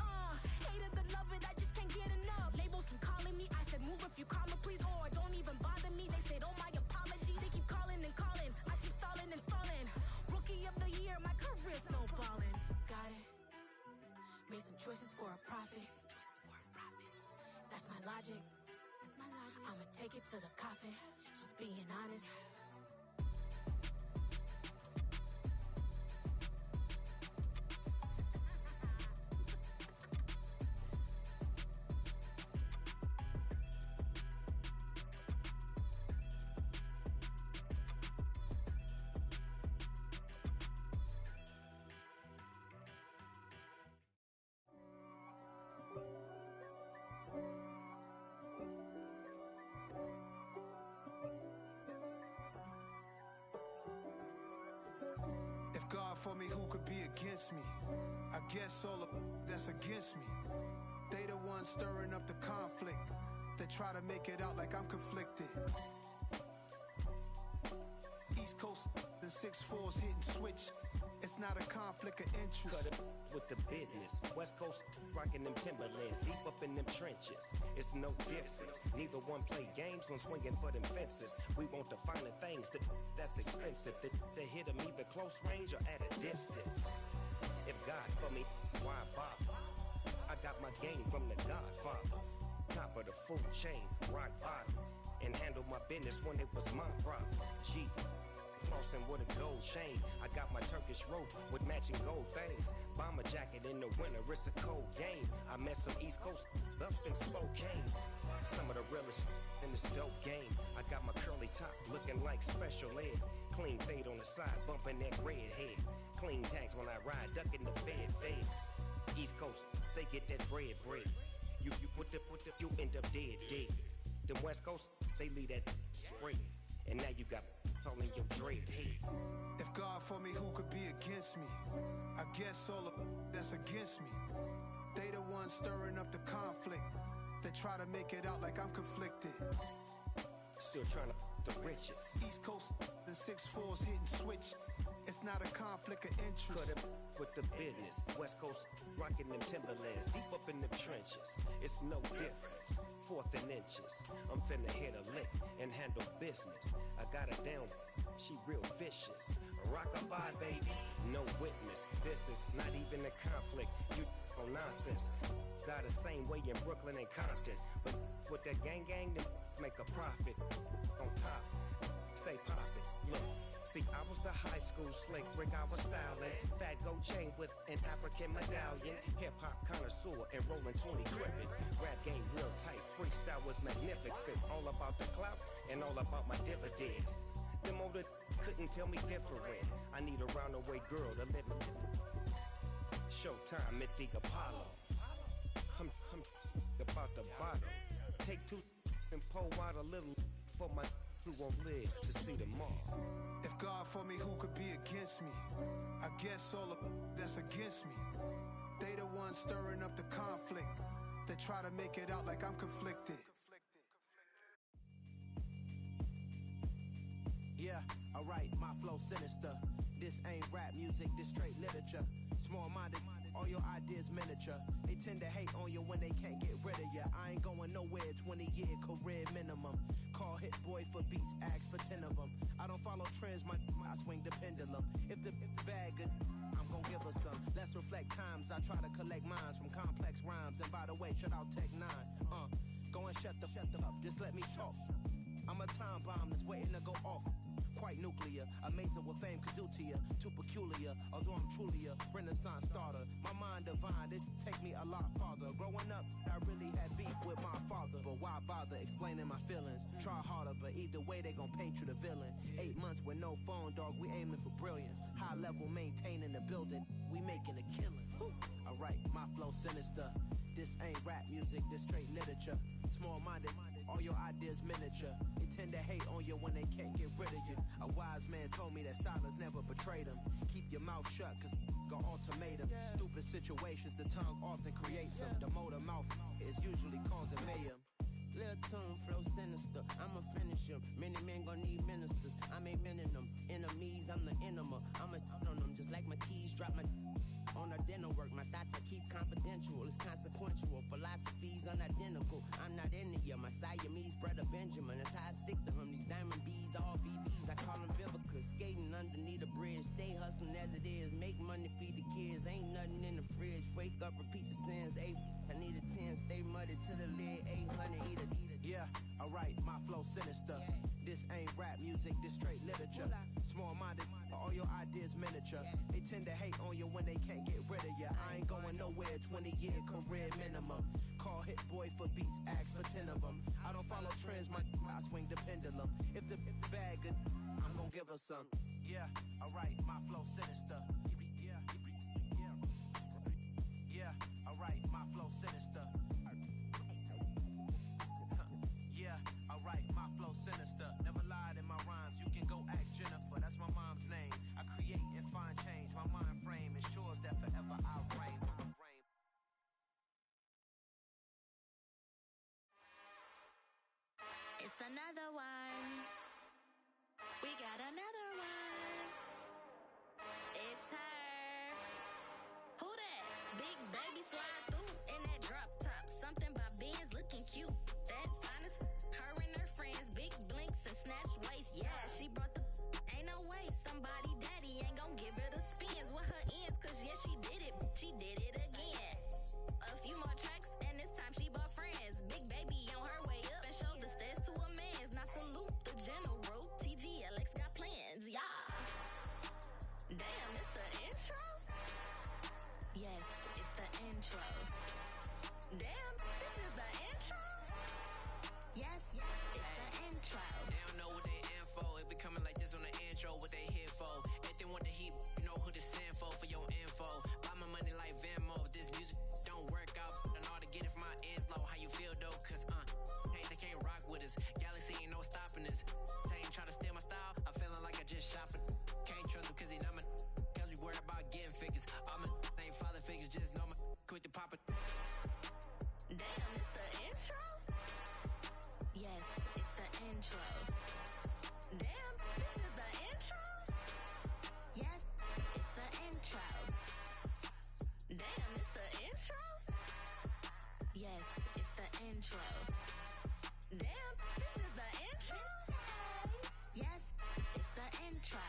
hated to love it, I just can't get enough. Labels from calling me, I said move if you call me please, or don't even bother me. They said oh my apologies, they keep calling and calling. I keep stalling and stalling. Rookie of the year, my career snowballing. Got it. Made some choices for a profit. That's my logic. I'ma take it to the coffin, just being honest. God for me, who could be against me? I guess all of that's against me. They the ones stirring up the conflict. They try to make it out like I'm conflicted. East Coast and 6'4's hitting switch. It's not a conflict of interest. Cut it with the business. West Coast rocking them Timberlands, deep up in them trenches. It's no difference. Neither one play games when swinging for them fences. We want the finer things that's expensive. That hit them either close range or at a distance. If God for me, why bother? I got my game from the Godfather. Top of the food chain, rock bottom. And handle my business when it was my problem. G. Flossing with a gold chain. I got my Turkish rope with matching gold things. Bomber jacket in the winter, it's a cold game. I met some East Coast up in Spokane. Some of the realest in this dope game. I got my curly top looking like special ed. Clean fade on the side, bumping that red head. Clean tags when I ride, ducking the feds. East Coast, they get that bread. You you end up dead. Then West Coast, they leave that spread. And now you got all in your dread head. If God for me, who could be against me? I guess all of that's against me. They the ones stirring up the conflict. They try to make it out like I'm conflicted. Still trying to the riches. East Coast and 6'4's hitting switch. It's not a conflict of interest. Cut it with the business. West Coast rocking them Timberlands, deep up in them trenches. It's no difference. 4th and inches. I'm finna hit a lick and handle business. I got her down, she real vicious. Rock-a-bye, baby, no witness. This is not even a conflict. You on nonsense. Got the same way in Brooklyn and Compton. But with that gang, then make a profit. On top, stay poppin'. Look. See, I was the high school slick Rick, I was styling. Fat gold chain with an African medallion. Hip-hop connoisseur and rolling 20 crippin'. Rap game real tight, freestyle was magnificent. All about the clout and all about my dividends. Them older couldn't tell me different. I need a roundaway girl to live in. Showtime, Mythic Apollo. I'm about the bottle. Take 2, and pour out a little for my who won't live to see tomorrow. If God for me, who could be against me? I guess all of that's against me. They the ones stirring up the conflict. They try to make it out like I'm conflicted. Yeah, alright, my flow sinister. This ain't rap music, this straight literature. Small-minded, all your ideas miniature. They tend to hate on you when they can't get rid of you. I ain't going nowhere, 20-year career minimum. Call hit boy for beats, ask for 10 of them. I don't follow trends, I swing the pendulum. If the bag good, I'm gon' give her some. Let's reflect times, I try to collect minds from complex rhymes. And by the way, shut out Tech 9. Go and shut the up, just let me talk. I'm a time bomb that's waiting to go off. Quite nuclear, amazing what fame could do to you. Too peculiar, although I'm truly a Renaissance starter. My mind divine, it take me a lot farther. Growing up, I really had beef with my father. But why bother explaining my feelings? Try harder, but either way they gon' paint you the villain. 8 months with no phone, dog, we aiming for brilliance. High level maintaining the building, we making a killing. Alright, my flow sinister. This ain't rap music, this straight literature. Small-minded, all your ideas miniature. They tend to hate on you when they can't get rid of you. A wise man told me that silence never betrayed him. Keep your mouth shut, cause got ultimatums. Stupid situations, the tongue often creates them. The motor mouth is usually causing mayhem. Lil' tune, flow sinister, I'ma finish him. Many men gon' need ministers, I'm aiming them. Enemies, I'm the enema. I'ma on them, just like my keys, drop my on a dinner work. My thoughts I keep confidential, it's consequential. Philosophies unidentical, I'm not into you. My Siamese brother Benjamin, that's how I stick to him. These diamond B's, all BBs, I call them Vivica. Skating underneath the bridge, stay hustling as it is. Make money, feed the kids, ain't nothing in the fridge. Wake up, repeat the sins, I need a 10, stay muddy to the lid, 800, eat it. Yeah, alright, my flow sinister. This ain't rap music, this straight literature. Small-minded, all your ideas miniature. They tend to hate on you when they can't get rid of you. I ain't going nowhere, 20-year career minimum. Call hit boy for beats, ask for 10 of them. I don't follow trends, I swing the pendulum. If the bag good, I'm gon' give her some. Yeah, alright, my flow sinister. Yeah, alright, my flow sinister. Yeah, alright, my flow sinister. Never lied in my rhymes, you can go ask Jennifer. That's my mom's name. I create and find change. My mind frame ensures that forever I'll reign. It's another one. We got another one. It's her. Who that? Big baby slide through in that drop top. Something by Benz looking cute. That's honest. Her and her friends, big blinks and snatch waist. Yeah, she brought the. Ain't no way somebody daddy ain't gon' give her the spins with her ends. Cause yeah, she did it. She did it again. A few more tracks and this time she bought friends. Big baby on her way up and showed the stairs to a man's. Now salute the general. TGLX got plans. Yeah. Damn, it's the intro? Yes, it's the intro. Damn, this is the intro? Yes, it's the intro. They don't know what they in for. If it coming like this on the intro, what they here for? If they want the heat, you know who to send for your info. Buy my money like Venmo. If this music don't work out, and all to get it from my ends low. How you feel though? Cause hey, they can't rock with us. Galaxy ain't no stopping this. They ain't try to steal my style. I'm feeling like I just shot for. Can't trust them cause they not my. Cause we worried about getting figures. All my ain't father figures, just know my quick to pop it. Damn, it's the intro? Yes, it's the intro. Damn, this is the intro? Yes, it's the intro. Damn, it's the intro? Yes, it's the intro. Damn, this is the intro? Yes, it's the intro.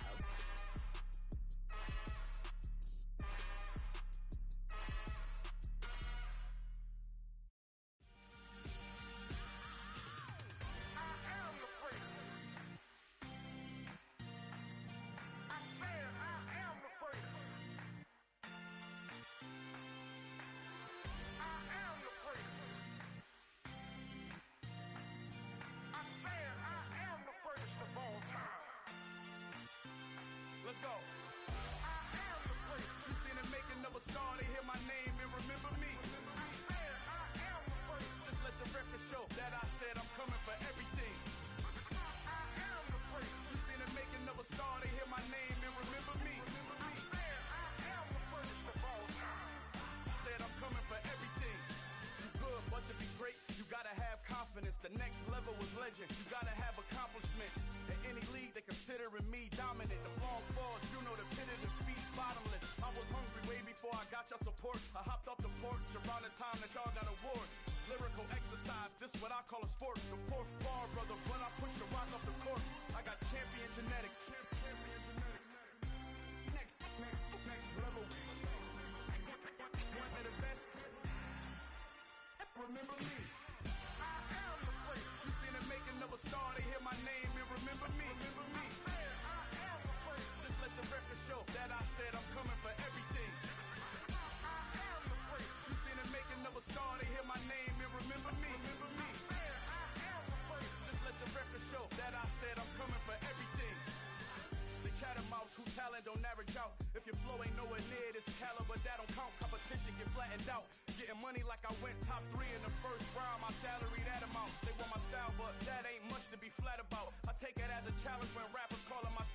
Let's go. I am the prince. You seen the making of a star, they hear my name and remember me. I am the prince. Just let the record show that I said I'm coming for your support. I hopped off the porch around the time that y'all got awards. Lyrical exercise, this what I call a sport. The fourth bar, brother, when I push the rock off the court. I got champion genetics. Champion genetics. Next level. One of the best. Remember me. I am the place. You seen the making of a star, they hear my name and remember me. Remember me. I am the place. Just let the record show that I said I'm coming for everything. I am the place. You seen the making of a star, they hear my name and remember me. Remember me. I am the place. Just let the record show that I said I'm coming for everything. The catamounts who talent don't average out. If your flow ain't nowhere near this caliber, that don't count. Competition get flattened out. Getting money like I went top 3 in the first round. My salary that amount. They want my style, but that ain't much to be flat about. I take it as a challenge when rappers calling my style.